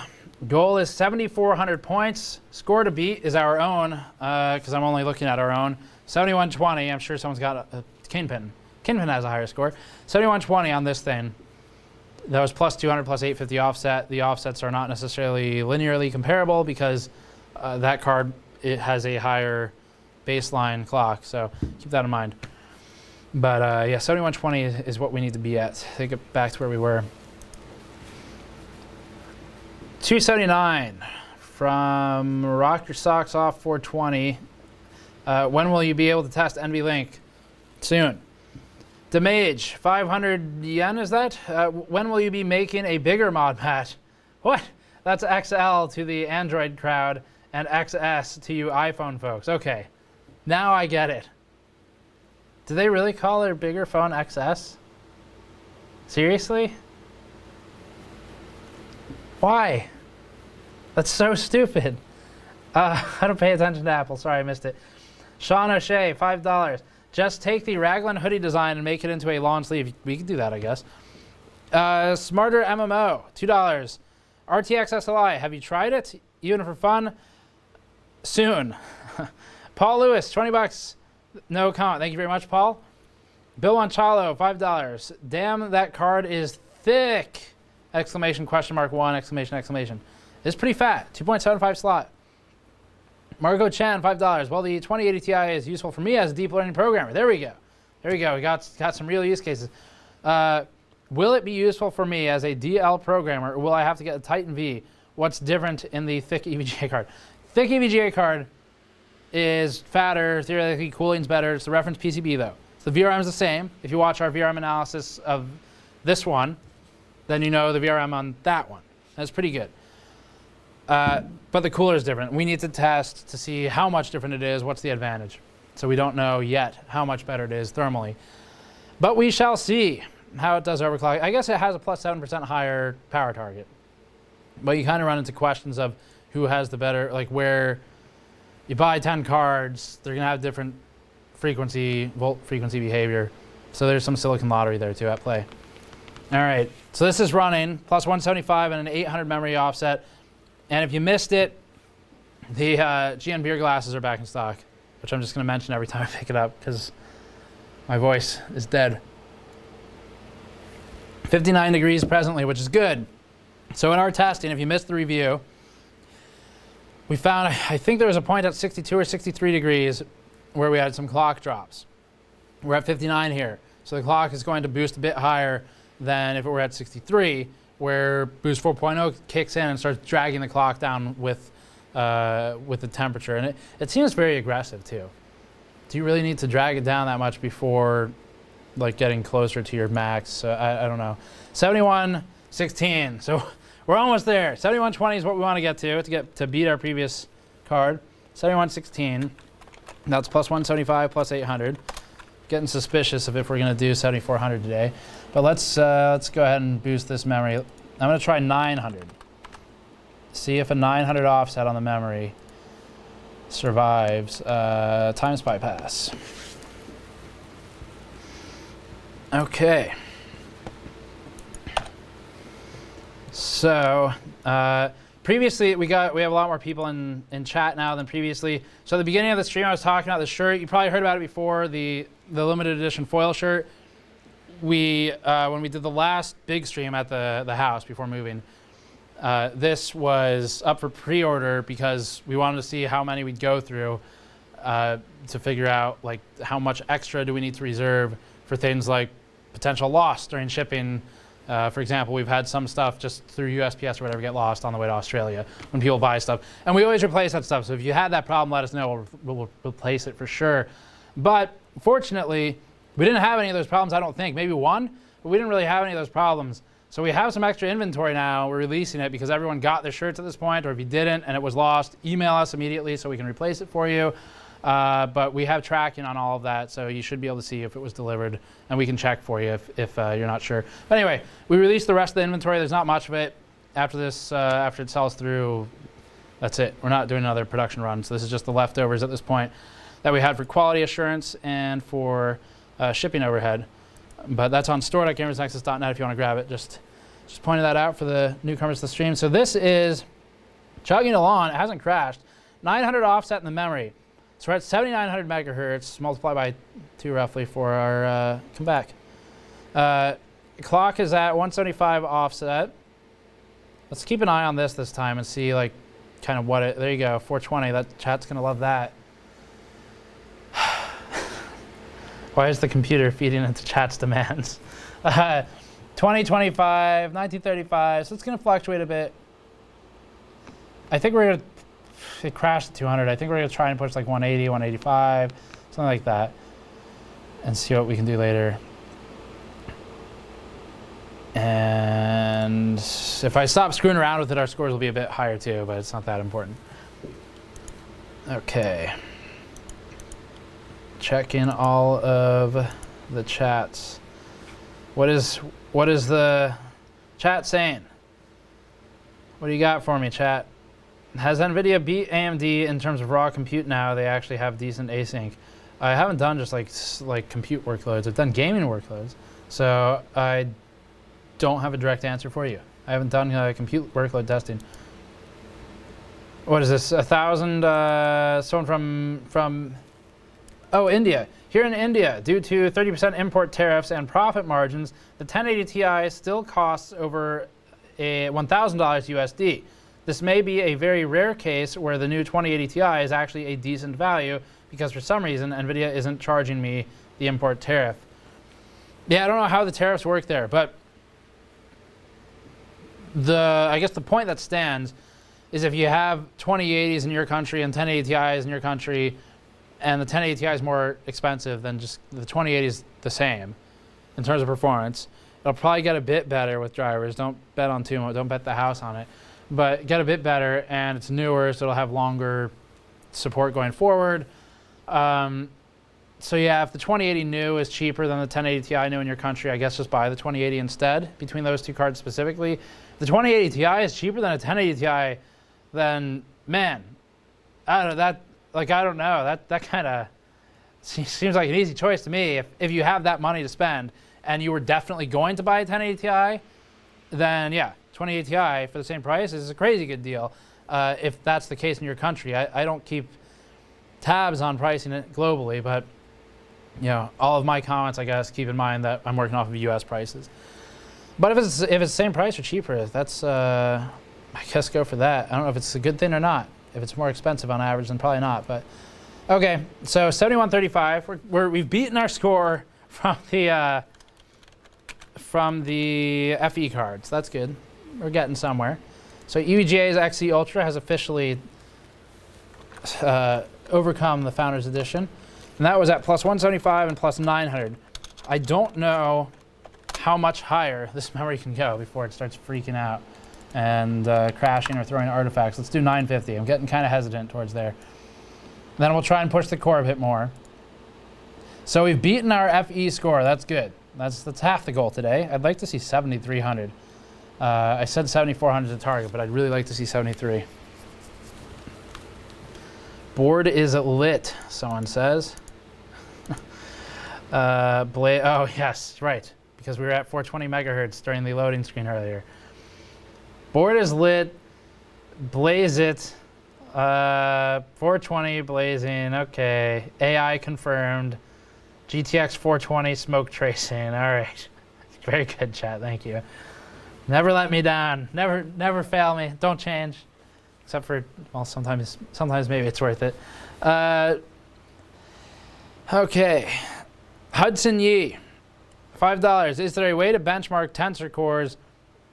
Goal is 7,400 points. Score to beat is our own, because I'm only looking at our own. 7120, I'm sure someone's got a Kingpin. Kingpin has a higher score. 7120 on this thing. That was plus 200, plus 850 offset. The offsets are not necessarily linearly comparable because that card, it has a higher baseline clock, so keep that in mind. But yeah, 7120 is what we need to be at to get back to where we were. 279 from Rock Your Socks Off 420. When will you be able to test NVLink? Soon. Damage, 500 yen is that? When will you be making a bigger mod patch? What? That's XL to the Android crowd and XS to you iPhone folks. Okay, now I get it. Do they really call their bigger phone XS? Seriously? Why? That's so stupid. I don't pay attention to Apple. Sorry, I missed it. Sean O'Shea, $5. Just take the raglan hoodie design and make it into a lawn sleeve. We can do that, I guess. Smarter MMO, $2. RTX SLI, have you tried it? Even for fun? Soon. Paul Lewis, $20. No comment. Thank you very much, Paul. Bill Anchalo, $5. Damn, that card is thick! Exclamation, question mark, one, exclamation, exclamation. It's pretty fat. 2.75 slot. Margot Chan, $5. Well, the 2080 Ti is useful for me as a deep learning programmer. There we go. There we go. We got some real use cases. Will it be useful for me as a DL programmer, or will I have to get a Titan V? What's different in the thick EVGA card? Thick EVGA card is fatter, theoretically cooling's better. It's the reference PCB though. So the VRM is the same. If you watch our VRM analysis of this one, then you know the VRM on that one. That's pretty good. But the cooler is different. We need to test to see how much different it is, what's the advantage. So we don't know yet how much better it is thermally. But we shall see how it does overclock. I guess it has a plus 7% higher power target. But you kind of run into questions of who has the better, like where you buy 10 cards, they're gonna have different volt frequency behavior. So there's some silicon lottery there too at play. All right, so this is running plus 175 and an 800 memory offset. And if you missed it, the GN beer glasses are back in stock, which I'm just going to mention every time I pick it up because my voice is dead. 59 degrees presently, which is good. So in our testing, if you missed the review, we found, I think there was a point at 62 or 63 degrees where we had some clock drops. We're at 59 here. So the clock is going to boost a bit higher than if it were at 63. Where Boost 4.0 kicks in and starts dragging the clock down with the temperature. And it seems very aggressive too. Do you really need to drag it down that much before like getting closer to your max? I don't know. 7116, so we're almost there. 7120 is what we want to get to beat our previous card. 7116, that's plus 175, plus 800. Getting suspicious of if we're gonna do 7400 today. But let's go ahead and boost this memory. I'm going to try 900. See if a 900 offset on the memory survives TimeSpy pass. Okay. So previously we have a lot more people in chat now than previously. So at the beginning of the stream I was talking about the shirt. You probably heard about it before, the limited edition foil shirt. We when we did the last big stream at the house before moving, this was up for pre-order because we wanted to see how many we'd go through to figure out like how much extra do we need to reserve for things like potential loss during shipping. For example, we've had some stuff just through USPS or whatever get lost on the way to Australia when people buy stuff. And we always replace that stuff. So if you had that problem, let us know. We'll replace it for sure. But fortunately, we didn't have any of those problems, I don't think. Maybe one, but we didn't really have any of those problems. So we have some extra inventory now. We're releasing it because everyone got their shirts at this point, or if you didn't and it was lost, email us immediately so we can replace it for you. But we have tracking on all of that, so you should be able to see if it was delivered, and we can check for you if you're not sure. But anyway, we released the rest of the inventory. There's not much of it. After this, after it sells through, that's it. We're not doing another production run, so this is just the leftovers at this point that we had for quality assurance and for shipping overhead. But that's on store.gamersnexus.net if you want to grab it. Just pointed that out for the newcomers to the stream. So this is chugging along. It hasn't crashed. 900 offset in the memory. So we're at 7,900 megahertz, multiplied by 2 roughly for our come back. Clock is at 175 offset. Let's keep an eye on this time and see like kind of what it, there you go, 420. That chat's gonna love that. Why is the computer feeding into chat's demands? 2025, 1935, so it's gonna fluctuate a bit. I think we're gonna, it crashed at 200. I think we're gonna try and push like 180, 185, something like that, and see what we can do later. And if I stop screwing around with it, our scores will be a bit higher too, but it's not that important. Okay. Check in all of the chats. What is the chat saying? What do you got for me, chat? Has Nvidia beat AMD in terms of raw compute now? They actually have decent async. I haven't done just like compute workloads. I've done gaming workloads. So I don't have a direct answer for you. I haven't done compute workload testing. What is this? 1,000, someone from oh, India. Here in India, due to 30% import tariffs and profit margins, the 1080 Ti still costs over $1,000 USD. This may be a very rare case where the new 2080 Ti is actually a decent value because for some reason Nvidia isn't charging me the import tariff. Yeah, I don't know how the tariffs work there, but I guess the point that stands is if you have 2080s in your country and 1080 Ti's in your country, and the 1080 Ti is more expensive than just the 2080 is the same in terms of performance. It'll probably get a bit better with drivers. Don't bet on too much. Don't bet the house on it. But get a bit better, and it's newer, so it'll have longer support going forward. So yeah, if the 2080 new is cheaper than the 1080 Ti new in your country, I guess just buy the 2080 instead between those two cards specifically. If the 2080 Ti is cheaper than a 1080 Ti, then man, I don't know that. Like, I don't know, that kind of seems like an easy choice to me. If you have that money to spend and you were definitely going to buy a 1080 Ti, then yeah, 2080 Ti for the same price is a crazy good deal. If that's the case in your country. I don't keep tabs on pricing it globally, but you know, all of my comments, I guess, keep in mind that I'm working off of US prices. But if it's the same price or cheaper, that's, I guess go for that. I don't know if it's a good thing or not. If it's more expensive on average, then probably not. But okay, so 7135. We've beaten our score from the FE cards. That's good. We're getting somewhere. So EVGA's XE Ultra has officially overcome the Founders Edition, and that was at plus 175 and plus 900. I don't know how much higher this memory can go before it starts freaking out and crashing or throwing artifacts. Let's do 950. I'm getting kind of hesitant towards there. Then we'll try and push the core a bit more. So we've beaten our FE score. That's good. That's half the goal today. I'd like to see 7,300. I said 7,400 is a target, but I'd really like to see 73. Board is lit, someone says. Oh, yes, right. Because we were at 420 megahertz during the loading screen earlier. Board is lit. Blaze it. 420 blazing. Okay. AI confirmed. GTX 420 smoke tracing. All right. Very good, chat. Thank you. Never let me down. Never fail me. Don't change. Except for, well, sometimes maybe it's worth it. Okay. Hudson Yee. $5. Is there a way to benchmark tensor cores?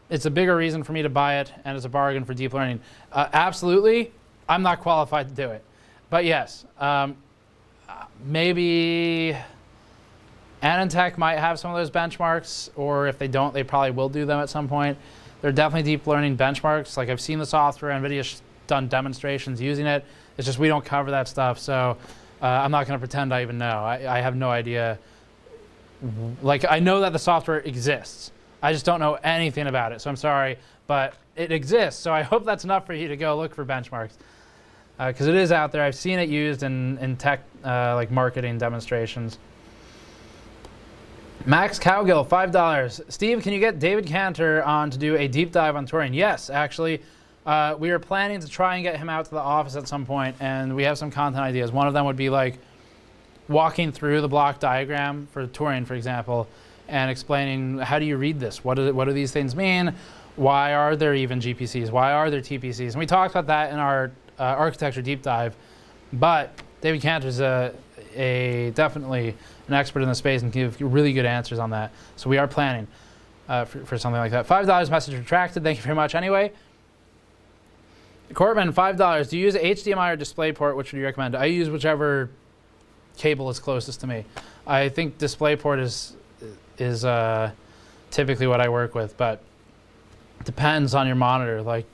It's a bigger reason for me to buy it, and it's a bargain for deep learning. Absolutely. I'm not qualified to do it. But yes, maybe Anantech might have some of those benchmarks, or if they don't, they probably will do them at some point. They're definitely deep learning benchmarks. Like, I've seen the software, NVIDIA's done demonstrations using it. It's just we don't cover that stuff, so I'm not going to pretend I even know. I have no idea. Like, I know that the software exists. I just don't know anything about it, so I'm sorry, but it exists. So I hope that's enough for you to go look for benchmarks, because it is out there. I've seen it used in tech, like marketing demonstrations. Max Cowgill, $5. Steve, can you get David Cantor on to do a deep dive on Turing? Yes, actually. We are planning to try and get him out to the office at some point, and we have some content ideas. One of them would be like walking through the block diagram for Turing, for example, and explaining, how do you read this? What do these things mean? Why are there even GPCs? Why are there TPCs? And we talked about that in our architecture deep dive. But David Cantor is definitely an expert in the space and give really good answers on that. So we are planning for something like that. $5 message retracted. Thank you very much anyway. Corbin, $5. Do you use HDMI or DisplayPort? Which would you recommend? I use whichever cable is closest to me. I think DisplayPort is typically what I work with, but it depends on your monitor. Like,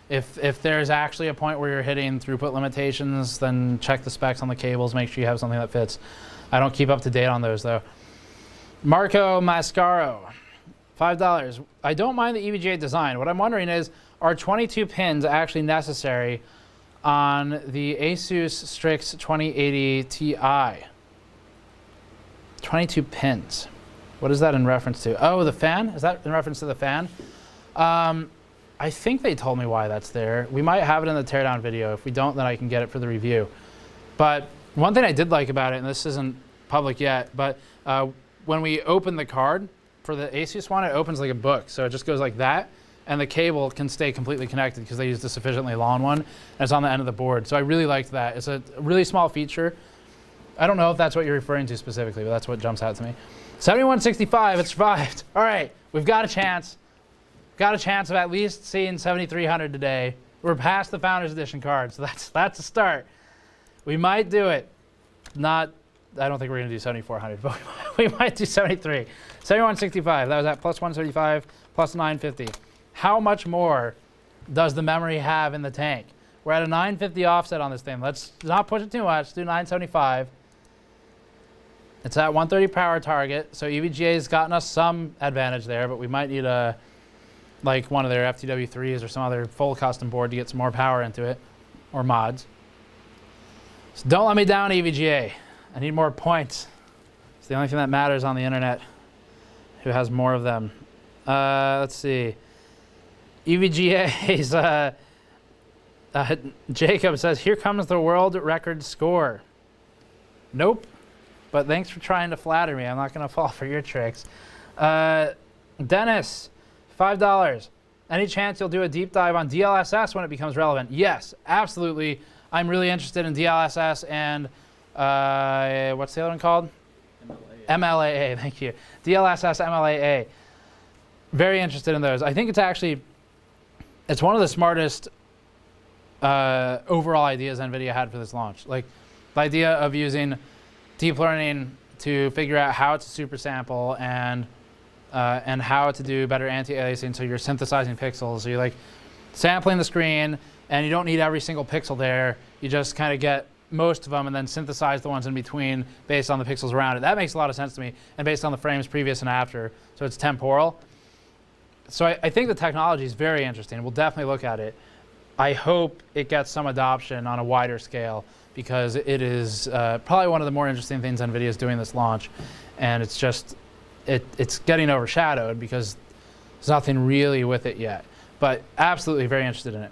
if there's actually a point where you're hitting throughput limitations, then check the specs on the cables, make sure you have something that fits. I don't keep up to date on those though. Marco Mascaro, $5. I don't mind the EVGA design. What I'm wondering is, are 22 pins actually necessary on the Asus Strix 2080 Ti? 22 pins. What is that in reference to? Oh, the fan? Is that in reference to the fan? I think they told me why that's there. We might have it in the teardown video. If we don't, then I can get it for the review. But one thing I did like about it, and this isn't public yet, but when we open the card for the Asus one, it opens like a book. So it just goes like that, and the cable can stay completely connected because they used a sufficiently long one, and it's on the end of the board. So I really liked that. It's a really small feature. I don't know if that's what you're referring to specifically, but that's what jumps out to me. 7165, it survived. All right, we've got a chance. Got a chance of at least seeing 7,300 today. We're past the Founders Edition card, so that's a start. We might do it. I don't think we're gonna do 7,400, but we might do 73. 7165, that was at plus 135, plus 950. How much more does the memory have in the tank? We're at a 950 offset on this thing. Let's not push it too much, let's do 975. It's at 130 power target, so EVGA's gotten us some advantage there, but we might need like one of their FTW3s or some other full custom board to get some more power into it, or mods. So don't let me down, EVGA. I need more points. It's the only thing that matters on the internet. Who has more of them? Let's see. EVGA's Jacob says, here comes the world record score. Nope. But thanks for trying to flatter me. I'm not going to fall for your tricks. Dennis, $5. Any chance you'll do a deep dive on DLSS when it becomes relevant? Yes, absolutely. I'm really interested in DLSS and what's the other one called? MLAA, thank you. DLSS, MLAA. Very interested in those. I think it's one of the smartest overall ideas NVIDIA had for this launch. Like, the idea of using deep learning to figure out how to super sample and how to do better anti-aliasing, so you're synthesizing pixels. So you're like sampling the screen, and you don't need every single pixel there. You just kind of get most of them and then synthesize the ones in between based on the pixels around it. That makes a lot of sense to me, and based on the frames previous and after. So it's temporal. So I think the technology is very interesting. We'll definitely look at it. I hope it gets some adoption on a wider scale because it is probably one of the more interesting things NVIDIA is doing this launch. And it's just, it's getting overshadowed because there's nothing really with it yet. But absolutely very interested in it.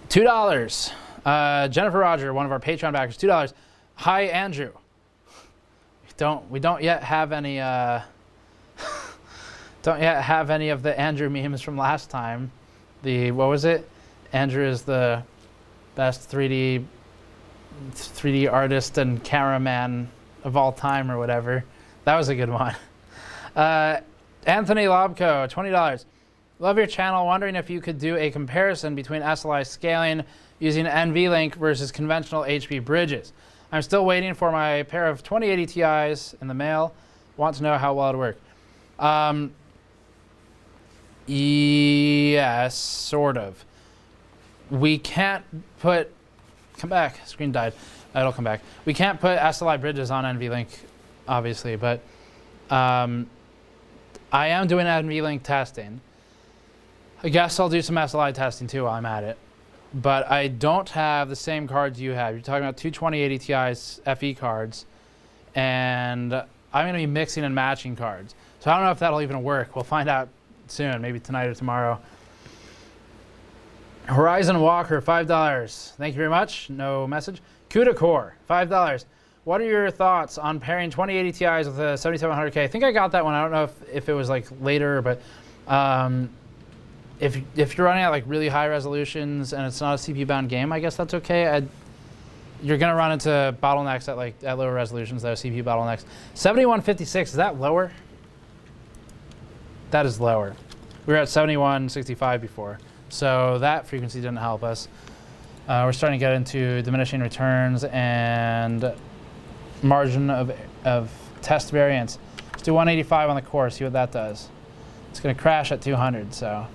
$2. Jennifer Roger, one of our Patreon backers, $2. Hi, Andrew. We don't yet have any don't yet have any of the Andrew memes from last time. What was it? Andrew is the best 3D artist and cameraman of all time or whatever. That was a good one. Anthony Lobko, $20. Love your channel. Wondering if you could do a comparison between SLI scaling using NVLink versus conventional HP bridges. I'm still waiting for my pair of 2080 Ti's in the mail. Want to know how well it'll work. Yes, sort of. We can't put... Come back. Screen died. It'll come back. We can't put SLI bridges on NVLink, obviously, but I am doing NVLink testing. I guess I'll do some SLI testing too while I'm at it. But I don't have the same cards you have. You're talking about two 2080 Ti's FE cards, and I'm going to be mixing and matching cards. So I don't know if that'll even work. We'll find out soon, maybe tonight or tomorrow. Horizon Walker, $5. Thank you very much. No message. CUDA Core, $5. What are your thoughts on pairing 2080 Ti's with a 7700K? I think I got that one. I don't know if it was like later, but if you're running at like really high resolutions and it's not a CPU bound game, I guess that's okay. You're gonna run into bottlenecks at lower resolutions, though. CPU bottlenecks. 7156, is that lower? That is lower. We were at 7165 before, so that frequency didn't help us. We're starting to get into diminishing returns and margin of test variance. Let's do 185 on the core, see what that does. It's gonna crash at 200, so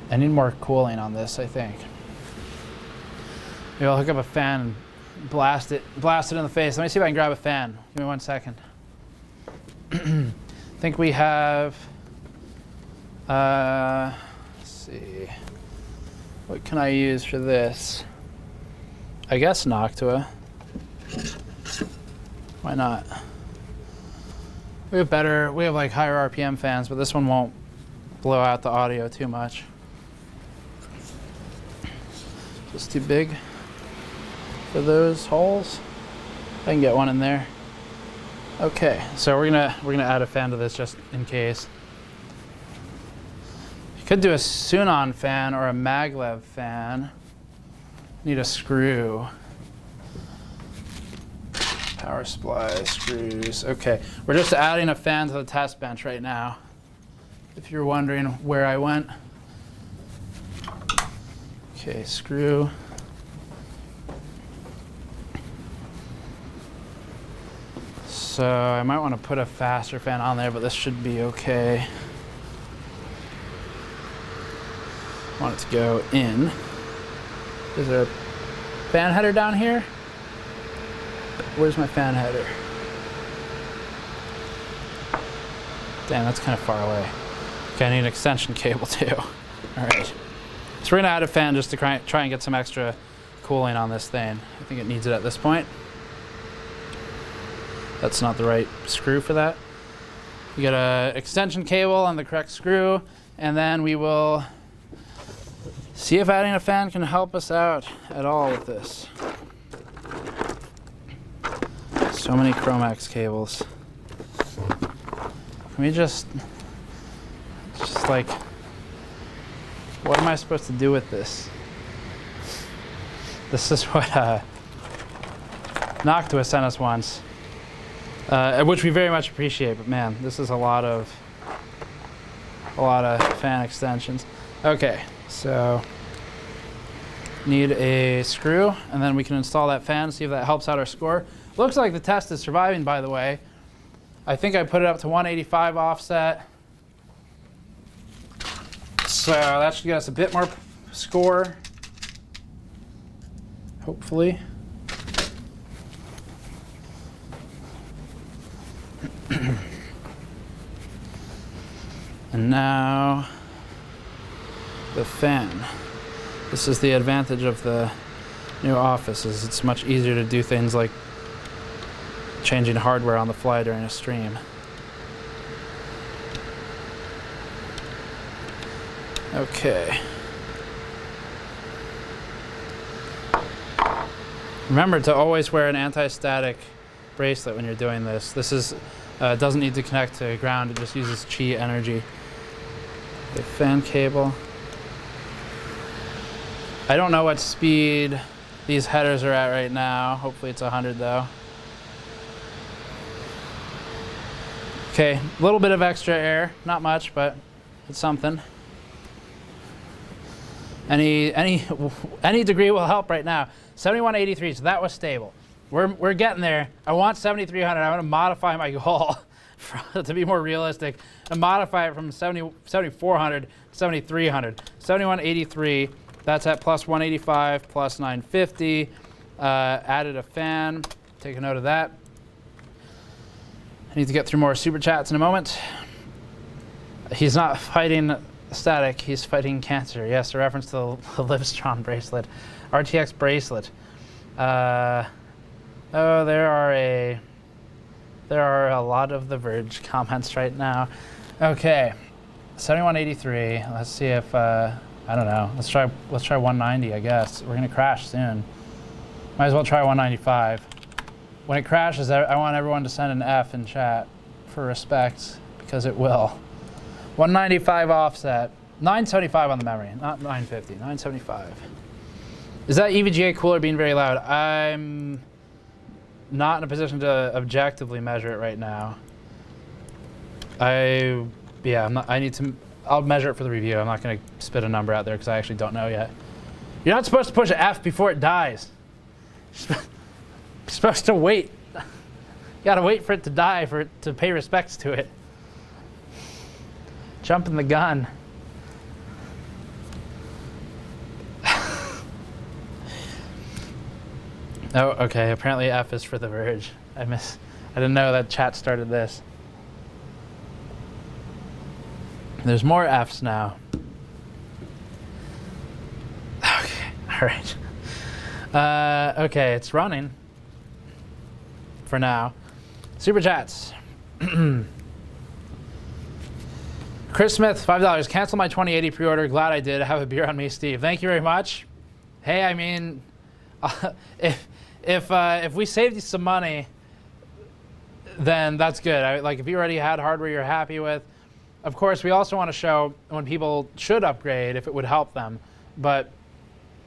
I need more cooling on this, I think. Maybe I'll hook up a fan and blast it in the face. Let me see if I can grab a fan. Give me 1 second. I think we have, let's see. What can I use for this? I guess Noctua. Why not? We have like higher RPM fans, but this one won't blow out the audio too much. Just too big for those holes. I can get one in there. Okay, so we're gonna add a fan to this just in case. You could do a Sunon fan or a maglev fan. Need a screw. Power supply, screws. Okay, we're just adding a fan to the test bench right now. If you're wondering where I went. Okay, screw. So I might want to put a faster fan on there, but this should be okay. I want it to go in. Is there a fan header down here? Where's my fan header? Damn, that's kind of far away. Okay, I need an extension cable too. All right. So we're gonna add a fan just to try and get some extra cooling on this thing. I think it needs it at this point. That's not the right screw for that. You get an extension cable on the correct screw, and then we will see if adding a fan can help us out at all with this. So many Chromax cables. Can we just like, what am I supposed to do with this? This is what Noctua sent us once, which we very much appreciate. But man, this is a lot of fan extensions. Okay, so need a screw, and then we can install that fan. See if that helps out our score. Looks like the test is surviving, by the way. I think I put it up to 185 offset. So that should get us a bit more score, hopefully. And now the fan. This is the advantage of the new office, is it's much easier to do things like changing hardware on the fly during a stream. Okay. Remember to always wear an anti-static bracelet when you're doing this. This is doesn't need to connect to ground, it just uses chi energy. The fan cable. I don't know what speed these headers are at right now. Hopefully it's 100 though. Okay, a little bit of extra air, not much, but it's something. Any degree will help right now. 7183, so that was stable. We're getting there. I want 7300. I want to modify my goal to be more realistic and modify it from 7400 to 7300. 7183, that's at plus 185, plus 950. Added a fan. Take a note of that. I need to get through more super chats in a moment. He's not fighting static, he's fighting cancer. Yes, a reference to the Livestream bracelet. RTX bracelet. Oh, there are a lot of the Verge comments right now. Okay, 7183. Let's see if I don't know. Let's try 190. I guess we're gonna crash soon. Might as well try 195. When it crashes, I want everyone to send an F in chat for respect, because it will. 195 offset. 975 on the memory, not 950. 975. Is that EVGA cooler being very loud? I'm not in a position to objectively measure it right now. I'm not, I'll measure it for the review. I'm not going to spit a number out there because I actually don't know yet. You're not supposed to push F before it dies. You're supposed to wait. You got to wait for it to die for it to pay respects to it. Jumping the gun. Oh, okay. Apparently F is for the Verge. I didn't know that chat started this. There's more Fs now. Okay. All right. Okay, it's running. For now. Super chats. Chris Smith, $5. Cancel my 2080 pre-order. Glad I did. Have a beer on me, Steve. Thank you very much. Hey, I mean, if we saved you some money, then that's good. Like if you already had hardware you're happy with. Of course, we also want to show when people should upgrade if it would help them, but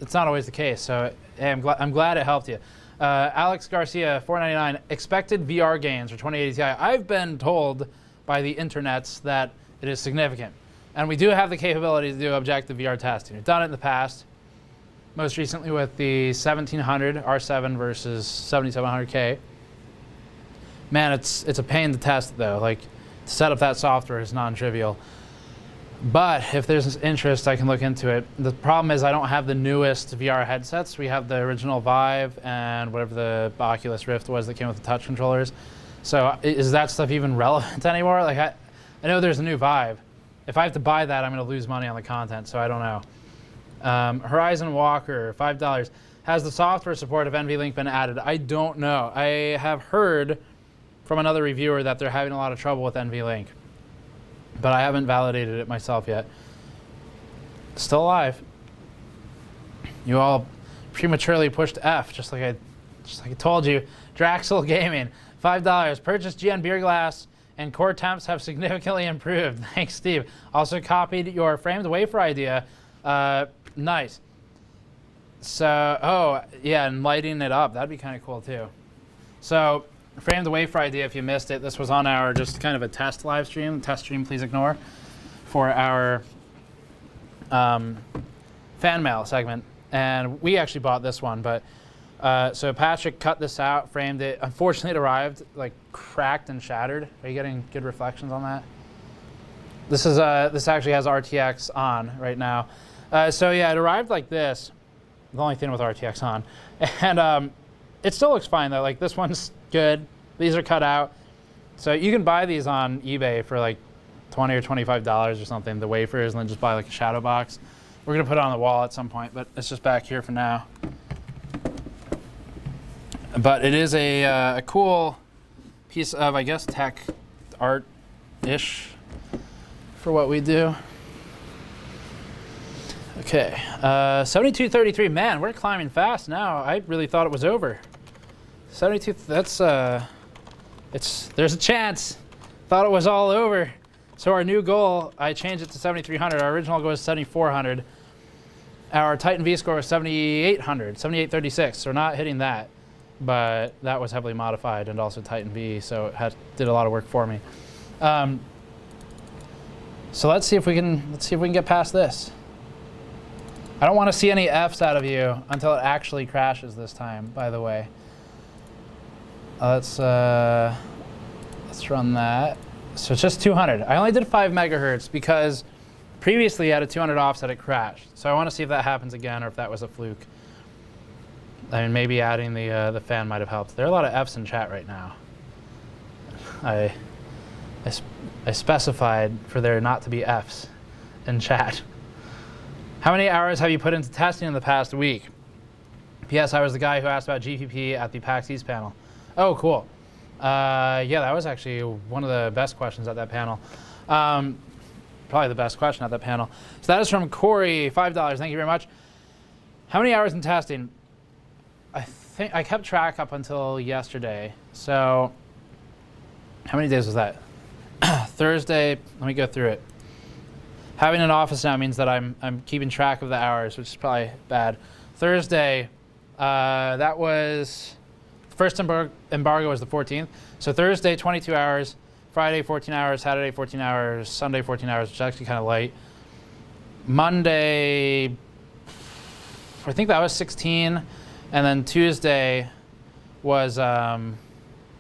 it's not always the case. So hey, I'm glad it helped you. Alex Garcia, $4.99. Expected VR gains for 2080 Ti. I've been told by the internets that it is significant. And we do have the capability to do objective VR testing. We've done it in the past, most recently with the 1700 R7 versus 7700K. Man, it's a pain to test though. Like, to set up that software is non-trivial. But if there's interest, I can look into it. The problem is I don't have the newest VR headsets. We have the original Vive and whatever the Oculus Rift was that came with the touch controllers. So is that stuff even relevant anymore? Like I know there's a new Vive. If I have to buy that, I'm going to lose money on the content, so I don't know. Horizon Walker, $5. Has the software support of NVLink been added? I don't know. I have heard from another reviewer that they're having a lot of trouble with NVLink, but I haven't validated it myself yet. Still alive. You all prematurely pushed F, just like I told you. Draxel Gaming, $5. Purchased GN beer glass and core temps have significantly improved. Thanks, Steve. Also copied your framed wafer idea. Nice. So, oh, yeah, and lighting it up. That'd be kind of cool, too. So, framed wafer idea, if you missed it, this was on our just kind of a test live stream. Test stream, please ignore, for our fan mail segment. And we actually bought this one, but so Patrick cut this out, framed it. Unfortunately, it arrived like cracked and shattered. Are you getting good reflections on that? This is this actually has RTX on right now. So yeah, it arrived like this. The only thing with RTX on, and it still looks fine though. Like this one's good. These are cut out, so you can buy these on eBay for like $20 or $25 or something, the wafers, and then just buy like a shadow box. We're gonna put it on the wall at some point, but it's just back here for now. But it is a cool piece of, I guess, tech art-ish for what we do. Okay, 7233. Man, we're climbing fast now. I really thought it was over. 72. That's there's a chance. Thought it was all over. So our new goal, I changed it to 7,300. Our original goal was 7,400. Our Titan V score was 7,800, 7,836. So we're not hitting that, but that was heavily modified and also Titan V, so it did a lot of work for me. So let's see if we can get past this. I don't want to see any Fs out of you until it actually crashes this time, by the way. Let's run that. So it's just 200. I only did 5 megahertz because previously at a 200 offset it crashed. So I want to see if that happens again or if that was a fluke. I mean, maybe adding the fan might have helped. There are a lot of Fs in chat right now. I specified for there not to be Fs in chat. How many hours have you put into testing in the past week? P.S. I was the guy who asked about GPP at the PAX East panel. Oh, cool. Yeah, that was actually one of the best questions at that panel. Probably the best question at that panel. So that is from Corey, $5. Thank you very much. How many hours in testing? I think I kept track up until yesterday. So how many days was that? Thursday. Let me go through it. Having an office now means that I'm keeping track of the hours, which is probably bad. Thursday, that was first embargo was the 14th. So Thursday, 22 hours. Friday, 14 hours. Saturday, 14 hours. Sunday, 14 hours, which is actually kind of light. Monday, I think that was 16. And then Tuesday was, when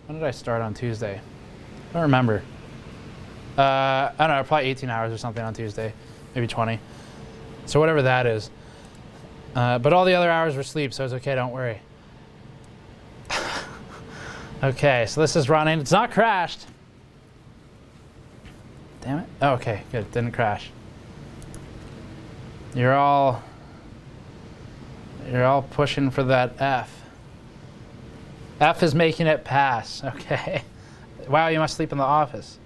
did I start on Tuesday? I don't remember. I don't know, probably 18 hours or something on Tuesday, maybe 20. So whatever that is. But all the other hours were sleep, so it's okay, don't worry. Okay, so this is running. It's not crashed. Damn it. Oh, okay, good, didn't crash. You're all pushing for that F. F is making it pass, okay. Wow, you must sleep in the office.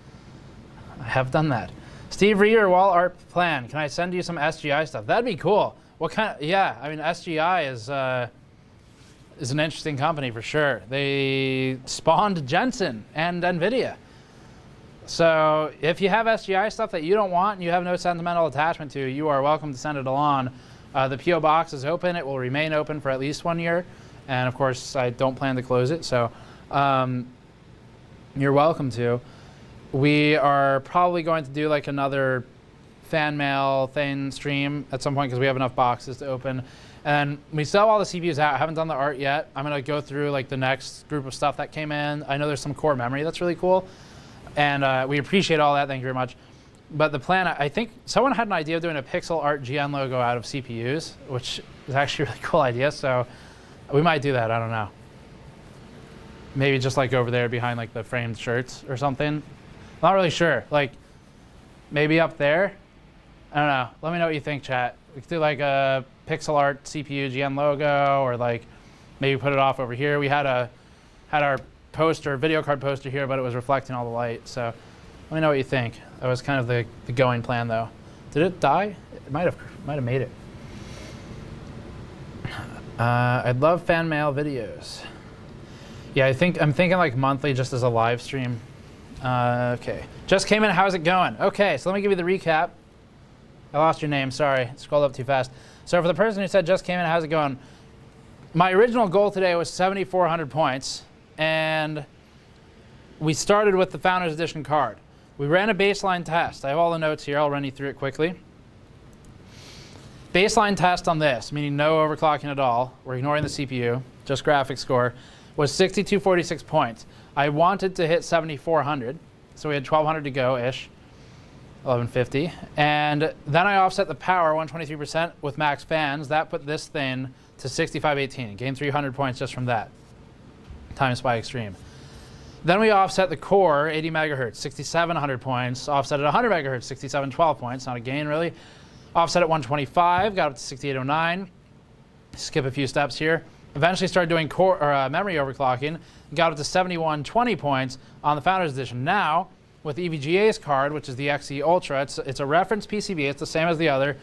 I have done that. Steve, read your wall art plan. Can I send you some SGI stuff? That'd be cool. What kind of, yeah, I mean, SGI is an interesting company for sure. They spawned Jensen and Nvidia. So if you have SGI stuff that you don't want and you have no sentimental attachment to, you are welcome to send it along. The P.O. box is open. It will remain open for at least 1 year. And of course, I don't plan to close it. So you're welcome to. We are probably going to do like another fan mail thing stream at some point because we have enough boxes to open. And we still have all the CPUs out. I haven't done the art yet. I'm going to go through like the next group of stuff that came in. I know there's some core memory that's really cool. And we appreciate all that. Thank you very much. But the plan, I think someone had an idea of doing a pixel art GN logo out of CPUs, which is actually a really cool idea. So we might do that. I don't know. Maybe just like over there behind like the framed shirts or something. Not really sure. Like maybe up there. I don't know. Let me know what you think, chat. We could do like a pixel art CPU GN logo, or like maybe put it off over here. We had our poster, video card poster here, but it was reflecting all the light. So let me know what you think. That was kind of the going plan, though. Did it die? It might have made it. I'd love fan mail videos. Yeah, I'm thinking like monthly, just as a live stream. Okay, just came in. How's it going? Okay, so let me give you the recap. I lost your name. Sorry, scrolled up too fast. So for the person who said just came in, how's it going? My original goal today was 7,400 points, and we started with the Founders Edition card. We ran a baseline test. I have all the notes here. I'll run you through it quickly. Baseline test on this, meaning no overclocking at all. We're ignoring the CPU, just graphics score, was 6,246 points. I wanted to hit 7,400, so we had 1,200 to go-ish, 1,150. And then I offset the power 123% with max fans. That put this thing to 6,518. Gained 300 points just from that. TimeSpy Extreme. Then we offset the core, 80 megahertz, 6700 points. Offset at 100 megahertz, 6712 points. Not a gain, really. Offset at 125, got up to 6809. Skip a few steps here. Eventually started doing core or memory overclocking. Got up to 7120 points on the Founders Edition. Now, with EVGA's card, which is the XE Ultra, it's a reference PCB. It's the same as the other,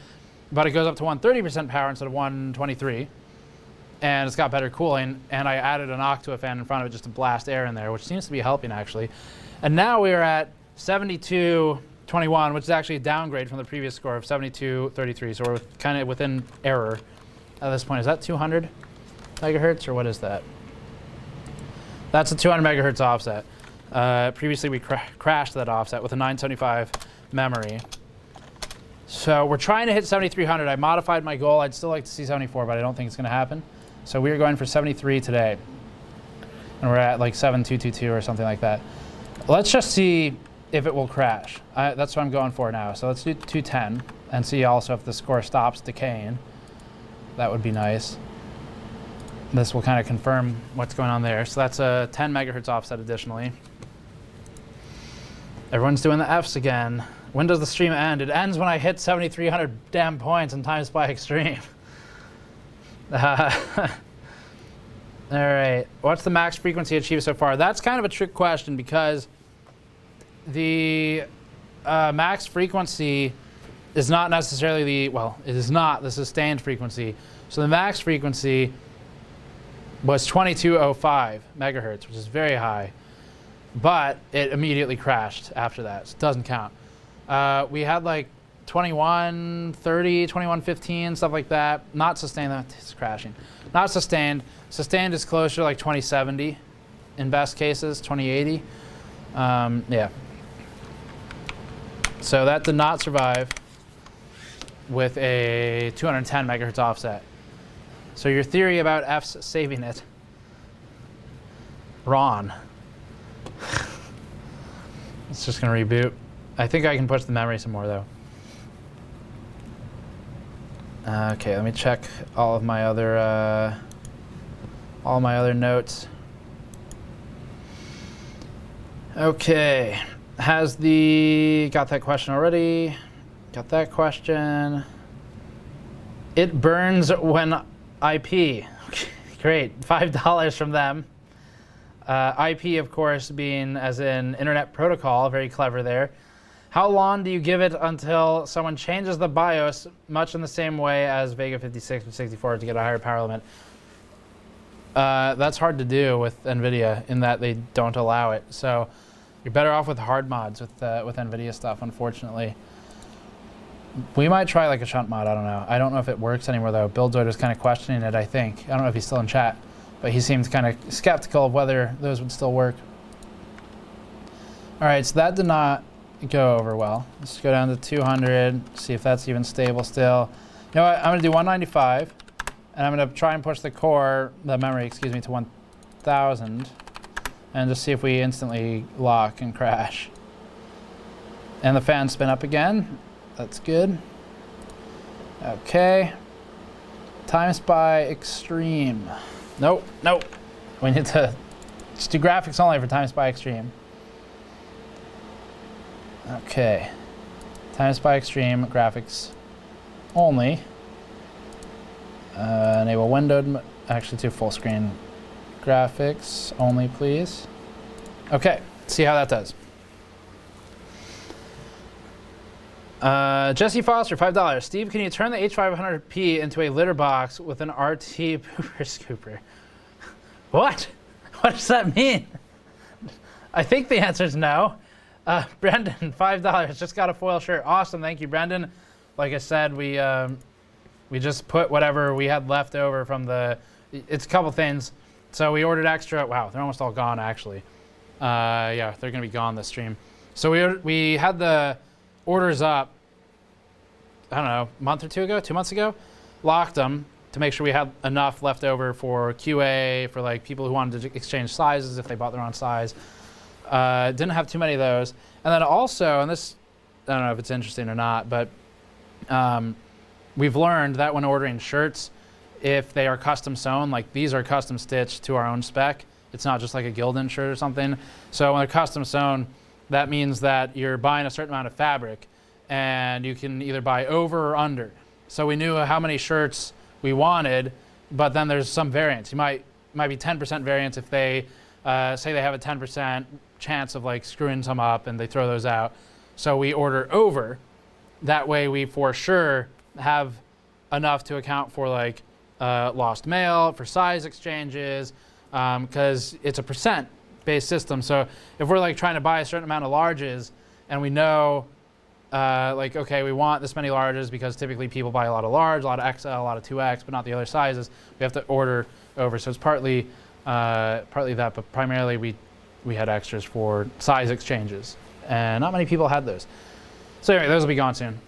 but it goes up to 130% power instead of 123. And it's got better cooling, and I added an Octua fan in front of it just to blast air in there, which seems to be helping, actually. And now we are at 7221, which is actually a downgrade from the previous score of 7233, so we're kind of within error at this point. Is that 200 megahertz, or what is that? That's a 200 megahertz offset. Previously, we crashed that offset with a 975 memory. So we're trying to hit 7300. I modified my goal. I'd still like to see 74, but I don't think it's going to happen. So we are going for 73 today. And we're at like 7222 or something like that. Let's just see if it will crash. That's what I'm going for now. So let's do 210 and see also if the score stops decaying. That would be nice. This will kind of confirm what's going on there. So that's a 10 megahertz offset additionally. Everyone's doing the Fs again. When does the stream end? It ends when I hit 7,300 damn points in TimeSpy Extreme. All right, what's the max frequency achieved so far? That's kind of a trick question because the max frequency is not necessarily the, well, it is not the sustained frequency. So the max frequency was 2205 megahertz, which is very high, but it immediately crashed after that, so it doesn't count. We had like 2130, 2115, stuff like that. Not sustained, it's crashing. Not sustained. Sustained is closer to like 2070 in best cases, 2080. Yeah. So that did not survive with a 210 megahertz offset. So your theory about F's saving it, wrong. It's just gonna reboot. I think I can push the memory some more though. Okay, let me check all of my other notes. Okay, got that question already? Got that question. It burns when IP. Great, $5 from them. IP, of course, being as in Internet Protocol, very clever there. How long do you give it until someone changes the BIOS, much in the same way as Vega 56 or 64 to get a higher power limit? That's hard to do with Nvidia in that they don't allow it. So you're better off with hard mods with Nvidia stuff, unfortunately. We might try like a shunt mod, I don't know. I don't know if it works anymore though. Billdoid was kind of questioning it, I think. I don't know if he's still in chat, but he seemed kind of skeptical of whether those would still work. All right, so that did not go over well. Let's go down to 200, see if that's even stable still. You know what, I'm gonna do 195, and I'm gonna try and push the memory, excuse me, to 1000, and just see if we instantly lock and crash. And the fans spin up again. That's good. Okay. TimeSpy Extreme. Nope, nope. We need to just do graphics only for TimeSpy Extreme. Okay, TimeSpy Extreme graphics only. Enable windowed, actually to full screen graphics only, please. Okay, see how that does. Jesse Foster, $5. Steve, can you turn the H500P into a litter box with an RT pooper scooper? What? What does that mean? I think the answer is no. Brendan, $5, just got a foil shirt. Awesome, thank you, Brendan. Like I said, we just put whatever we had left over from it's a couple things. So we ordered extra. Wow, they're almost all gone actually. Yeah, they're gonna be gone this stream. So we had the orders up, I don't know, a month or two ago, 2 months ago, locked them to make sure we had enough left over for QA, for like people who wanted to exchange sizes if they bought their own size. Didn't have too many of those. And then also, and this, I don't know if it's interesting or not, but we've learned that when ordering shirts, if they are custom sewn, like these are custom stitched to our own spec, It's not just like a Gildan shirt or something. So when they're custom sewn, that means that you're buying a certain amount of fabric, and you can either buy over or under. So we knew how many shirts we wanted, but then there's some variance. You might be 10% variance if they say they have a 10% chance of like screwing some up and they throw those out. So we order over. That way we for sure have enough to account for like lost mail, for size exchanges, because it's a percent based system. So if we're like trying to buy a certain amount of larges and we know like, okay, we want this many larges because typically people buy a lot of large, a lot of XL, a lot of 2X, but not the other sizes, we have to order over. So it's partly that, but primarily we had extras for size exchanges, and not many people had those. So anyway, those will be gone soon.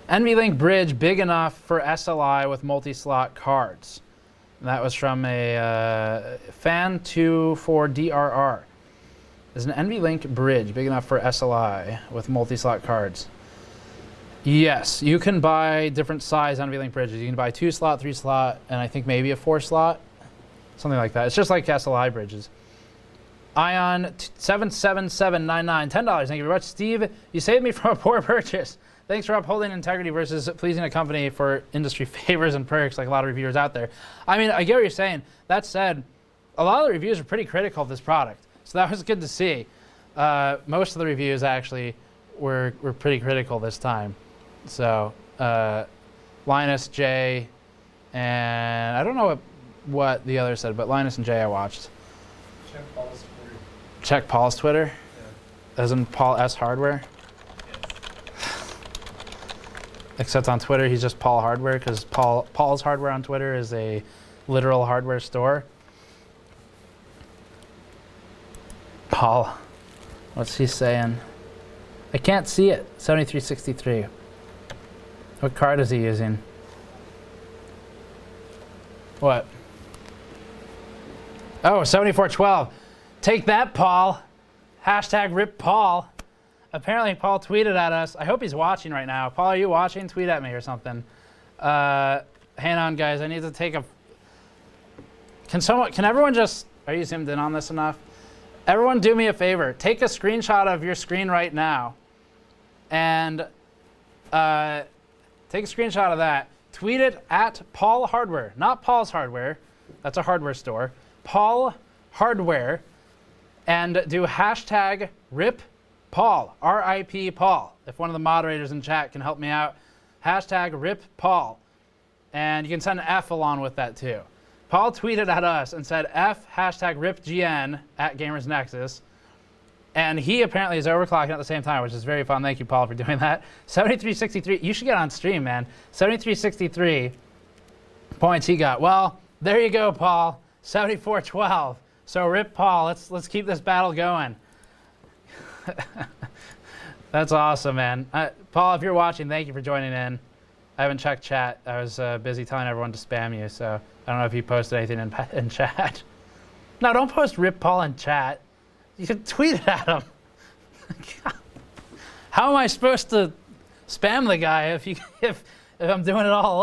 NVLink bridge big enough for SLI with multi-slot cards. And that was from a fan24DRR. Is an NVLink bridge big enough for SLI with multi-slot cards? Yes, you can buy different size NVLink bridges. You can buy 2-slot, 3-slot, and I think maybe a 4-slot, something like that. It's just like SLI bridges. Ion 77799, $10. Thank you very much, Steve. You saved me from a poor purchase. Thanks for upholding integrity versus pleasing a company for industry favors and perks like a lot of reviewers out there. I mean, I get what you're saying. That said, a lot of the reviews are pretty critical of this product, so that was good to see. Most of the reviews actually were pretty critical this time. So Linus, Jay, and I don't know what the others said, but Linus and Jay I watched. Check Paul's Twitter. Check Paul's Twitter? Yeah. As in Paul S. Hardware? Except on Twitter, he's just Paul Hardware, because Paul's Hardware on Twitter is a literal hardware store. Paul, what's he saying? I can't see it. 7363. What card is he using? What? Oh, 7412. Take that, Paul. Hashtag rip Paul. Apparently, Paul tweeted at us. I hope he's watching right now. Paul, are you watching? Tweet at me or something. Hang on, guys. I need to take a... Can everyone just... Are you zoomed in on this enough? Everyone do me a favor. Take a screenshot of your screen right now. And take a screenshot of that. Tweet it at Paul Hardware. Not Paul's Hardware. That's a hardware store. Paul Hardware. And do hashtag rip Paul, R-I-P Paul. If one of the moderators in chat can help me out, hashtag rip Paul. And you can send an F along with that too. Paul tweeted at us and said F hashtag ripGN at Gamers Nexus. And he apparently is overclocking at the same time, which is very fun. Thank you, Paul, for doing that. 7363, you should get on stream, man. 7363 points he got. Well, there you go, Paul. 7412. So rip Paul, let's keep this battle going. That's awesome, man. Paul, if you're watching, thank you for joining in. I haven't checked chat. I was busy telling everyone to spam you, so I don't know if you posted anything in chat. No, don't post rip Paul in chat. You can tweet it at him. How am I supposed to spam the guy if I'm doing it all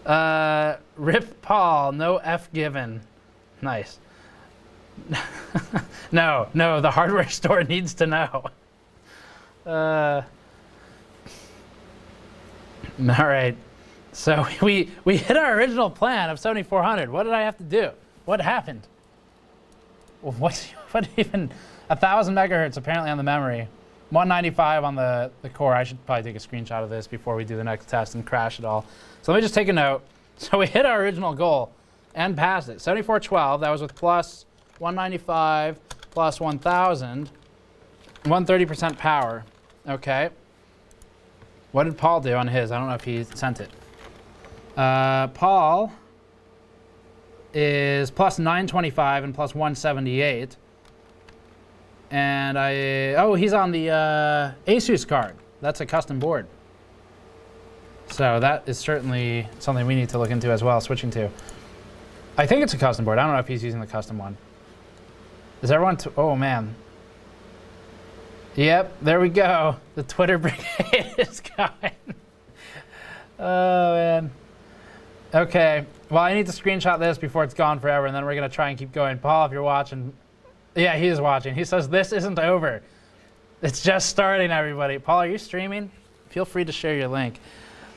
alone? Rip Paul, no F given. Nice. No, the hardware store needs to know. All right. So we hit our original plan of 7400. What did I have to do? What happened? What even? 1,000 megahertz apparently on the memory. 195 on the core. I should probably take a screenshot of this before we do the next test and crash it all. So let me just take a note. So we hit our original goal and passed it. 7412, that was with plus 195 plus 1,000, 130% power. Okay. What did Paul do on his? I don't know if he sent it. Paul is plus 925 and plus 178. And he's on the Asus card. That's a custom board. So that is certainly something we need to look into as well, switching to. I think it's a custom board. I don't know if he's using the custom one. Is everyone, oh man. Yep, there we go. The Twitter brigade is going. Oh man. Okay, well, I need to screenshot this before it's gone forever, and then we're going to try and keep going. Paul, if you're watching, yeah, he is watching. He says, this isn't over. It's just starting, everybody. Paul, are you streaming? Feel free to share your link.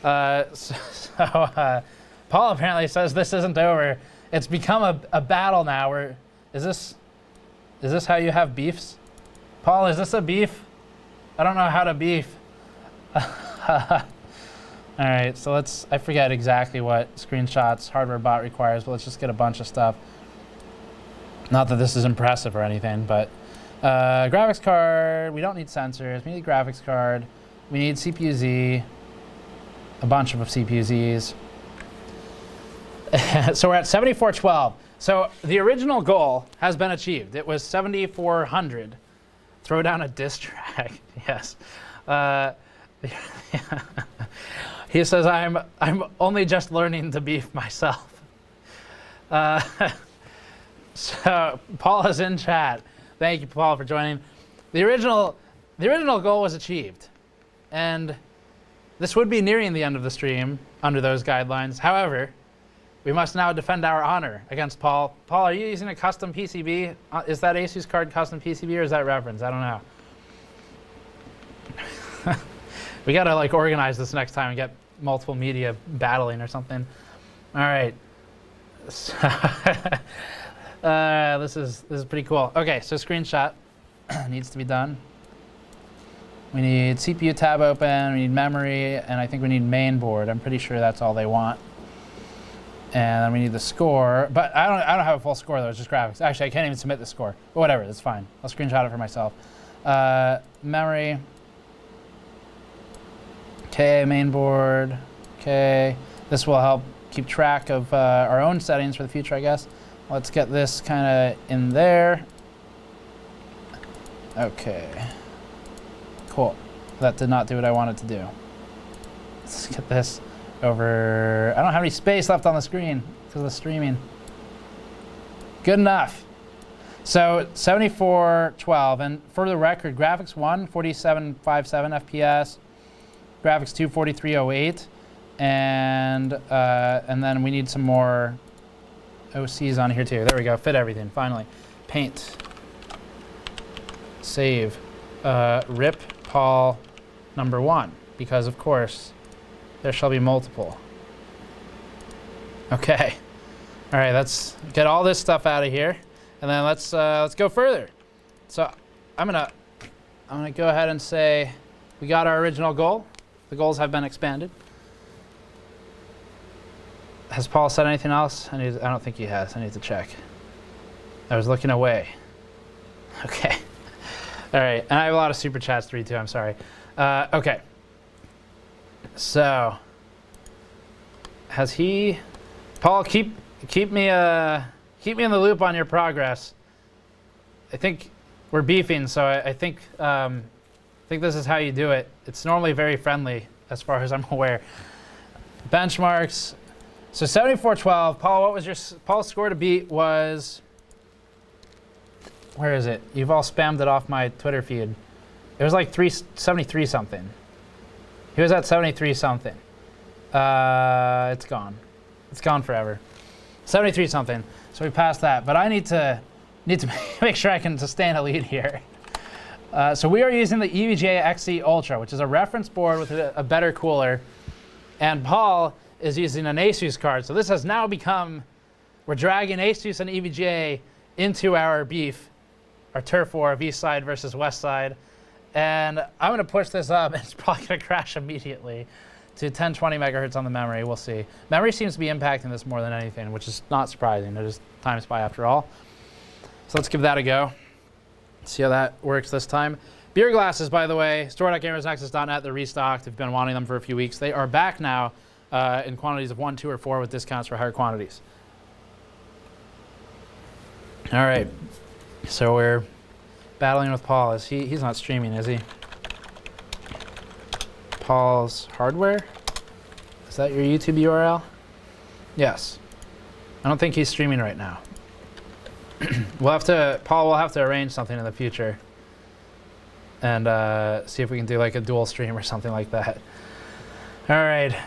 Paul apparently says this isn't over. It's become a battle now. Is this how you have beefs? Paul, is this a beef? I don't know how to beef. All right, so I forget exactly what screenshots hardware bot requires, but let's just get a bunch of stuff. Not that this is impressive or anything, but graphics card, we don't need sensors. We need graphics card. We need CPU-Z, a bunch of CPU-Zs. So we're at 7412. So the original goal has been achieved. It was 7400. Throw down a diss track, yes. He says, I'm only just learning to beef myself. So Paul is in chat. Thank you, Paul, for joining. The original goal was achieved. And this would be nearing the end of the stream under those guidelines. However, we must now defend our honor against Paul. Paul, are you using a custom PCB? Is that Asus card custom PCB or is that reference? I don't know. We gotta like organize this next time and get multiple media battling or something. All right. So this is pretty cool. Okay, so screenshot needs to be done. We need CPU tab open, we need memory, and I think we need main board. I'm pretty sure that's all they want. And then we need the score, but I don't have a full score though, it's just graphics. Actually, I can't even submit the score, but whatever, that's fine. I'll screenshot it for myself. Memory. Okay, main board. Okay, this will help keep track of our own settings for the future, I guess. Let's get this kind of in there. Okay, cool. That did not do what I wanted to do. Let's get this over. I don't have any space left on the screen because of the streaming. Good enough. So 7412, and for the record, graphics 1, 4757 FPS, graphics 2, 4308, and then we need some more OCs on here too. There we go, fit everything, finally. Paint, save, rip Paul #1, because of course, there shall be multiple. Okay, all right, let's get all this stuff out of here, and then let's go further. So I'm gonna go ahead and say we got our original goal. The goals have been expanded. Has Paul said anything else? I don't think he has. I need to check. I was looking away. Okay. All right, and I have a lot of super chats to read too. I'm sorry. Okay. So, has he? Paul, keep me in the loop on your progress. I think we're beefing, so I think this is how you do it. It's normally very friendly, as far as I'm aware. Benchmarks. So 7412. Paul, what was your Paul's score to beat? Was, where is it? You've all spammed it off my Twitter feed. It was like 73 something. He was at 73 something. It's gone. It's gone forever. 73 something. So we passed that. But I need to make sure I can sustain a lead here. So we are using the EVGA XE Ultra, which is a reference board with a better cooler. And Paul is using an Asus card. So this has now become, we're dragging Asus and EVGA into our beef, our turf war of East Side versus West Side. And I'm gonna push this up, and it's probably gonna crash immediately to 1020 megahertz on the memory. We'll see. Memory seems to be impacting this more than anything, which is not surprising. It is TimeSpy after all. So let's give that a go. See how that works this time. Beer glasses, by the way, store.gamersnexus.net, they're restocked. I've been wanting them for a few weeks. They are back now in quantities of 1, 2, or 4 with discounts for higher quantities. All right, so we're battling with Paul. He's not streaming, is he? Paul's hardware? Is that your YouTube URL? Yes. I don't think he's streaming right now. Paul will have to arrange something in the future and see if we can do like a dual stream or something like that. All right.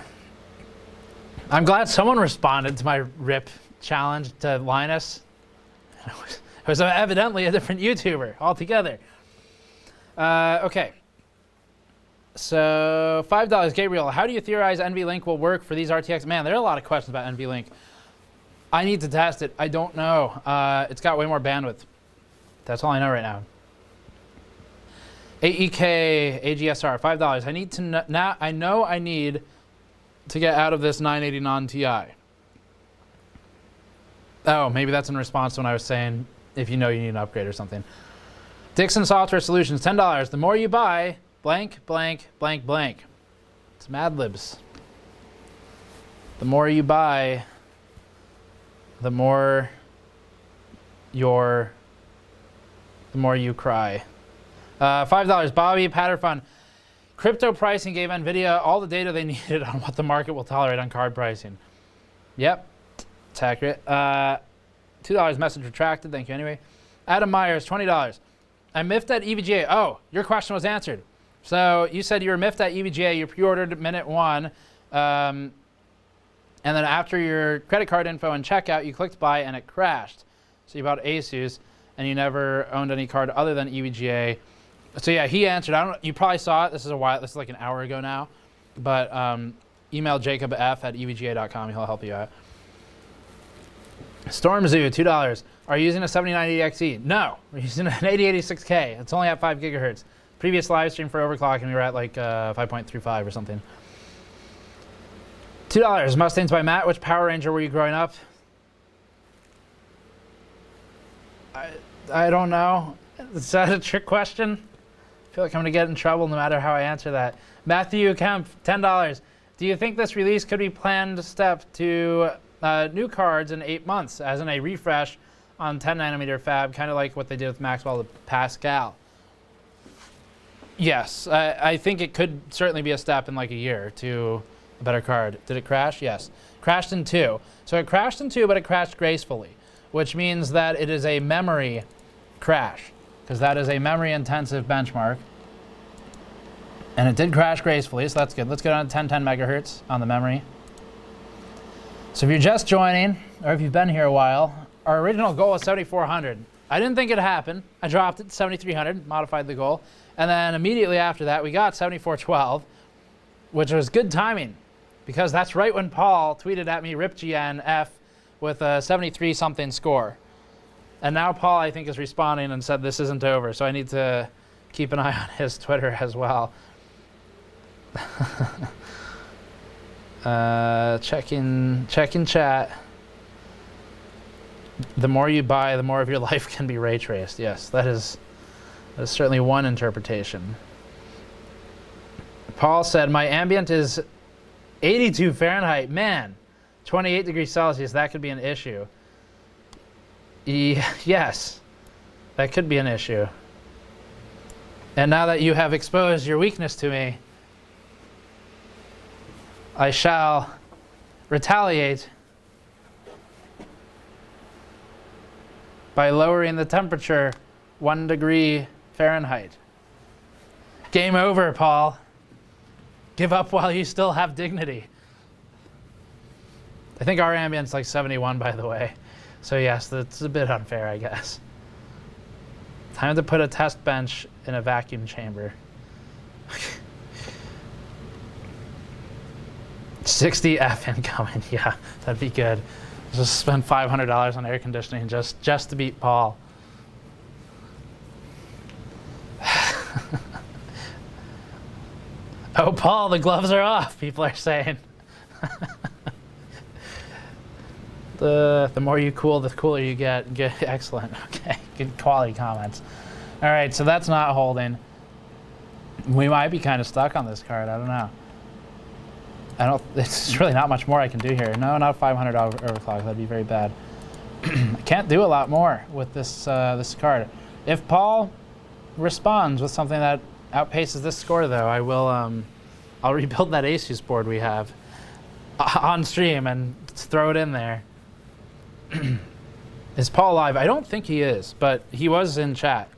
I'm glad someone responded to my rip challenge to Linus. It was evidently a different YouTuber altogether. Okay. So $5, Gabriel. How do you theorize NVLink will work for these RTX? Man, there are a lot of questions about NVLink. I need to test it. I don't know. It's got way more bandwidth. That's all I know right now. AEK AGSR, $5. I need to now. I know I need to get out of this 980 non-TI. Oh, maybe that's in response to when I was saying if you know you need an upgrade or something. Dixon Software Solutions, $10. The more you buy, blank, blank, blank, blank. It's Mad Libs. The more you buy, the more you cry. $5. Bobby Patterfun. Crypto pricing gave Nvidia all the data they needed on what the market will tolerate on card pricing. Yep, it's accurate. $2 message retracted. Thank you anyway. Adam Myers, $20. I miffed at EVGA. Oh, your question was answered. So you said you were miffed at EVGA. You pre-ordered minute 1. And then after your credit card info and checkout, you clicked buy and it crashed. So you bought Asus and you never owned any card other than EVGA. So yeah, he answered. I don't. You probably saw it. This is like an hour ago now. But email jacobf@evga.com. He'll help you out. Stormzoo, $2. Are you using a 7980 XE? No, we're using an 8086K. It's only at 5 gigahertz. Previous live stream for Overclocking, we were at like 5.35 or something. $2. Mustangs by Matt. Which Power Ranger were you growing up? I don't know. Is that a trick question? I feel like I'm going to get in trouble no matter how I answer that. Matthew Kemp, $10. Do you think this release could be planned step to new cards in 8 months, as in a refresh on 10 nanometer fab, kind of like what they did with Maxwell to Pascal? Yes, I think it could certainly be a step in like a year to a better card. Did it crash? Yes. Crashed in 2. So it crashed in 2, but it crashed gracefully, which means that it is a memory crash, because that is a memory intensive benchmark. And it did crash gracefully, so that's good. Let's get on 1010 megahertz on the memory. So if you're just joining, or if you've been here a while, our original goal was 7400. I didn't think it'd happen. I dropped it to 7300, modified the goal. And then immediately after that, we got 7412, which was good timing, because that's right when Paul tweeted at me, RipGNF, with a 73 something score. And now Paul, I think, is responding and said this isn't over, so I need to keep an eye on his Twitter as well. Checking chat. The more you buy, the more of your life can be ray traced. Yes, that is certainly one interpretation. Paul said, my ambient is 82 Fahrenheit. Man, 28 degrees Celsius, that could be an issue. Yes, that could be an issue. And now that you have exposed your weakness to me, I shall retaliate by lowering the temperature 1 degree Fahrenheit. Game over, Paul. Give up while you still have dignity. I think our ambient's like 71, by the way. So yes, that's a bit unfair, I guess. Time to put a test bench in a vacuum chamber. 60F incoming. Yeah, that'd be good. Just spend $500 on air conditioning just to beat Paul. Oh, Paul, the gloves are off, people are saying. The more you cool, the cooler you get. Good, excellent. Okay, good quality comments. All right, so that's not holding. We might be kind of stuck on this card. I don't know. It's really not much more I can do here. No, not $500 overclock. That'd be very bad. I can't do a lot more with this this card. If Paul responds with something that outpaces this score, though, I will. I'll rebuild that Asus board we have on stream and throw it in there. Is Paul live? I don't think he is, but he was in chat.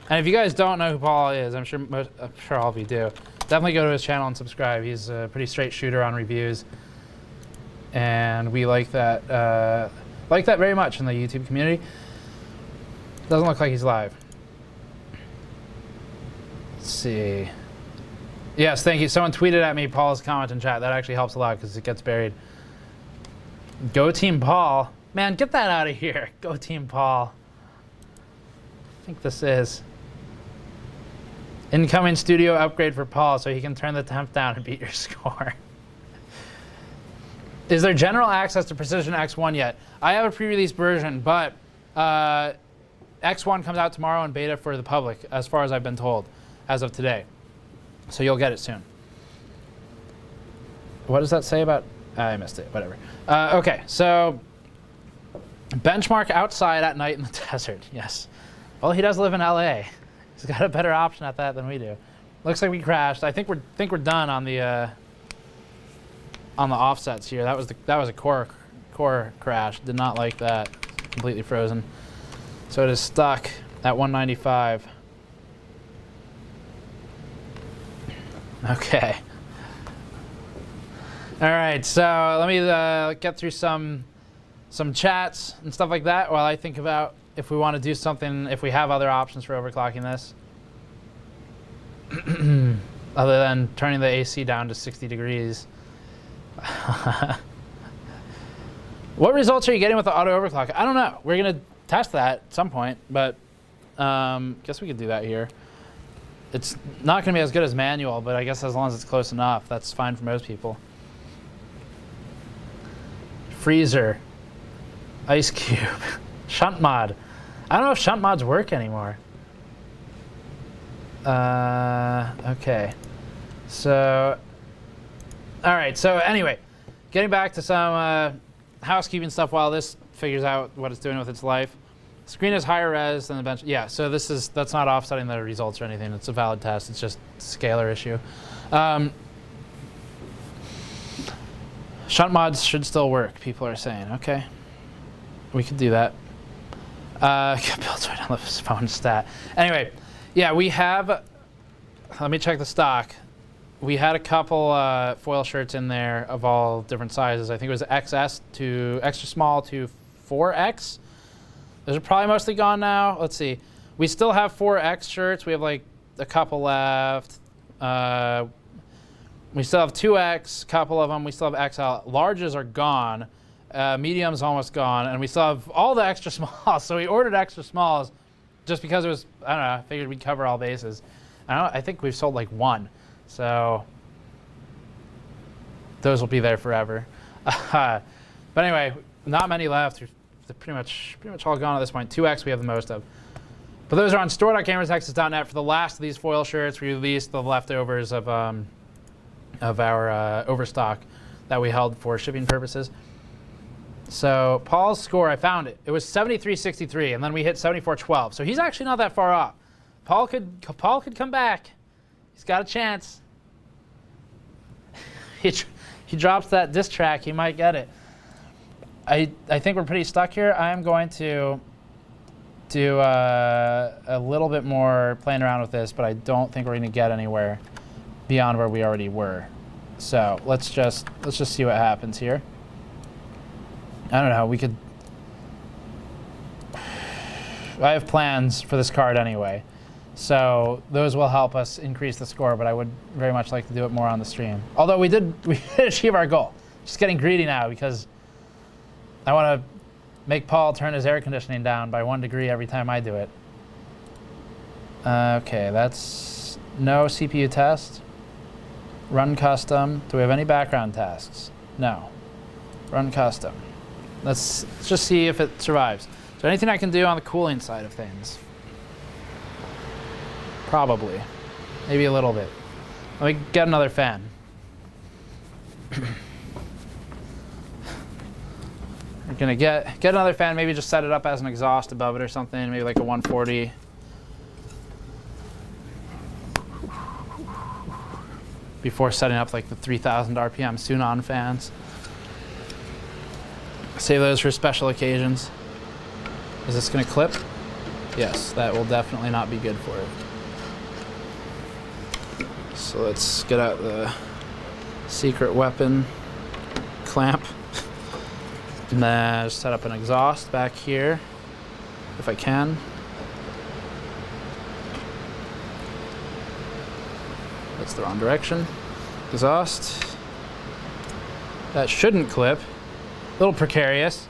And if you guys don't know who Paul is, I'm sure all of you do. Definitely go to his channel and subscribe. He's a pretty straight shooter on reviews. and we like that very much in the YouTube community. Doesn't look like he's live. Let's see. Yes, thank you. Someone tweeted at me Paul's comment in chat. That actually helps a lot because it gets buried. Go Team Paul. Man, get that out of here. Go Team Paul. I think this is. Incoming studio upgrade for Paul so he can turn the temp down and beat your score. Is there general access to Precision X1 yet? I have a pre-release version, but X1 comes out tomorrow in beta for the public, as far as I've been told, as of today. So you'll get it soon. What does that say about... I missed it, whatever. Okay, so benchmark outside at night in the desert, yes. Well, he does live in LA. He's got a better option at that than we do. Looks like we crashed. I think we're done on the offsets here. That was a core crash. Did not like that. Completely frozen. So it is stuck at 195. Okay. All right. So let me get through some chats and stuff like that while I think about if we want to do something, if we have other options for overclocking this. Other than turning the AC down to 60 degrees. What results are you getting with the auto overclock? I don't know. We're going to test that at some point, but guess we could do that here. It's not going to be as good as manual, but I guess as long as it's close enough, that's fine for most people. Freezer. Ice Cube. Shunt mod. I don't know if shunt mods work anymore. Okay. So, all right. So anyway, getting back to some housekeeping stuff while this figures out what it's doing with its life. Screen is higher res than the bench. Yeah. So that's not offsetting the results or anything. It's a valid test. It's just a scalar issue. Shunt mods should still work. People are saying. Okay. We could do that. Builds right on the phone stat. Anyway, yeah, we have. Let me check the stock. We had a couple foil shirts in there of all different sizes. I think it was XS to extra small to 4X. Those are probably mostly gone now. Let's see. We still have 4X shirts. We have like a couple left. We still have 2X, a couple of them. We still have XL. Larges are gone. Medium's almost gone. And we still have all the extra smalls. So we ordered extra smalls just because it was, I don't know, I figured we'd cover all bases. I think we've sold like one. So those will be there forever. But anyway, not many left. They're pretty much all gone at this point. 2X we have the most of. But those are on store.gamersnexus.net. For the last of these foil shirts, we released the leftovers of our overstock that we held for shipping purposes. So Paul's score, I found it. It was 73.63, and then we hit 74.12. So he's actually not that far off. Paul could come back. He's got a chance. He drops that diss track, he might get it. I think we're pretty stuck here. I am going to do a little bit more playing around with this, but I don't think we're going to get anywhere beyond where we already were. So let's just see what happens here. I don't know. We could. I have plans for this card anyway, so those will help us increase the score. But I would very much like to do it more on the stream. Although we did achieve our goal. Just getting greedy now because I want to make Paul turn his air conditioning down by 1 degree every time I do it. Okay, that's no CPU test. Run custom. Do we have any background tasks? No. Run custom. Let's just see if it survives. Is there anything I can do on the cooling side of things? Probably. Maybe a little bit. Let me get another fan. We're gonna get another fan, maybe just set it up as an exhaust above it or something, maybe like a 140. Before setting up like the 3,000 RPM Sunon fans. Save those for special occasions. Is this gonna clip? Yes, that will definitely not be good for it. So let's get out the secret weapon clamp. And then just set up an exhaust back here, if I can. That's the wrong direction. Exhaust. That shouldn't clip. A little precarious.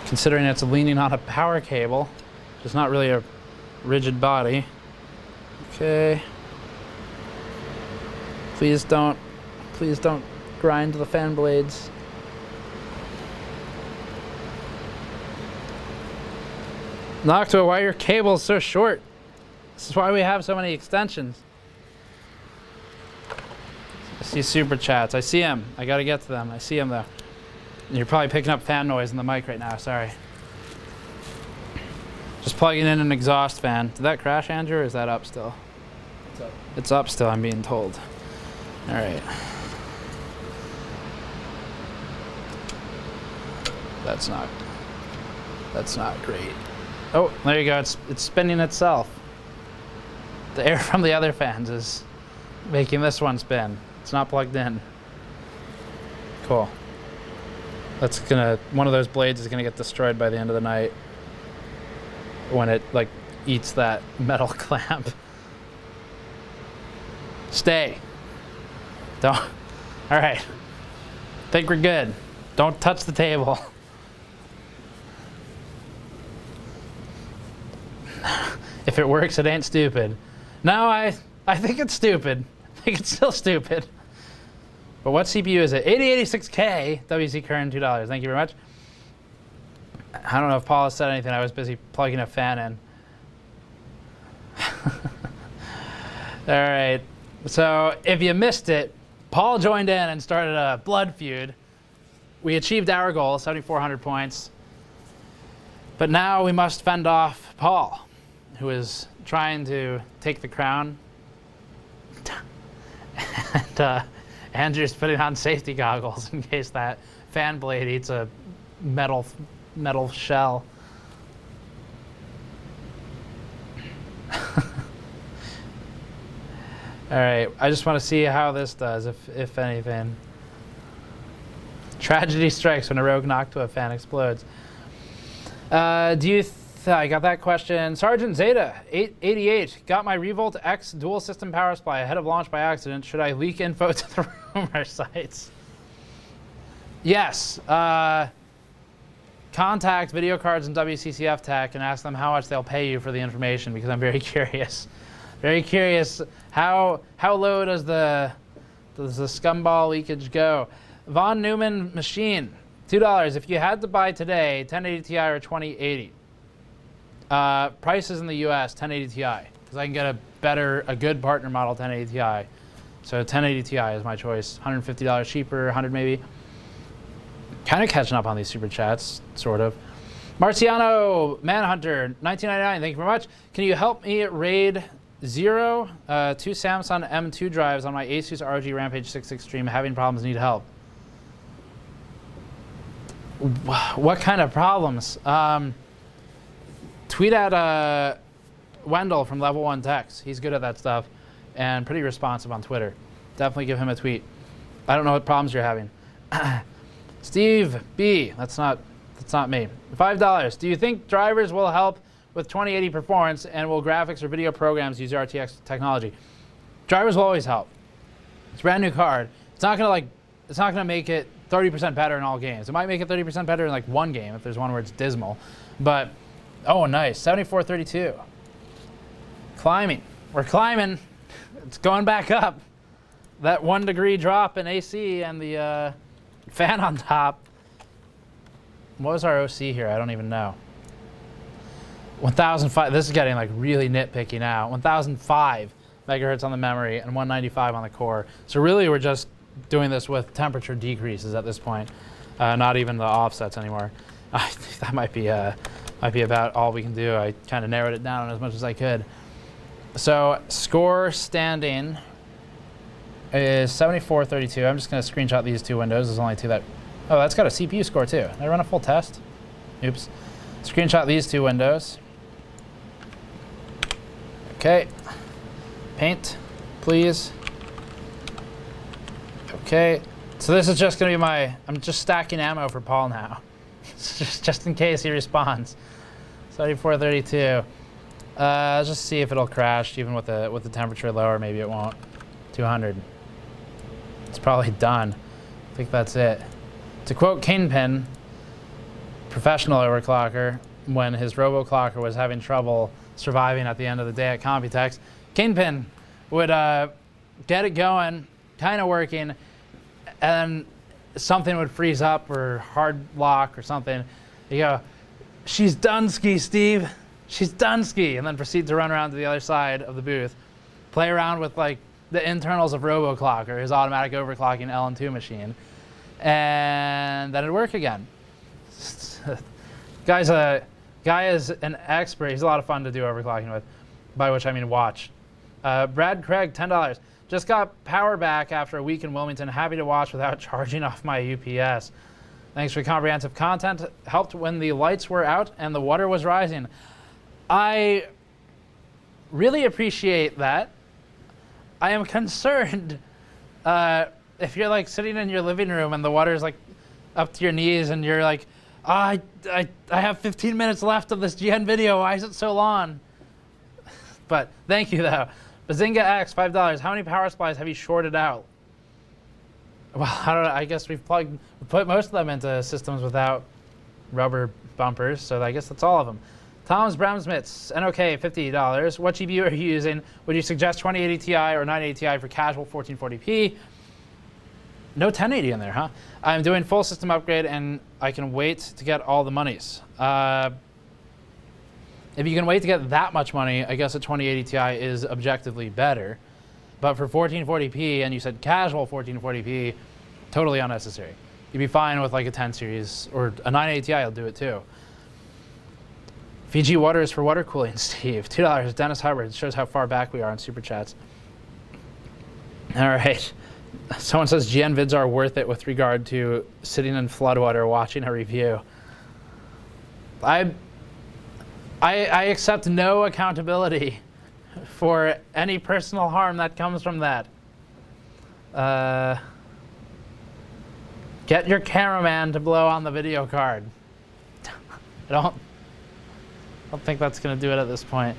Considering it's leaning on a power cable, which is not really a rigid body. Okay. Please don't grind the fan blades. Noctua, why are your cables so short? This is why we have so many extensions. I see super chats. I see them. I gotta get to them. I see them though. You're probably picking up fan noise in the mic right now. Sorry. Just plugging in an exhaust fan. Did that crash, Andrew, or is that up still? It's up. It's up still, I'm being told. All right. That's not great. Oh, there you go. It's spinning itself. The air from the other fans is making this one spin. It's not plugged in. Cool. That's gonna, one of those blades is gonna get destroyed by the end of the night when it like eats that metal clamp. Stay. Don't. All right. Think we're good. Don't touch the table. If it works, it ain't stupid. No, I think it's stupid. I think it's still stupid. But what CPU is it? 8086K, WC current, $2. Thank you very much. I don't know if Paula said anything. I was busy plugging a fan in. All right. So if you missed it, Paul joined in and started a blood feud. We achieved our goal, 7,400 points. But now we must fend off Paul, who is trying to take the crown. And Andrew's putting on safety goggles in case that fan blade eats a metal shell. All right, I just want to see how this does, if anything. Tragedy strikes when a rogue Noctua fan explodes. I got that question. Sergeant Zeta, 888, got my Revolt X dual system power supply ahead of launch by accident. Should I leak info to the rumor sites? Yes. Contact Video Cards and WCCF Tech and ask them how much they'll pay you for the information, because I'm very curious. Very curious. How low does the scumball leakage go? Von Neumann machine, $2. If you had to buy today, 1080 Ti or 2080. Prices in the US, 1080 Ti, because I can get a good partner model 1080 Ti. So 1080 Ti is my choice. $150 cheaper, 100 maybe. Kind of catching up on these super chats, sort of. Marciano Manhunter, 1999. Thank you very much. Can you help me raid 0, 2 Samsung M2 drives on my Asus ROG Rampage 6 Extreme? Having problems, need help. What kind of problems? Tweet at Wendell from Level 1 Techs. He's good at that stuff and pretty responsive on Twitter. Definitely give him a tweet. I don't know what problems you're having. Steve B, that's not me. $5. Do you think drivers will help with 2080 performance, and will graphics or video programs use RTX technology? Drivers will always help. It's a brand new card. It's not gonna make it 30% better in all games. It might make it 30% better in like one game if there's one where it's dismal. But oh, nice. 7432. Climbing. We're climbing. It's going back up. That 1 degree drop in AC and the fan on top. What was our OC here? I don't even know. 1005. This is getting like really nitpicky now. 1005 megahertz on the memory and 195 on the core. So really we're just doing this with temperature decreases at this point. Not even the offsets anymore. I think that might be about all we can do. I kind of narrowed it down as much as I could. So score standing is 7432. I'm just going to screenshot these two windows. There's only two that... Oh, that's got a CPU score too. Did I run a full test? Oops. Screenshot these two windows. Okay. Paint, please. Okay. So this is just gonna be I'm just stacking ammo for Paul now. just in case he responds. 7432. Let's just see if it'll crash even with the temperature lower. Maybe it won't. 200. It's probably done. I think that's it. To quote Kingpin, professional overclocker, when his roboclocker was having trouble surviving at the end of the day at Computex, Kingpin would get it going, kind of working, and something would freeze up or hard lock or something. You go, "She's done ski, Steve. She's done ski," and then proceed to run around to the other side of the booth, play around with like the internals of roboclocker, his automatic overclocking LN2 machine, and then it'd work again. Guy is an expert. He's a lot of fun to do overclocking with, by which I mean watch. Brad Craig, $10. Just got power back after a week in Wilmington. Happy to watch without charging off my UPS. Thanks for comprehensive content. Helped when the lights were out and the water was rising. I really appreciate that. I am concerned if you're like sitting in your living room and the water's like up to your knees and you're like, I have 15 minutes left of this GN video. Why is it so long? But thank you though. Bazinga X, $5. How many power supplies have you shorted out? Well, I guess we put most of them into systems without rubber bumpers, so I guess that's all of them. Tom's Bramsmiths, NOK, $50. What GPU are you using? Would you suggest 2080 Ti or 980 Ti for casual 1440p? No 1080 in there, huh? I'm doing full system upgrade and I can wait to get all the monies. If you can wait to get that much money, I guess a 2080 Ti is objectively better. But for 1440p, and you said casual 1440p, totally unnecessary. You'd be fine with like a 10 series, or a 980 Ti will do it too. Fiji water is for water cooling, Steve. $2. Dennis Hubbard shows how far back we are on Super Chats. All right. Someone says GN vids are worth it with regard to sitting in floodwater watching a review. I accept no accountability for any personal harm that comes from that. Get your cameraman to blow on the video card. I don't think that's going to do it at this point.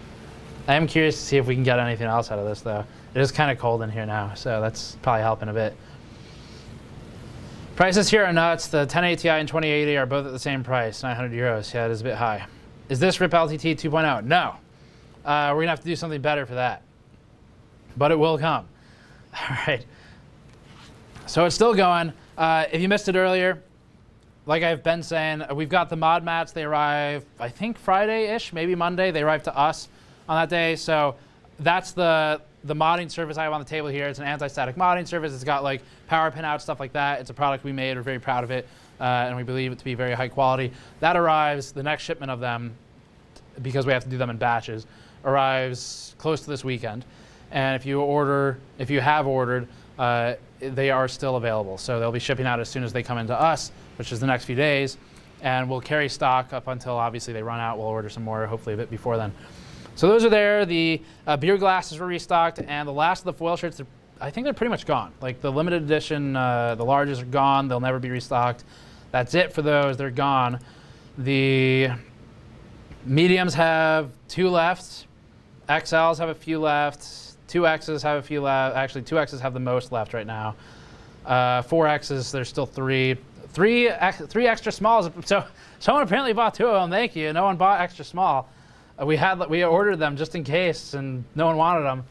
I am curious to see if we can get anything else out of this, though. It is kind of cold in here now, so that's probably helping a bit. Prices here are nuts. The 1080 Ti and 2080 are both at the same price, 900 euros. Yeah, it is a bit high. Is this RIP LTT 2.0? No. We're going to have to do something better for that. But it will come. All right. So it's still going. If you missed it earlier, like I've been saying, we've got the mod mats. They arrive, I think, Friday-ish, maybe Monday. They arrive to us on that day. So that's the modding service I have on the table here. It's an anti-static modding service. It's got like power pin out, stuff like that. It's a product we made. We're very proud of it. And we believe it to be very high quality. That arrives, the next shipment of them, because we have to do them in batches, arrives close to this weekend. And if you have ordered, they are still available. So they'll be shipping out as soon as they come into us, which is the next few days. And we'll carry stock up until obviously they run out. We'll order some more, hopefully a bit before then. So those are there. The beer glasses were restocked, and the last of the foil shirts, I think they're pretty much gone. Like the limited edition, the larges are gone. They'll never be restocked. That's it for those. They're gone. The mediums have 2 left. XLs have a few left. 2Xs have a few left. Actually, 2Xs have the most left right now. 4Xs, there's still 3. 3 extra smalls. So someone apparently bought 2 of them. Thank you. No one bought extra small. We ordered them just in case, and no one wanted them.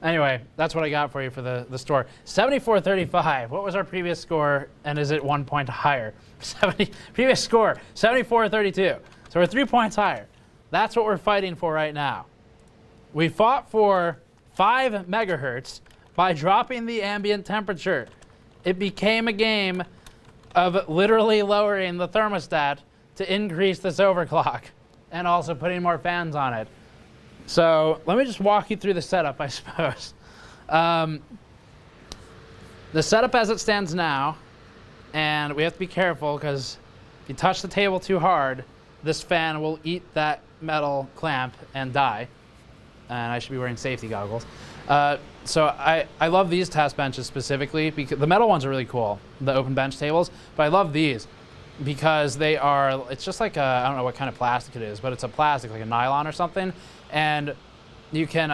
Anyway, that's what I got for you for the store. 74.35. What was our previous score, and is it 1 point higher? Previous score, 74.32. So we're 3 points higher. That's what we're fighting for right now. We fought for 5 megahertz by dropping the ambient temperature. It became a game of literally lowering the thermostat to increase this overclock and also putting more fans on it. So let me just walk you through the setup, I suppose. The setup as it stands now, and we have to be careful because if you touch the table too hard, this fan will eat that metal clamp and die. and I should be wearing safety goggles. So I love these test benches specifically because the metal ones are really cool, the open bench tables, but I love these because it's just like I don't know what kind of plastic it is, but it's a plastic, like a nylon or something, and you can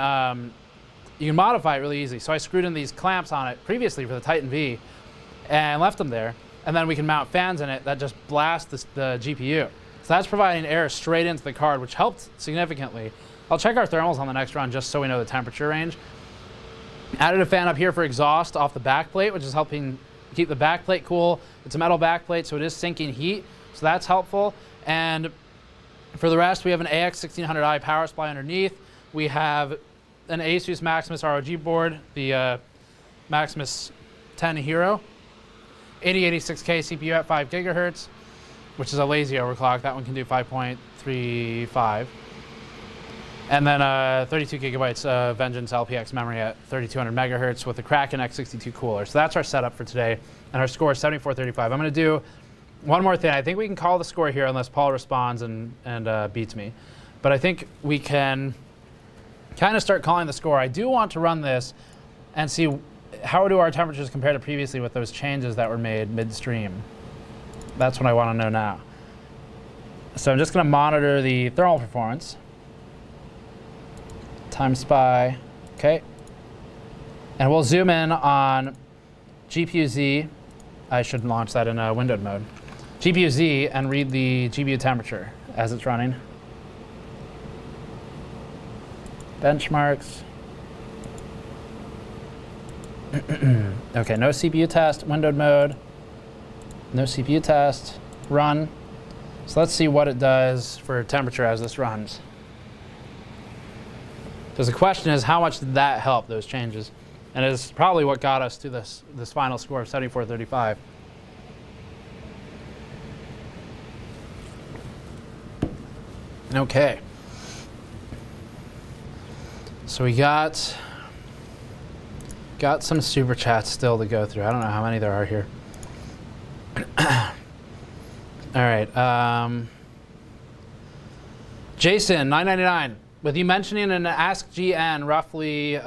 modify it really easy. So I screwed in these clamps on it previously for the Titan V and left them there, and then we can mount fans in it that just blast the GPU. So that's providing air straight into the card, which helped significantly. I'll check our thermals on the next run just so we know the temperature range. Added a fan up here for exhaust off the back plate, which is helping keep the back plate cool. It's a metal back plate, so it is sinking heat, so that's helpful. And for the rest, we have an AX1600i power supply underneath. We have an Asus Maximus ROG board, the Maximus 10 Hero. 8086K CPU at 5 gigahertz, which is a lazy overclock. That one can do 5.35. And then 32 gigabytes of Vengeance LPX memory at 3200 megahertz with a Kraken X62 cooler. So that's our setup for today, and our score is 7435. I'm going to do one more thing. I think we can call the score here unless Paul responds and beats me. But I think we can kind of start calling the score. I do want to run this and see how do our temperatures compare to previously with those changes that were made midstream. That's what I want to know now. So I'm just going to monitor the thermal performance. TimeSpy, okay. And we'll zoom in on GPU Z. I should launch that in windowed mode. GPU Z and read the GPU temperature as it's running. Benchmarks. Okay, no CPU test, windowed mode. No CPU test, run. So let's see what it does for temperature as this runs. Because the question is, how much did that help, those changes? And it's probably what got us to this final score of 7435. Okay. So we got some super chats still to go through. I don't know how many there are here. All right. Jason, 999. With you mentioning in Ask GN roughly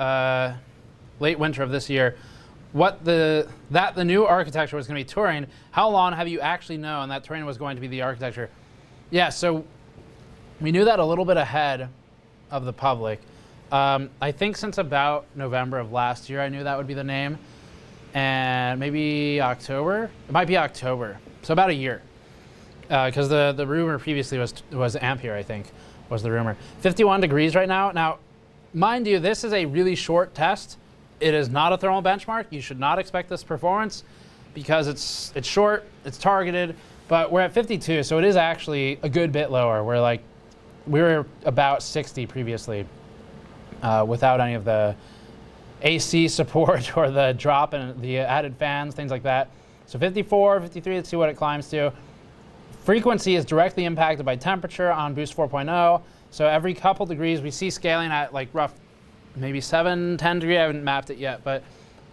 late winter of this year, the new architecture was going to be Turing, how long have you actually known that Turing was going to be the architecture? Yeah, so we knew that a little bit ahead of the public. I think since about November of last year, I knew that would be the name. And maybe October? It might be October. So about a year. Because the rumor previously was Ampere, I think, was the rumor. 51 degrees right now. Now, mind you, this is a really short test. It is not a thermal benchmark. You should not expect this performance because it's short, it's targeted, but we're at 52, so it is actually a good bit lower. We were about 60 previously without any of the AC support or the drop and the added fans, things like that. So 54, 53, let's see what it climbs to. Frequency is directly impacted by temperature on Boost 4.0. So every couple degrees, we see scaling at like rough, maybe 7, 10 degrees. I haven't mapped it yet, but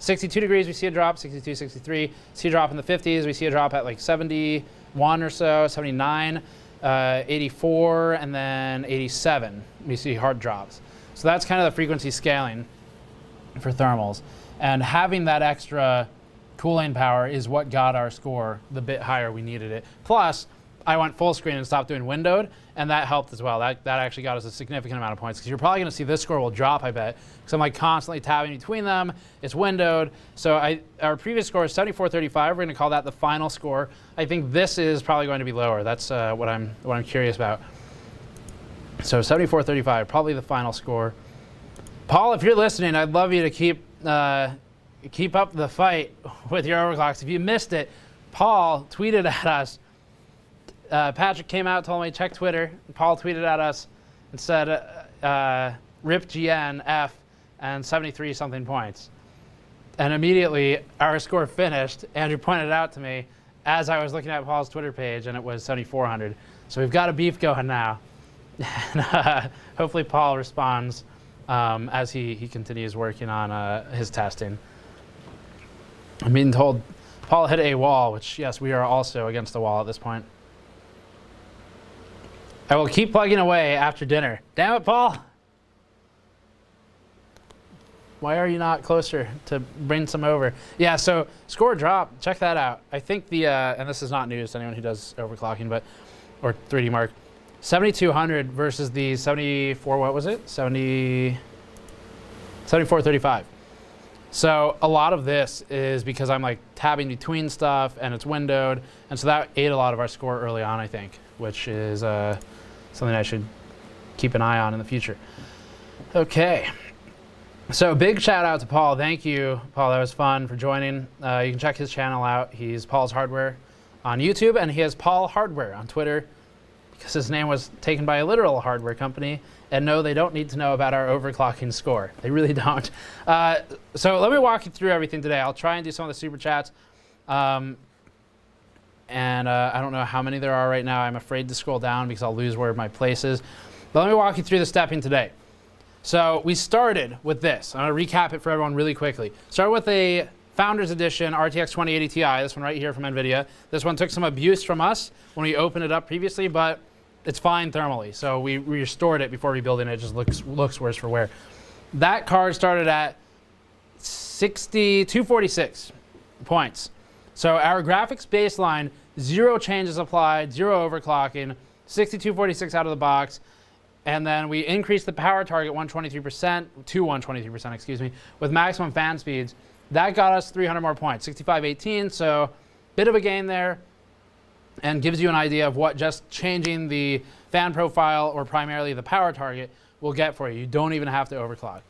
62 degrees, we see a drop, 62, 63. See a drop in the 50s. We see a drop at like 71 or so, 79, 84, and then 87. We see hard drops. So that's kind of the frequency scaling for thermals. And having that extra cooling power is what got our score the bit higher we needed it. Plus, I went full screen and stopped doing windowed, and that helped as well. That actually got us a significant amount of points, because you're probably going to see this score will drop, I bet, because I'm like constantly tabbing between them. It's windowed. So our previous score is 7435. We're going to call that the final score. I think this is probably going to be lower. That's what I'm curious about. So 7435, probably the final score. Paul, if you're listening, I'd love you to keep up the fight with your overclocks. If you missed it, Paul tweeted at us. Patrick came out, told me check Twitter. Paul tweeted at us and said, "Rip GN F and 73 something points." And immediately our score finished. Andrew pointed it out to me as I was looking at Paul's Twitter page, and it was 7400. So we've got a beef going now. And, hopefully Paul responds as he continues working on his testing. I'm being told Paul hit a wall, which, yes, we are also against the wall at this point. I will keep plugging away after dinner. Damn it, Paul. Why are you not closer to bring some over? Yeah, so score drop, check that out. I think the, and this is not news to anyone who does overclocking, but, or 3D Mark, 7200 versus the 74, what was it? 7435. So a lot of this is because I'm like tabbing between stuff and it's windowed. And so that ate a lot of our score early on, I think, which is something I should keep an eye on in the future. Okay. So big shout out to Paul. Thank you, Paul. That was fun for joining. You can check his channel out. He's Paul's Hardware on YouTube, and he has Paul Hardware on Twitter because his name was taken by a literal hardware company. And no, they don't need to know about our overclocking score. They really don't. So let me walk you through everything today. I'll try and do some of the super chats. And I don't know how many there are right now. I'm afraid to scroll down because I'll lose where my place is. But let me walk you through the stepping today. So we started with this. I'm going to recap it for everyone really quickly. Started with a Founders Edition RTX 2080 Ti, this one right here from Nvidia. This one took some abuse from us when we opened it up previously, but it's fine thermally. So we restored it before rebuilding it. It just looks worse for wear. That card started at 246 points. So our graphics baseline, 0 changes applied, 0 overclocking, 6246 out of the box. And then we increased the power target 123% to 123%, excuse me, with maximum fan speeds. That got us 300 more points, 6518. So bit of a gain there, and gives you an idea of what just changing the fan profile or primarily the power target will get for you. You don't even have to overclock.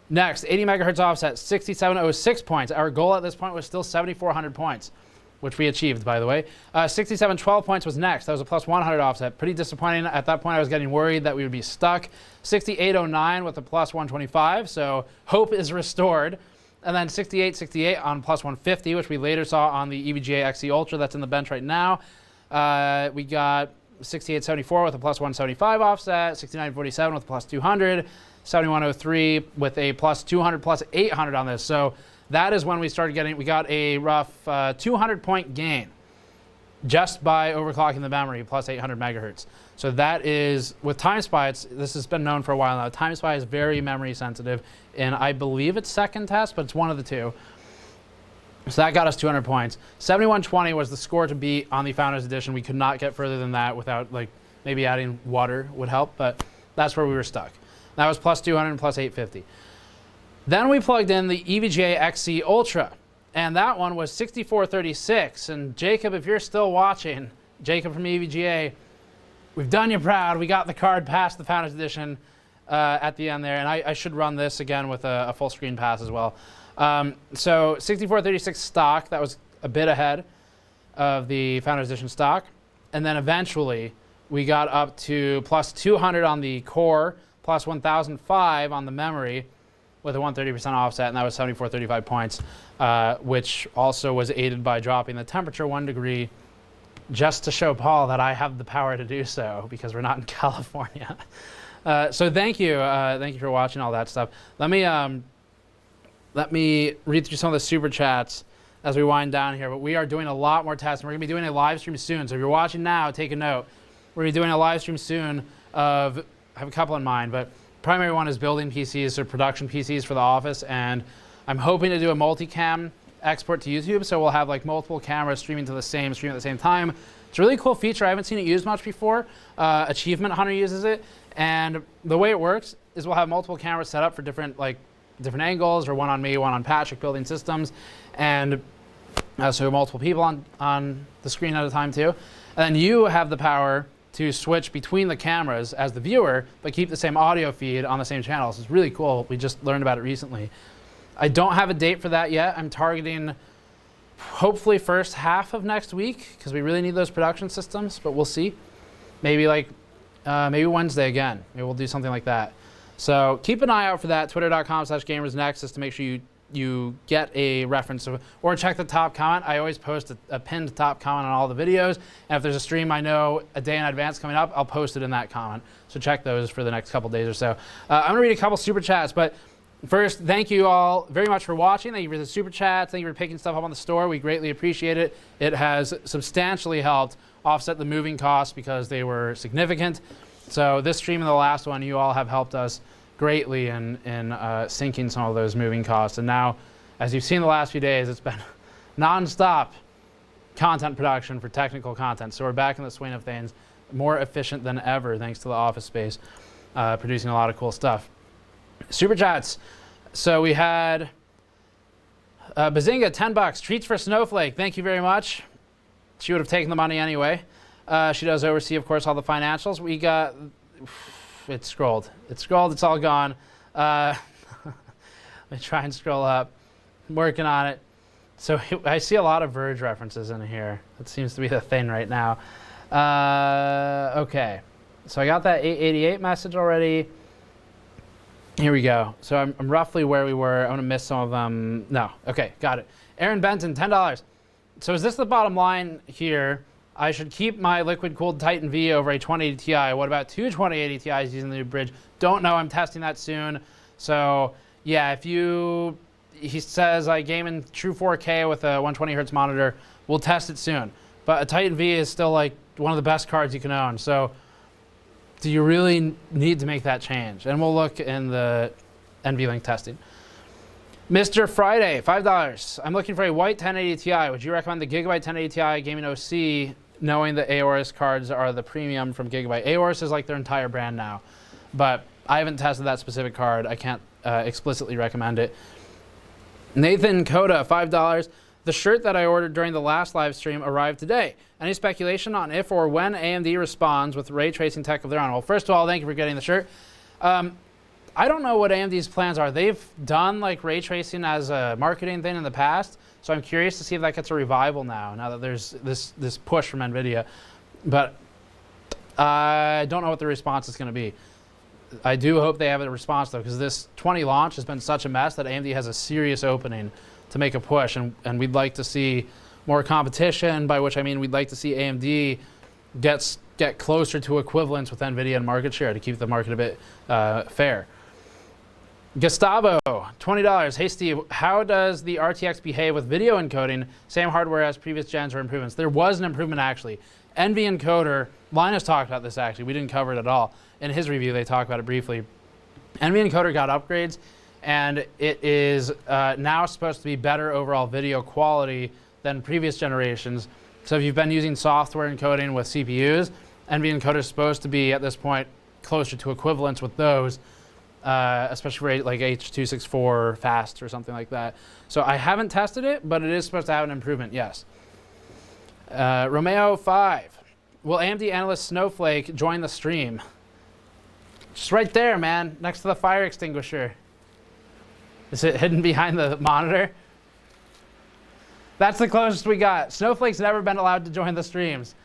Next, 80 megahertz offset, 6706 points. Our goal at this point was still 7,400 points, which we achieved, by the way. 6712 points was next. That was a plus 100 offset. Pretty disappointing. At that point, I was getting worried that we would be stuck. 6809 with a plus 125, so hope is restored. And then 6868 on plus 150, which we later saw on the EVGA XE Ultra that's in the bench right now. We got 6874 with a plus 175 offset, 6947 with a plus 200, 7103 with a plus 200 plus 800 on this. So that is when we started getting, we got a rough 200 point gain just by overclocking the memory plus 800 megahertz. So that is, with TimeSpy, this has been known for a while now. TimeSpy is very memory sensitive, and I believe it's second test, but it's one of the two. So that got us 200 points. 7120 was the score to beat on the Founders Edition. We could not get further than that without, like, maybe adding water would help, but that's where we were stuck. That was plus 200 and plus 850. Then we plugged in the EVGA XE Ultra, and that one was 6436. And Jacob, if you're still watching, Jacob from EVGA, we've done you proud. We got the card past the Founders Edition at the end there, and I should run this again with a full screen pass as well. So 6436 stock, that was a bit ahead of the Founders Edition stock. And then eventually we got up to plus 200 on the core, plus 1005 on the memory with a 130% offset, and that was 7435 points, which also was aided by dropping the temperature 1 degree just to show Paul that I have the power to do so because we're not in California. So thank you for watching all that stuff. Let me read through some of the super chats as we wind down here. But we are doing a lot more tests. We're gonna be doing a live stream soon. So if you're watching now, take a note. We're gonna be doing a live stream soon of, I have a couple in mind, but primary one is building PCs or production PCs for the office, and I'm hoping to do a multicam export to YouTube, so we'll have like multiple cameras streaming at the same time. It's a really cool feature. I haven't seen it used much before. Achievement Hunter uses it, and the way it works is we'll have multiple cameras set up for different angles, or one on me, one on Patrick building systems, and so multiple people on the screen at a time too. And then you have the power to switch between the cameras as the viewer, but keep the same audio feed on the same channels. It's really cool. We just learned about it recently. I don't have a date for that yet. I'm targeting hopefully first half of next week because we really need those production systems, but we'll see. Maybe maybe Wednesday again. Maybe we'll do something like that. So keep an eye out for that, twitter.com/gamersnexus to make sure you get a reference of, or check the top comment. I always post a pinned top comment on all the videos. And if there's a stream I know a day in advance coming up, I'll post it in that comment. So check those for the next couple days or so. I'm gonna read a couple super chats, but first, thank you all very much for watching. Thank you for the super chats. Thank you for picking stuff up on the store. We greatly appreciate it. It has substantially helped offset the moving costs because they were significant. So this stream and the last one, you all have helped us greatly in sinking some of those moving costs. And now, as you've seen the last few days, it's been non-stop content production for technical content. So we're back in the swing of things, more efficient than ever thanks to the office space, producing a lot of cool stuff. Super chats. So we had Bazinga, $10. Treats for Snowflake. Thank you very much. She would have taken the money anyway. She does oversee, of course, all the financials. We got, it scrolled. It's all gone. Let me try and scroll up. I'm working on it. So I see a lot of Verge references in here. That seems to be the thing right now. Okay. So I got that 888 message already. Here we go. So I'm roughly where we were. I'm going to miss some of them. No. Okay, got it. Aaron Benton, $10. So is this the bottom line here? I should keep my liquid-cooled Titan V over a 2080 Ti. What about two 2080 Ti's using the new bridge? Don't know. I'm testing that soon. So, yeah, he says I game in true 4K with a 120 hertz monitor. We'll test it soon. But a Titan V is still like one of the best cards you can own. So do you really need to make that change? And we'll look in the NVLink testing. Mr. Friday, $5. I'm looking for a white 1080 Ti. Would you recommend the Gigabyte 1080 Ti Gaming OC, knowing the Aorus cards are the premium from Gigabyte? Aorus is like their entire brand now. But I haven't tested that specific card. I can't explicitly recommend it. Nathan Coda, $5. The shirt that I ordered during the last live stream arrived today. Any speculation on if or when AMD responds with ray tracing tech of their own? Well, first of all, thank you for getting the shirt. I don't know what AMD's plans are. They've done like ray tracing as a marketing thing in the past, so I'm curious to see if that gets a revival now that there's this push from Nvidia. But I don't know what the response is going to be. I do hope they have a response though, because this 20 launch has been such a mess that AMD has a serious opening to make a push, and we'd like to see more competition, by which I mean we'd like to see AMD get closer to equivalence with Nvidia in market share to keep the market a bit fair. Gustavo, $20. Hey Steve, how does the RTX behave with video encoding? Same hardware as previous gens or improvements? There was an improvement actually. NV encoder, Linus talked about this actually, we didn't cover it at all. In his review, they talked about it briefly. NV encoder got upgrades, and it is now supposed to be better overall video quality than previous generations. So if you've been using software encoding with CPUs, NV encoder is supposed to be at this point closer to equivalence with those, especially for like H.264 fast or something like that. So I haven't tested it, but it is supposed to have an improvement, yes. Romeo 5. Will AMD analyst Snowflake join the stream? Just right there, man, next to the fire extinguisher. Is it hidden behind the monitor? That's the closest we got. Snowflake's never been allowed to join the streams.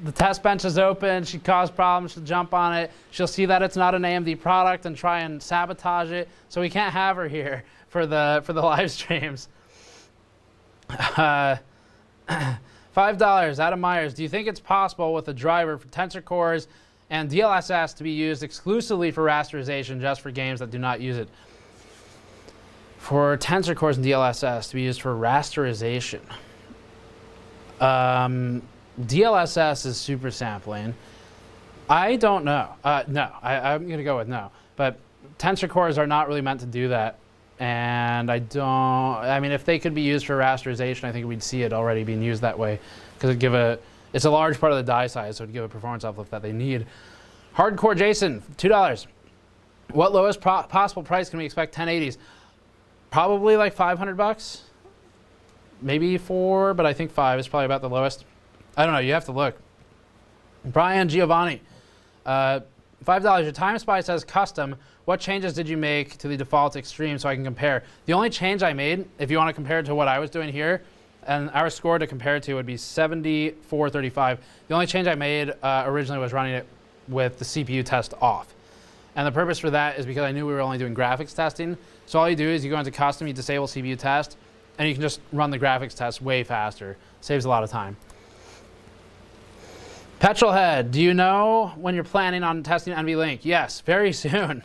The test bench is open. She caused problems. She'll jump on it. She'll see that it's not an AMD product and try and sabotage it. So we can't have her here for the live streams. $5. Adam Myers, do you think it's possible with a driver for tensor cores and DLSS to be used exclusively for rasterization just for games that do not use it? For tensor cores and DLSS to be used for rasterization. DLSS is super sampling. I don't know. No, I'm going to go with no. But tensor cores are not really meant to do that. And I mean, if they could be used for rasterization, I think we'd see it already being used that way. Because it's a large part of the die size, so it'd give a performance uplift that they need. Hardcore Jason, $2. What lowest possible price can we expect 1080s? Probably like $500. Maybe 4, but I think 5 is probably about the lowest. I don't know, you have to look. Brian Giovanni, $5. Your TimeSpy says custom. What changes did you make to the default Extreme so I can compare? The only change I made, if you want to compare it to what I was doing here, and our score to compare it to would be 7435. The only change I made originally was running it with the CPU test off. And the purpose for that is because I knew we were only doing graphics testing. So all you do is you go into custom, you disable CPU test, and you can just run the graphics test way faster. Saves a lot of time. Petrolhead, do you know when you're planning on testing NVLink? Yes, very soon.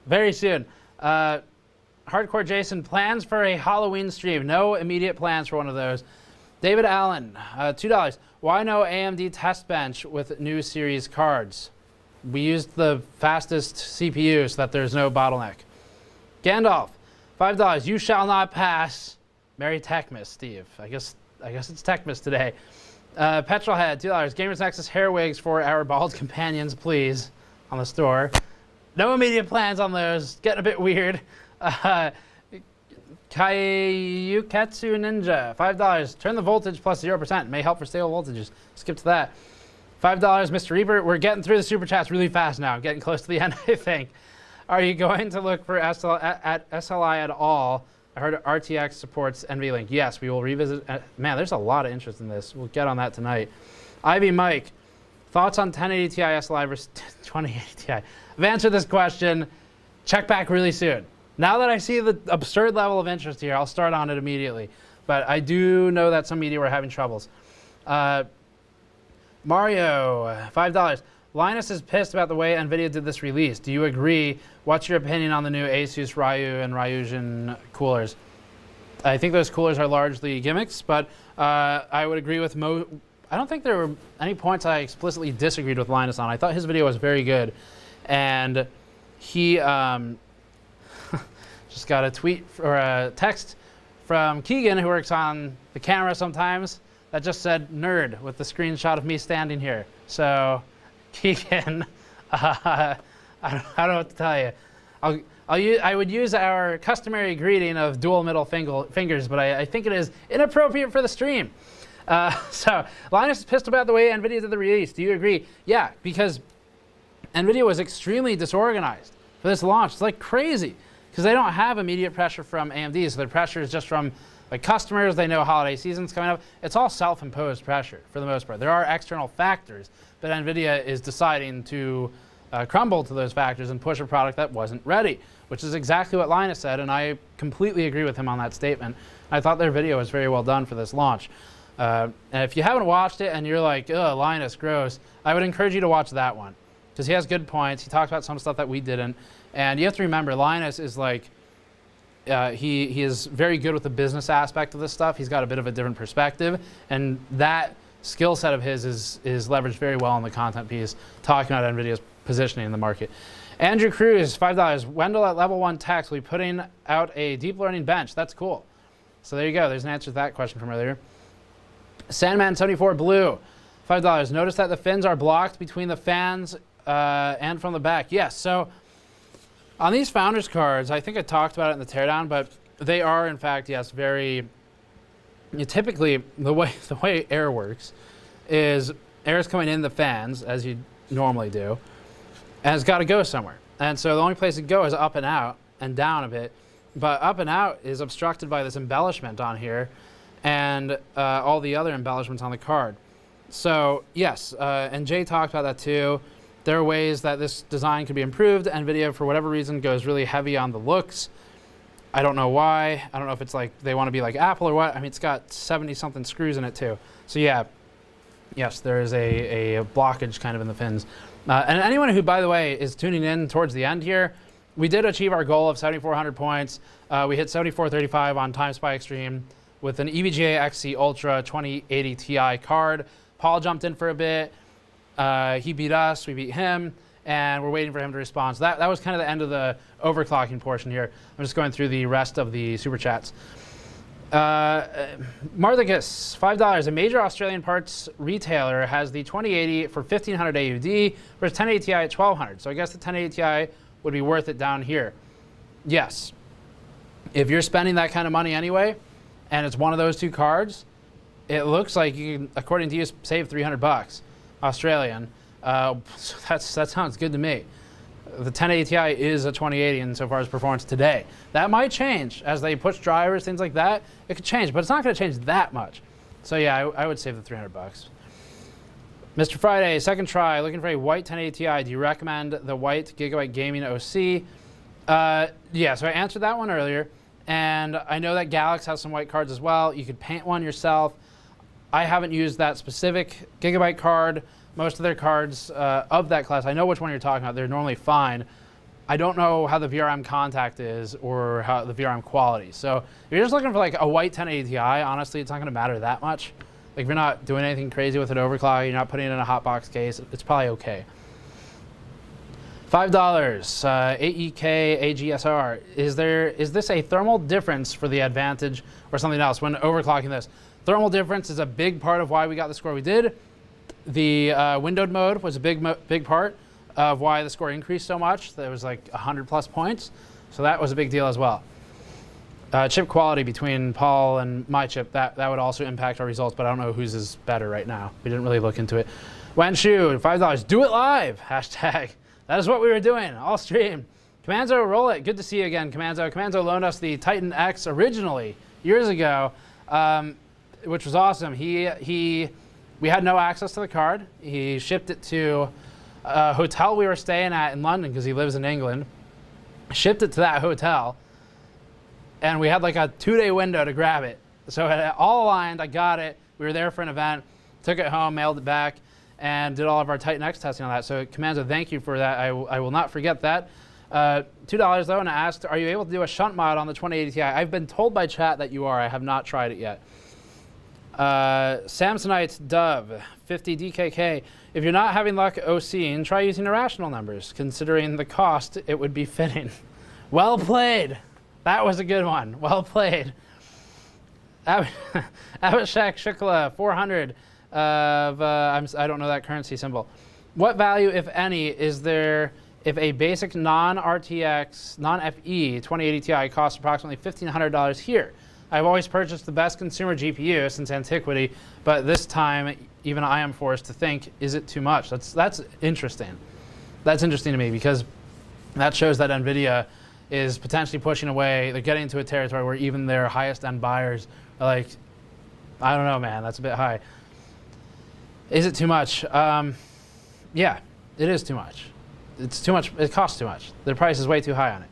Very soon. Hardcore Jason, plans for a Halloween stream. No immediate plans for one of those. David Allen, $2. Why no AMD test bench with new series cards? We used the fastest CPU so that there's no bottleneck. Gandalf, $5. You shall not pass. Merry Techmas, Steve. I guess it's Techmas today. Petrolhead, $2. Gamers Nexus hair wigs for our bald companions, please, on the store. No immediate plans on those. Getting a bit weird. Kayuketsu Ninja, $5. Turn the voltage plus 0%. May help for stable voltages. Skip to that. $5, Mr. Reaper. We're getting through the super chats really fast now. Getting close to the end, I think. Are you going to look for SLI at all? I heard RTX supports NVLink. Yes, we will revisit. Man, there's a lot of interest in this. We'll get on that tonight. Ivy Mike, thoughts on 1080 Ti SLI versus 2080 Ti? I've answered this question. Check back really soon. Now that I see the absurd level of interest here, I'll start on it immediately. But I do know that some media were having troubles. Mario, $5. Linus is pissed about the way Nvidia did this release. Do you agree? What's your opinion on the new Asus Ryu and Ryujin coolers? I think those coolers are largely gimmicks, but I would agree with I don't think there were any points I explicitly disagreed with Linus on. I thought his video was very good. And he just got a tweet or a text from Keegan, who works on the camera sometimes, that just said nerd with the screenshot of me standing here. So Keegan, I don't know what to tell you. I would use our customary greeting of dual middle fingers, but I think it is inappropriate for the stream. So Linus is pissed about the way Nvidia did the release. Do you agree? Yeah, because Nvidia was extremely disorganized for this launch. It's like crazy because they don't have immediate pressure from AMD, so their pressure is just from like customers. They know holiday season's coming up. It's all self-imposed pressure for the most part. There are external factors, but Nvidia is deciding to crumble to those factors and push a product that wasn't ready, which is exactly what Linus said, and I completely agree with him on that statement. I thought their video was very well done for this launch. And if you haven't watched it and you're like, ugh, Linus, gross, I would encourage you to watch that one because he has good points. He talks about some stuff that we didn't. And you have to remember, Linus is like, he is very good with the business aspect of this stuff. He's got a bit of a different perspective, and that skill set of his is leveraged very well in the content piece, talking about NVIDIA's positioning in the market. Andrew Cruz, $5. Wendell at Level 1 Techs will be putting out a deep learning bench. That's cool. So there you go. There's an answer to that question from earlier. Sandman74 Blue, $5. Notice that the fins are blocked between the fans and from the back. Yes, so on these Founders cards, I think I talked about it in the teardown, but they are, in fact, yes, very... typically, the way air works is air is coming in the fans, as you normally do, and it's got to go somewhere. And so the only place it can go is up and out and down a bit. But up and out is obstructed by this embellishment on here and all the other embellishments on the card. So, yes, and Jay talked about that too. There are ways that this design could be improved. NVIDIA, for whatever reason, goes really heavy on the looks. I don't know why. I don't know if it's like they want to be like Apple or what. I mean, it's got 70-something screws in it too. So yeah, yes, there is a blockage kind of in the fins. And anyone who, by the way, is tuning in towards the end here, we did achieve our goal of 7,400 points. We hit 7,435 on TimeSpy Extreme with an EVGA XC Ultra 2080 Ti card. Paul jumped in for a bit. He beat us, we beat him, and we're waiting for him to respond. So that was kind of the end of the overclocking portion here. I'm just going through the rest of the super chats. Marthicus, $5. A major Australian parts retailer has the 2080 for 1,500 AUD versus 1080 Ti at 1,200. So I guess the 1080 Ti would be worth it down here. Yes. If you're spending that kind of money anyway, and it's one of those two cards, it looks like you can, according to you, save 300 bucks Australian. So that sounds good to me. The 1080 Ti is a 2080 insofar as performance today. That might change as they push drivers, things like that. It could change, but it's not going to change that much. So yeah, I would save the 300 bucks. Mr. Friday, second try, looking for a white 1080 Ti. Do you recommend the white Gigabyte Gaming OC? Yeah, so I answered that one earlier. And I know that Galax has some white cards as well. You could paint one yourself. I haven't used that specific Gigabyte card. Most of their cards of that class, I know which one you're talking about. They're normally fine. I don't know how the VRM contact is or how the VRM quality. So if you're just looking for like a white 1080 Ti, honestly, it's not going to matter that much. Like if you're not doing anything crazy with an overclock, you're not putting it in a hotbox case, it's probably okay. $5, AEK AGSR. Is this a thermal difference for the advantage or something else when overclocking this? Thermal difference is a big part of why we got the score we did. The windowed mode was a big part of why the score increased so much. There was like 100 plus points. So that was a big deal as well. Chip quality between Paul and my chip, that would also impact our results, but I don't know whose is better right now. We didn't really look into it. Wenshu, $5. Do it live, hashtag. That is what we were doing, all stream. Commanzo, roll it. Good to see you again, Commanzo. Commanzo loaned us the Titan X originally, years ago, which was awesome. We had no access to the card. He shipped it to a hotel we were staying at in London because he lives in England. Shipped it to that hotel, and we had like a 2-day window to grab it. So it all aligned, I got it. We were there for an event, took it home, mailed it back, and did all of our Titan X testing on that. So Commanzo, thank you for that. I will not forget that. $2 though, and I asked, are you able to do a shunt mod on the 2080 Ti? I've been told by chat that you are. I have not tried it yet. Samsonite Dove, 50 DKK. If you're not having luck OCing, try using irrational numbers. Considering the cost, it would be fitting. Well played. That was a good one. Well played. Abhishek Shukla, 400 of, I don't know that currency symbol. What value, if any, is there if a basic non-RTX, non-FE 2080 Ti costs approximately $1,500 here? I've always purchased the best consumer GPU since antiquity, but this time even I am forced to think, is it too much? That's interesting. That's interesting to me because that shows that Nvidia is potentially pushing away. They're getting into a territory where even their highest end buyers are like, I don't know, man, that's a bit high. Is it too much? Yeah, it is too much. It's too much. It costs too much. The price is way too high on it.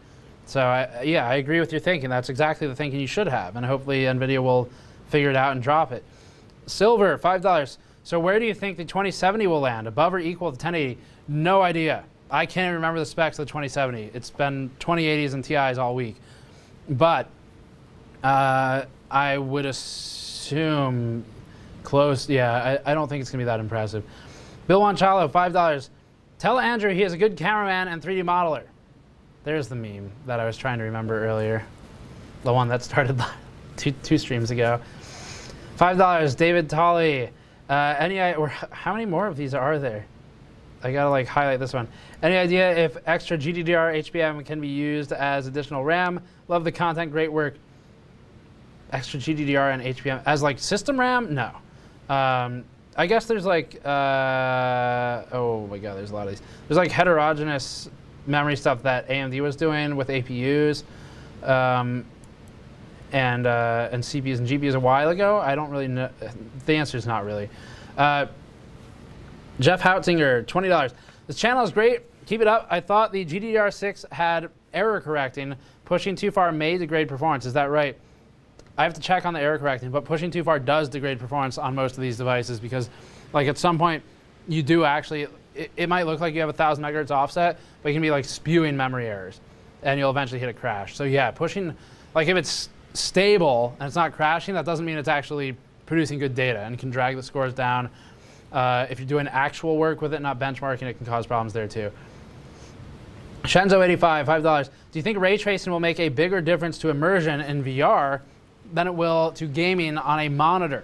So yeah, I agree with your thinking. That's exactly the thinking you should have, and hopefully Nvidia will figure it out and drop it. Silver, $5. So where do you think the 2070 will land? Above or equal to 1080? No idea. I can't even remember the specs of the 2070. It's been 2080s and Ti's all week, but I would assume close. Yeah, I don't think it's gonna be that impressive. Bill Wanchalo, $5. Tell Andrew he is a good cameraman and 3D modeler. There's the meme that I was trying to remember earlier. The one that started two streams ago. $5, David Tolley. How many more of these are there? I gotta like highlight this one. Any idea if extra GDDR HBM can be used as additional RAM? Love the content, great work. Extra GDDR and HBM as like system RAM? No. I guess there's like, oh my god, there's a lot of these. There's like heterogeneous memory stuff that AMD was doing with APUs and CPUs and GPUs a while ago. I don't really know. The answer is not really. Jeff Hautzinger, $20. This channel is great. Keep it up. I thought the GDDR6 had error correcting. Pushing too far may degrade performance. Is that right? I have to check on the error correcting, but pushing too far does degrade performance on most of these devices because, like, at some point, you do actually. It might look like you have 1,000 megahertz offset, but you can be like spewing memory errors, and you'll eventually hit a crash. So yeah, pushing, like if it's stable and it's not crashing, that doesn't mean it's actually producing good data and can drag the scores down. If you're doing actual work with it, not benchmarking, it can cause problems there too. Shenzo85, $5. Do you think ray tracing will make a bigger difference to immersion in VR than it will to gaming on a monitor?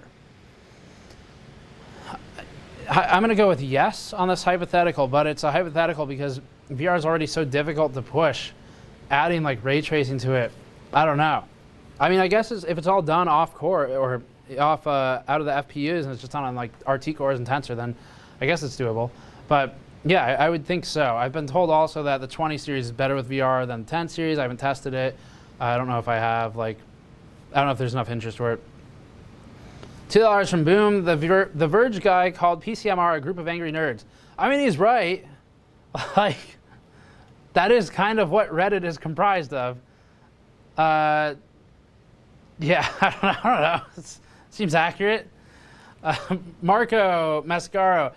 I'm going to go with yes on this hypothetical, but it's a hypothetical because VR is already so difficult to push. Adding like ray tracing to it, I don't know. I mean, I guess if it's all done off core or off out of the FPUs and it's just done on like RT cores and Tensor, then I guess it's doable. But yeah, I would think so. I've been told also that the 20 series is better with VR than the 10 series. I haven't tested it. I don't know if I have. Like, I don't know if there's enough interest for it. $2 from Boom. The Verge guy called PCMR a group of angry nerds. I mean, he's right. Like, that is kind of what Reddit is comprised of. Yeah, I don't know. It seems accurate. Marco Mascaro.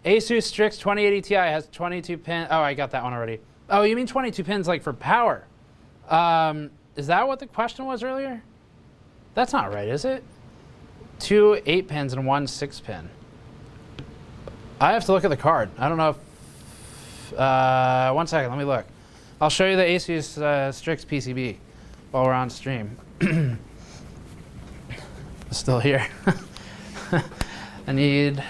Asus Strix 2080 Ti has 22 pins. Oh, I got that one already. Oh, you mean 22 pins like for power? Is that what the question was earlier? That's not right, is it? 2 8 pins and 1 6 pin. I have to look at the card. I don't know if 1 second, let me look. I'll show you the Asus Strix PCB while we're on stream. It's still here. I need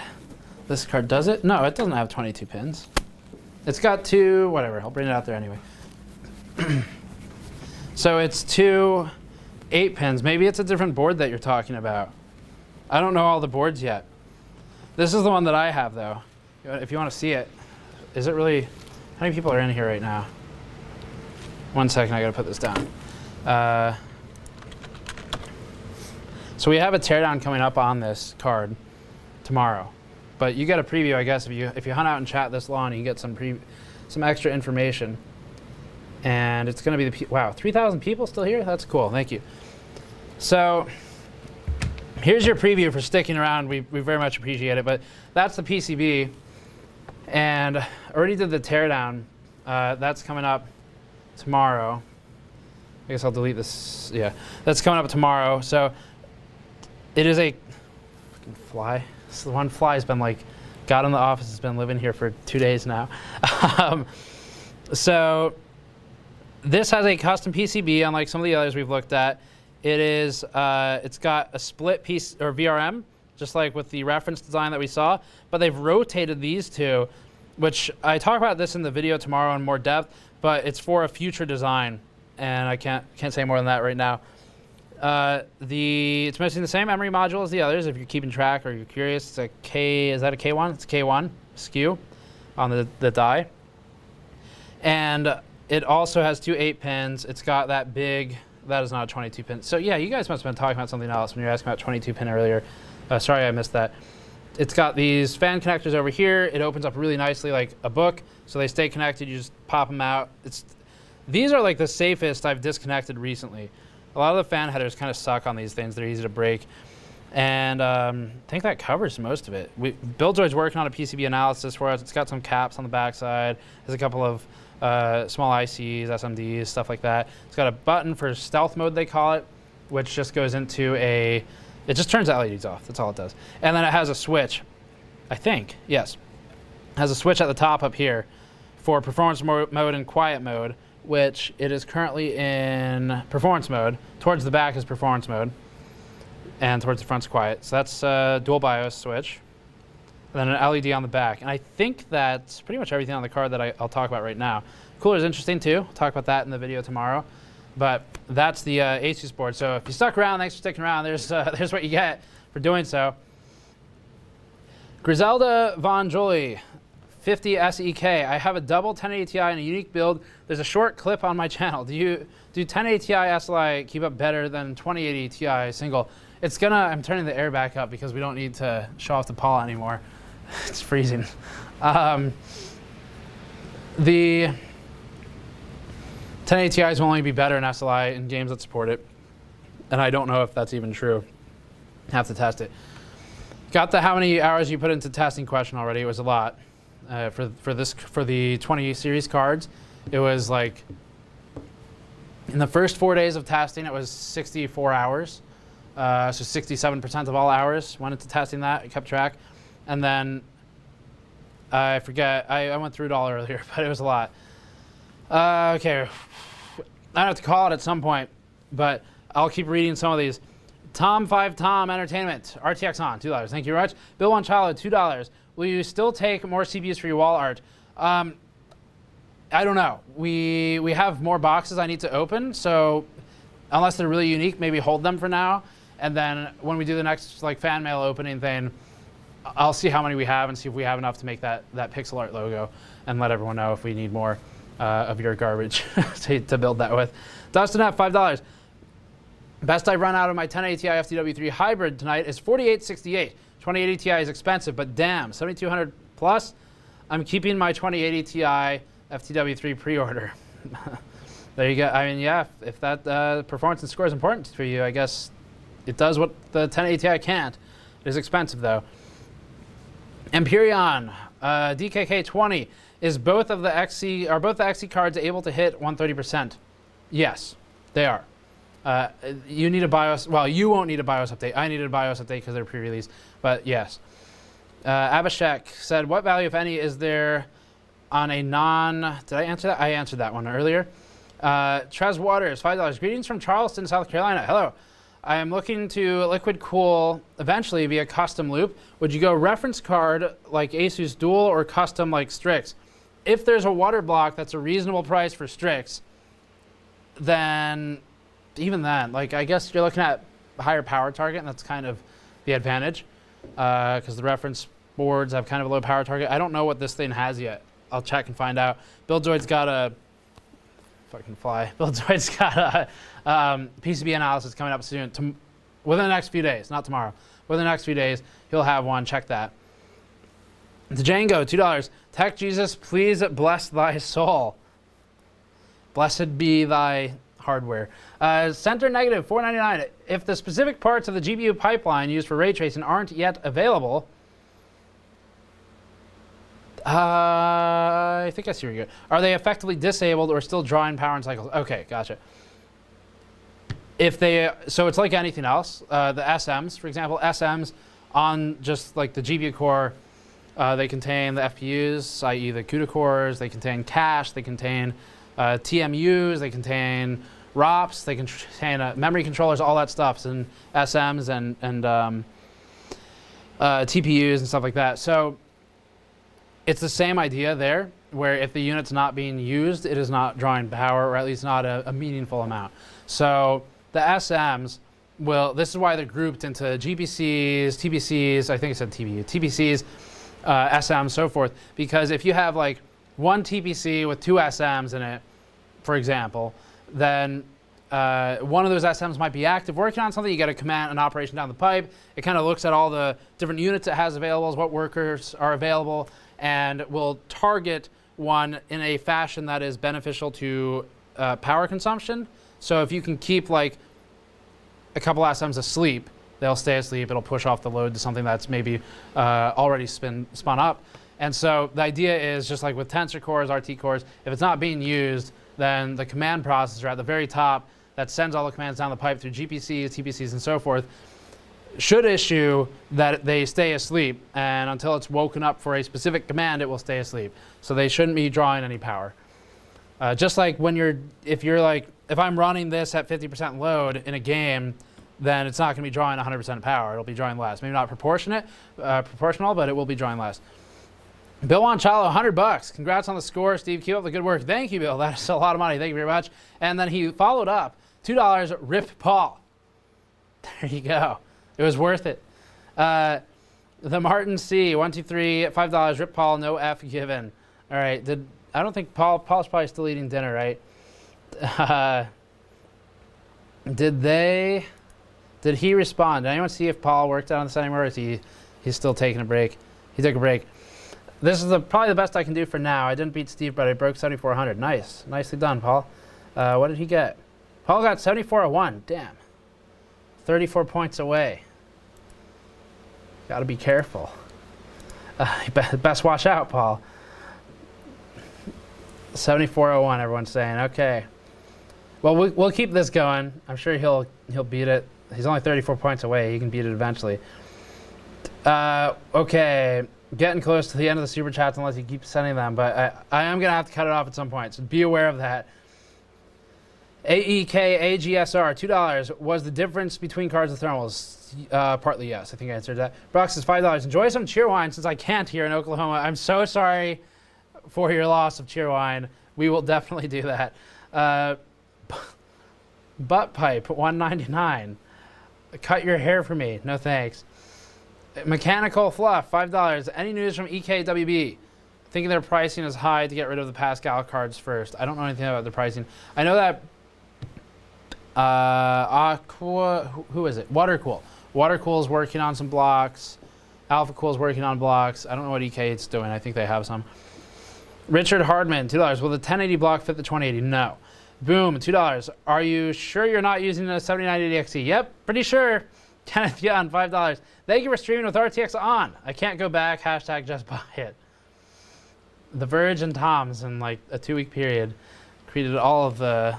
this card. Does it? No, it doesn't have 22 pins. It's got two, whatever. I'll bring it out there anyway. So it's two 8 pins. Maybe it's a different board that you're talking about. I don't know all the boards yet. This is the one that I have, though. If you want to see it. Is it really? How many people are in here right now? 1 second, I gotta put this down. So we have a teardown coming up on this card tomorrow, but you get a preview, I guess, if you hunt out and chat this long, you get some extra information. And it's gonna be wow, 3,000 people still here. That's cool. Thank you. So here's your preview for sticking around. We very much appreciate it. But that's the PCB, and I already did the teardown. That's coming up tomorrow. I guess I'll delete this. Yeah, that's coming up tomorrow. So it is a fucking fly. This one fly's been like, got in the office, has been living here for 2 days now. So this has a custom PCB, unlike some of the others we've looked at. It is, it's got a split piece or VRM, just like with the reference design that we saw, but they've rotated these two, which I talk about this in the video tomorrow in more depth, but it's for a future design, and I can't say more than that right now. It's missing the same memory module as the others. If you're keeping track or you're curious, it's a K. Is that a K1? It's a K1 SKU on the die, and it also has two 8 pins. It's got that big. That is not a 22 pin. So yeah, you guys must have been talking about something else when you were asking about 22 pin earlier. Sorry, I missed that. It's got these fan connectors over here. It opens up really nicely like a book, so they stay connected. You just pop them out. These are like the safest I've disconnected recently. A lot of the fan headers kind of suck on these things. They're easy to break. And I think that covers most of it. Buildroid's working on a PCB analysis for us. It's got some caps on the backside. There's a couple of small ICs, SMDs, stuff like that. It's got a button for stealth mode, they call it, which just goes into it just turns the LEDs off. That's all it does. And then it has a switch, I think, yes. It has a switch at the top up here for performance mode and quiet mode, which it is currently in performance mode. Towards the back is performance mode, and towards the front's quiet. So that's a dual BIOS switch. And then an LED on the back. And I think that's pretty much everything on the card that I'll talk about right now. Cooler is interesting too. I'll talk about that in the video tomorrow. But that's the Asus board. So if you stuck around, thanks for sticking around. There's what you get for doing so. Griselda Von Jolie, 50 SEK. I have a double 1080 Ti and a unique build. There's a short clip on my channel. Do 1080 Ti SLI keep up better than 2080 Ti single? I'm turning the air back up because we don't need to show off the Paula anymore. It's freezing. The 1080 Ti's will only be better in SLI in games that support it, and I don't know if that's even true. Have to test it. Got the how many hours you put into testing question already. It was a lot. For the 20 series cards, it was like in the first 4 days of testing, it was 64 hours. So 67% of all hours went into testing that. I kept track. And then I forget, I went through it all earlier, but it was a lot. Okay, I have to call it at some point, but I'll keep reading some of these. Tom5Tom Entertainment, RTX on, $2. Thank you very much. Bill Wanchalo, $2. Will you still take more CPUs for your wall art? I don't know. We have more boxes I need to open, so unless they're really unique, maybe hold them for now. And then when we do the next like fan mail opening thing, I'll see how many we have and see if we have enough to make that pixel art logo and let everyone know if we need more of your garbage to build that with. Dustin at $5. Best I've run out of my 1080 Ti FTW3 hybrid tonight is 4868. 2080 Ti is expensive, but damn, 7200 plus. I'm keeping my 2080 Ti FTW3 pre-order. There you go. I mean, yeah, if that performance and score is important for you, I guess it does what the 1080 Ti can't. It is expensive though. Empyrean, DKK20, is both the XC cards able to hit 130%? Yes, they are. You need a BIOS. Well, you won't need a BIOS update. I needed a BIOS update because they're pre-release. But yes. Abhishek said, "What value, if any, is there on a did I answer that? I answered that one earlier. Trez Waters, $5. Greetings from Charleston, South Carolina. Hello. I am looking to liquid cool eventually via custom loop. Would you go reference card like Asus Dual or custom like Strix? If there's a water block that's a reasonable price for Strix, then even then, like I guess you're looking at a higher power target, and that's kind of the advantage because the reference boards have kind of a low power target. I don't know what this thing has yet. I'll check and find out. Buildzoid's got a fucking fly. Buildzoid's got a PCB analysis coming up soon, within the next few days, not tomorrow. Within the next few days, he'll have one. Check that. Django, $2. Tech Jesus, please bless thy soul. Blessed be thy hardware. Center negative, $4.99. If the specific parts of the GPU pipeline used for ray tracing aren't yet available, I think I see where you're going. Are they effectively disabled or still drawing power and cycles? Okay, gotcha. So it's like anything else. The SMs, for example, SMs on just like the GPU core, they contain the FPUs, i.e. the CUDA cores. They contain cache. They contain TMUs. They contain ROPs. They contain memory controllers. All that stuff's in SMs and TPUs and stuff like that. So it's the same idea there, where if the unit's not being used, it is not drawing power, or at least not a meaningful amount. So the SMs this is why they're grouped into GPCs, TPCs, I think it said TPU, TPCs, SMs, so forth. Because if you have like one TPC with two SMs in it, for example, then one of those SMs might be active working on something. You get a command and operation down the pipe. It kind of looks at all the different units it has available, what workers are available, and will target one in a fashion that is beneficial to power consumption. So if you can keep like a couple SMs asleep, they'll stay asleep. It'll push off the load to something that's maybe already spun up. And so the idea is just like with tensor cores, RT cores, if it's not being used, then the command processor at the very top that sends all the commands down the pipe through GPCs, TPCs, and so forth should issue that they stay asleep, and until it's woken up for a specific command, it will stay asleep. So they shouldn't be drawing any power. Just like if I'm running this at 50% load in a game, then it's not going to be drawing 100% power. It'll be drawing less. Maybe not proportional, but it will be drawing less. Bill Wanchalo, $100. Congrats on the score, Steve. Keep up the good work. Thank you, Bill. That's a lot of money. Thank you very much. And then he followed up, $2. Rip Paul. There you go. It was worth it. The Martin C, 123, $5. Rip Paul, no F given. All right. I don't think Paul's probably still eating dinner, right? Did he respond? Did anyone see if Paul worked out on this anymore, or is he's still taking a break? He took a break. This is probably the best I can do for now. I didn't beat Steve, but I broke 7,400. Nice. Nicely done, Paul. What did he get? Paul got 74-01. Damn. 34 points away. Got to be careful. Best watch out, Paul. 74-01, everyone's saying. Okay. Well, we'll keep this going. I'm sure he'll beat it. He's only 34 points away. He can beat it eventually. Okay. Getting close to the end of the super chats unless you keep sending them, but I am going to have to cut it off at some point, so be aware of that. AEKAGSR, $2. Was the difference between cards and thermals? Partly yes. I think I answered that. Brox is $5. Enjoy some Cheerwine since I can't here in Oklahoma. I'm so sorry for your loss of Cheerwine. We will definitely do that. Butt Pipe, $1.99. Cut your hair for me. No thanks. Mechanical Fluff, $5. Any news from EKWB? Thinking their pricing is high to get rid of the Pascal cards first. I don't know anything about the pricing. I know that who is it? Watercool. Watercool is working on some blocks. AlphaCool is working on blocks. I don't know what EK is doing. I think they have some. Richard Hardman, $2. Will the 1080 block fit the 2080? No. Boom, $2. Are you sure you're not using a 7980 XE? Yep, pretty sure. Kenneth Young, $5. Thank you for streaming with RTX on. I can't go back. Hashtag just buy it. The Verge and Tom's in like a 2-week period created all of the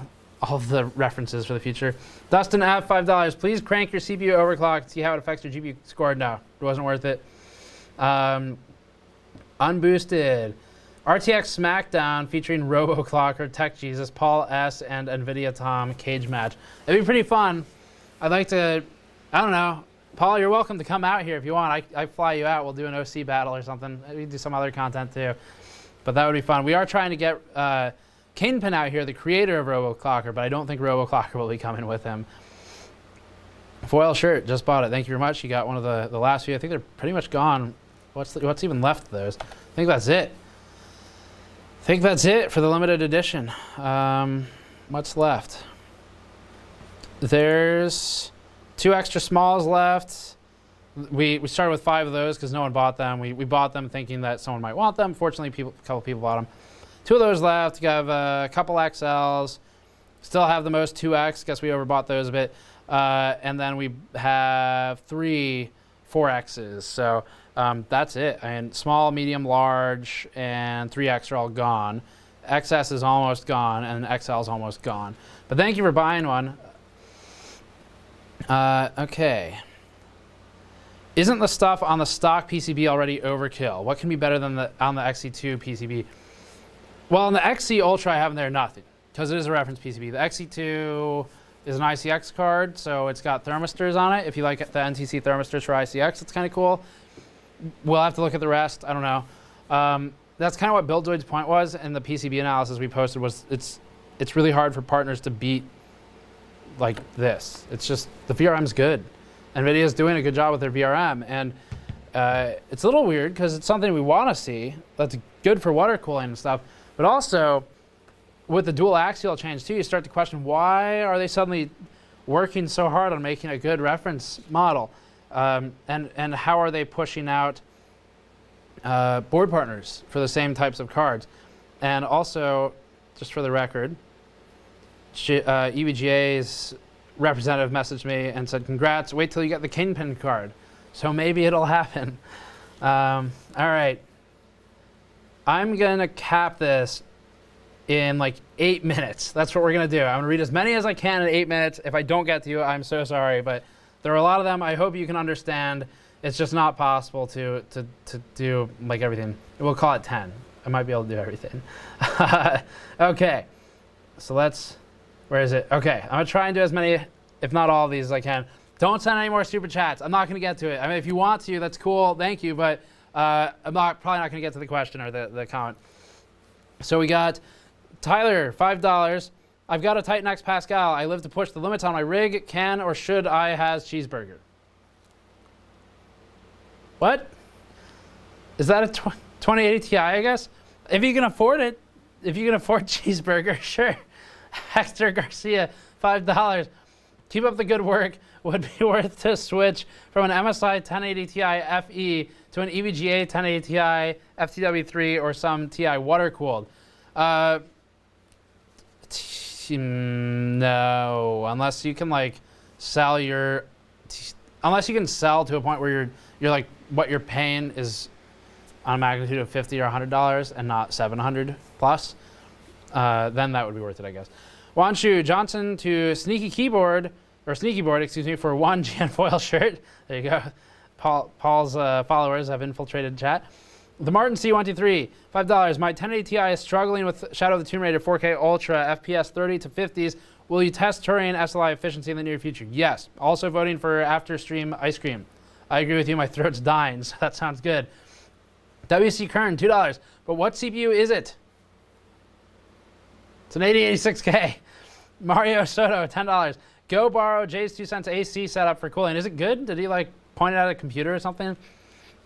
references for the future. Dustin F, $5. Please crank your CPU overclock and see how it affects your GPU score. No, it wasn't worth it. Unboosted. RTX SmackDown featuring RoboClocker, Tech Jesus, Paul S, and Nvidia Tom cage match. It'd be pretty fun. I'd like to, I don't know. Paul, you're welcome to come out here if you want. I fly you out. We'll do an OC battle or something. We can do some other content too. But that would be fun. We are trying to get Kingpin out here, the creator of RoboClocker, but I don't think RoboClocker will be coming with him. Foil shirt, just bought it. Thank you very much. You got one of the last few. I think they're pretty much gone. What's even left of those? I think that's it. I think that's it for the limited edition. What's left? There's 2 extra smalls left. We started with 5 of those because no one bought them. We bought them thinking that someone might want them. Fortunately, a couple people bought them. 2 of those left. You have a couple XLs. Still have the most 2X. Guess we overbought those a bit. And then we have 3 4Xs. So that's it. And small, medium, large, and 3X are all gone. XS is almost gone, and XL is almost gone. But thank you for buying one. Okay. Isn't the stuff on the stock PCB already overkill? What can be better than on the XC2 PCB? Well, on the XC Ultra, I have in there nothing, because it is a reference PCB. The XC2 is an ICX card, so it's got thermistors on it. If you like the NTC thermistors for ICX, it's kind of cool. We'll have to look at the rest. I don't know. That's kind of what BuildDoid's point was in the PCB analysis we posted. Was it's really hard for partners to beat like this. It's just the VRM's good. NVIDIA's doing a good job with their VRM, and it's a little weird because it's something we want to see. That's good for water cooling and stuff, but also with the dual axial change too, you start to question why are they suddenly working so hard on making a good reference model, and how are they pushing out board partners for the same types of cards. And also, just for the record, EVGA's representative messaged me and said, congrats, wait till you get the Kingpin card. So maybe it'll happen. All right. I'm going to cap this in like 8 minutes. That's what we're going to do. I'm going to read as many as I can in 8 minutes. If I don't get to you, I'm so sorry. But there are a lot of them. I hope you can understand. It's just not possible to do like everything. We'll call it 10. I might be able to do everything. Okay. So where is it? Okay. I'm going to try and do as many, if not all of these as I can. Don't send any more super chats. I'm not going to get to it. I mean, if you want to, that's cool. Thank you. But I'm probably not going to get to the question or the comment. So we got Tyler, $5. I've got a Titan X Pascal. I live to push the limits on my rig. Can or should I has cheeseburger? What? Is that a 2080 Ti, I guess? If you can afford it, if you can afford cheeseburger, sure. Hector Garcia, $5. Keep up the good work. Would be worth to switch from an MSI 1080 Ti FE to an EVGA 1080 Ti FTW3 or some Ti water-cooled. No, unless you can like sell unless you can sell to a point where you're like what you're paying is on a magnitude of $50 or $100 and not 700 plus, then that would be worth it, I guess. Wanshu Johnson to Sneaky Board, excuse me, for 1 GN foil shirt. There you go. Paul's followers have infiltrated chat. The Martin C123, $5. My 1080 Ti is struggling with Shadow of the Tomb Raider 4K Ultra, FPS 30 to 50s. Will you test Turing SLI efficiency in the near future? Yes. Also voting for after stream ice cream. I agree with you. My throat's dying, so that sounds good. WC Kern, $2. But what CPU is it? It's an 8086K. Mario Soto, $10. Go borrow Jay's 2 cents AC setup for cooling. Is it good? Did he like point it at a computer or something?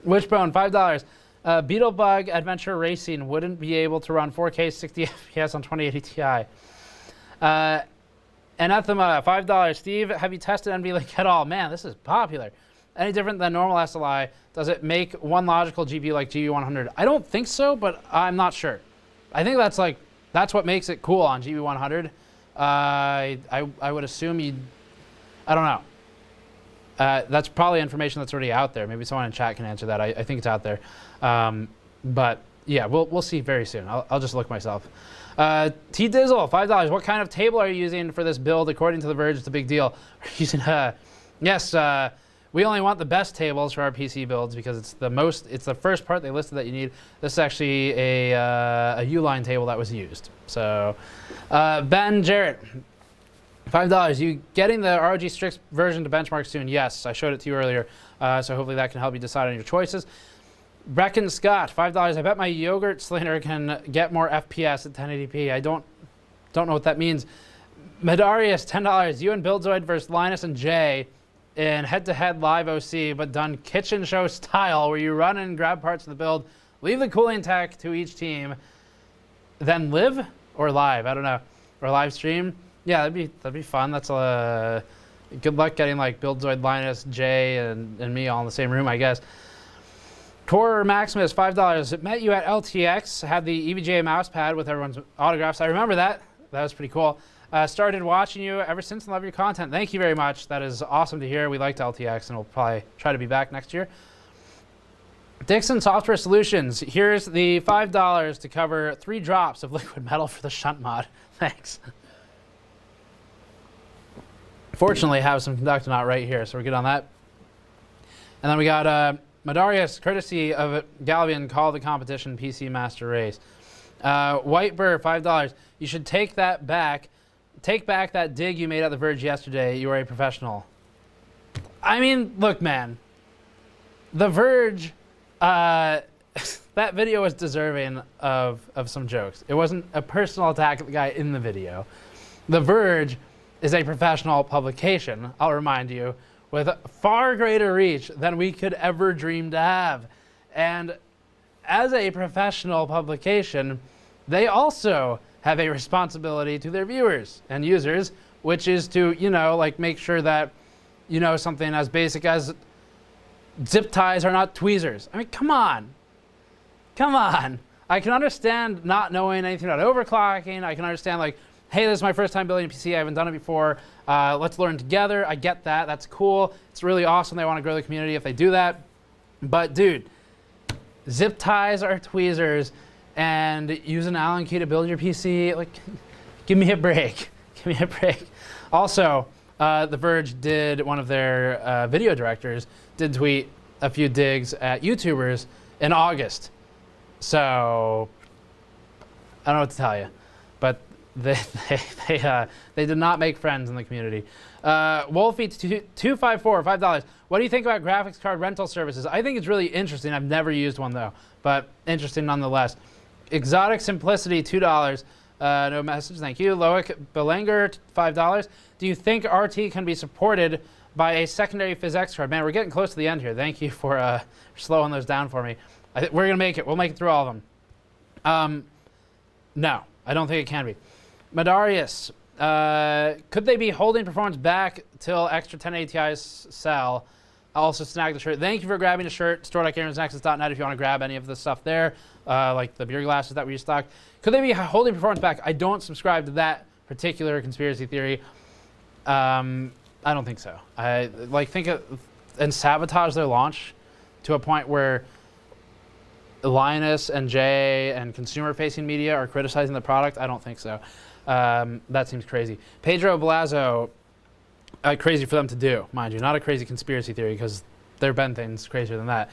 Wishbone, $5. Beetlebug Adventure Racing wouldn't be able to run 4K 60 FPS on 2080 Ti. Anathema, $5. Steve, have you tested NVLink at all? Man, this is popular. Any different than normal SLI? Does it make one logical GPU like GB100? I don't think so, but I'm not sure. I think that's what makes it cool on GB100. I would assume I don't know. That's probably information that's already out there. Maybe someone in chat can answer that. I think it's out there. But yeah, we'll see very soon. I'll just look myself. T Dizzle, $5. What kind of table are you using for this build? According to The Verge, it's a big deal. We're using yes. We only want the best tables for our PC builds because it's the first part they listed that you need. This is actually a Uline table that was used. So, Ben Jarrett, $5. You getting the ROG Strix version to benchmark soon? Yes, I showed it to you earlier. So hopefully that can help you decide on your choices. Brecken Scott, $5. I bet my yogurt slinger can get more FPS at 1080p. I don't know what that means. Medarius, $10. You and Buildzoid versus Linus and Jay in head-to-head live OC, but done kitchen show style, where you run and grab parts of the build, leave the cooling tech to each team, then live or live, I don't know, or live stream. Yeah, that'd be fun. That's good luck getting like Buildzoid, Linus, Jay, and me all in the same room, I guess. Core Maximus, $5. Met you at LTX, had the EVGA mouse pad with everyone's autographs. I remember that. That was pretty cool. Started watching you ever since and love your content. Thank you very much. That is awesome to hear. We liked LTX and we'll probably try to be back next year. Dixon Software Solutions. Here's the $5 to cover 3 drops of liquid metal for the shunt mod. Thanks. Fortunately, I have some conductor right here, so we're good on that. And then we got Medarius, courtesy of Galvian, call the competition PC Master Race. White Burr, $5. You should take that back. Take back that dig you made at The Verge yesterday. You are a professional. I mean, look, man. The Verge, that video was deserving of some jokes. It wasn't a personal attack at the guy in the video. The Verge is a professional publication, I'll remind you, with far greater reach than we could ever dream to have. And as a professional publication, they also have a responsibility to their viewers and users, which is to, like make sure that, something as basic as zip ties are not tweezers. I mean, come on. Come on. I can understand not knowing anything about overclocking. I can understand like, hey, this is my first time building a PC. I haven't done it before. Let's learn together. I get that. That's cool. It's really awesome. They want to grow the community if they do that. But dude, zip ties are tweezers, and use an Allen key to build your PC. Like, give me a break. Give me a break. Also, The Verge did, one of their video directors did tweet a few digs at YouTubers in August. So, I don't know what to tell you, but they did not make friends in the community. Wolfie254, $5. What do you think about graphics card rental services? I think it's really interesting. I've never used one though, but interesting nonetheless. Exotic Simplicity, $2. No message, thank you. Loic Belanger, $5. Do you think RT can be supported by a secondary PhysX card? Man, we're getting close to the end here. Thank you for slowing those down for me. We're gonna make it. We'll make it through all of them. No, I don't think it can be. Medarius, could they be holding performance back till extra 1080 Ti's sell? I'll also snag the shirt. Thank you for grabbing the shirt. Store.gamesnexus.net if you want to grab any of the stuff there, like the beer glasses that we stocked. Could they be holding performance back? I don't subscribe to that particular conspiracy theory. I don't think so. I think and sabotage their launch to a point where Linus and Jay and consumer-facing media are criticizing the product. I don't think so. That seems crazy. Pedro Blasio, crazy for them to do, mind you. Not a crazy conspiracy theory, because there have been things crazier than that.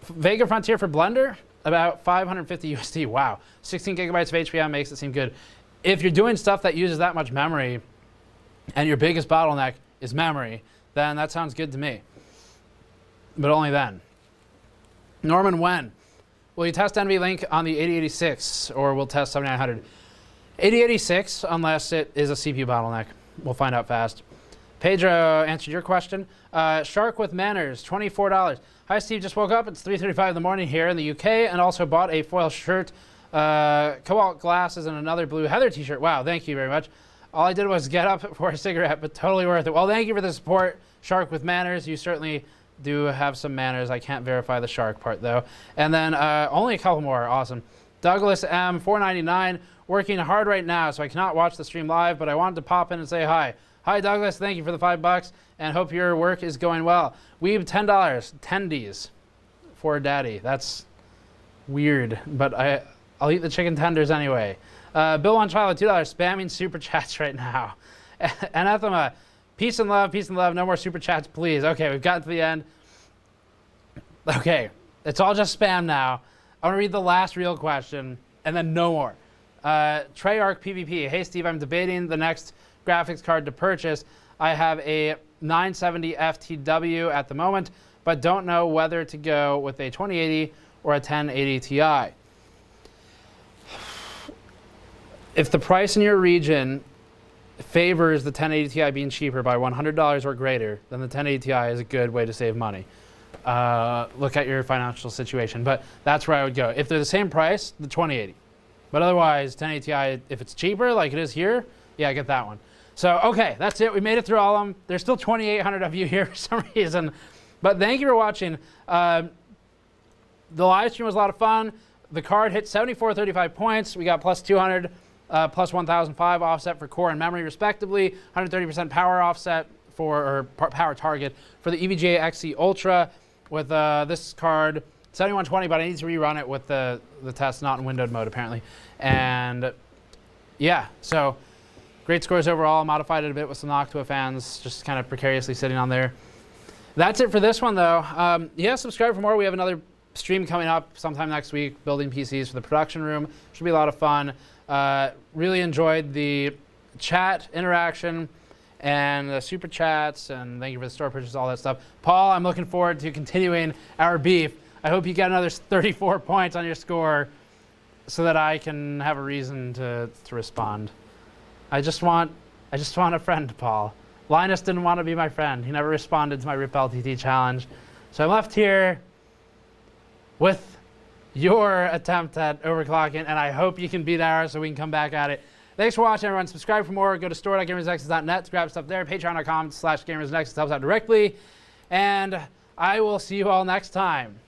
Vega Frontier for Blender, about 550 USD. Wow. 16 gigabytes of HBM makes it seem good. If you're doing stuff that uses that much memory, and your biggest bottleneck is memory, then that sounds good to me. But only then. Norman Wen, will you test NVLink on the 8086, or will test 7900? 8086, unless it is a CPU bottleneck. We'll find out fast. Pedro answered your question. Shark with Manners, $24. Hi, Steve. Just woke up. It's 3:35 in the morning here in the UK, and also bought a foil shirt, cobalt glasses, and another blue Heather t-shirt. Wow, thank you very much. All I did was get up for a cigarette, but totally worth it. Well, thank you for the support, Shark with Manners. You certainly do have some manners. I can't verify the shark part, though. And then only a couple more. Awesome. Douglas M, $4.99. Working hard right now, so I cannot watch the stream live, but I wanted to pop in and say hi. Hi, Douglas. Thank you for the $5, and hope your work is going well. Weeb, $10. Tendies for daddy. That's weird, but I'll eat the chicken tenders anyway. Bill on Child, $2. Spamming super chats right now. Anathema, Peace and love, peace and love. No more super chats, please. Okay, we've gotten to the end. Okay, it's all just spam now. I want to read the last real question, and then no more. Treyarch PvP. Hey, Steve, I'm debating the next graphics card to purchase. I have a 970 FTW at the moment, but don't know whether to go with a 2080 or a 1080 Ti. If the price in your region favors the 1080 Ti being cheaper by $100 or greater, then the 1080 Ti is a good way to save money. Look at your financial situation, but that's where I would go. If they're the same price, the 2080. But otherwise, 1080 Ti, if it's cheaper like it is here, yeah, get that one. So, okay, that's it. We made it through all of them. There's still 2,800 of you here for some reason. But thank you for watching. The live stream was a lot of fun. The card hit 7435 points. We got plus 200, plus 1005 offset for core and memory, respectively. 130% power offset or power target for the EVGA XC Ultra with this card. 7120, but I need to rerun it with the test not in windowed mode, apparently. And yeah, so great scores overall. Modified it a bit with some Noctua fans, just kind of precariously sitting on there. That's it for this one, though. Yeah, subscribe for more. We have another stream coming up sometime next week, building PCs for the production room. Should be a lot of fun. Really enjoyed the chat interaction and the super chats, and thank you for the store purchase, all that stuff. Paul, I'm looking forward to continuing our beef. I hope you get another 34 points on your score so that I can have a reason to respond. I just want a friend, Paul. Linus didn't want to be my friend. He never responded to my RIP LTT challenge. So I'm left here with your attempt at overclocking, and I hope you can beat ours so we can come back at it. Thanks for watching, everyone. Subscribe for more. Go to store.gamersnexus.net to grab stuff there. Patreon.com/gamersnexus helps out directly. And I will see you all next time.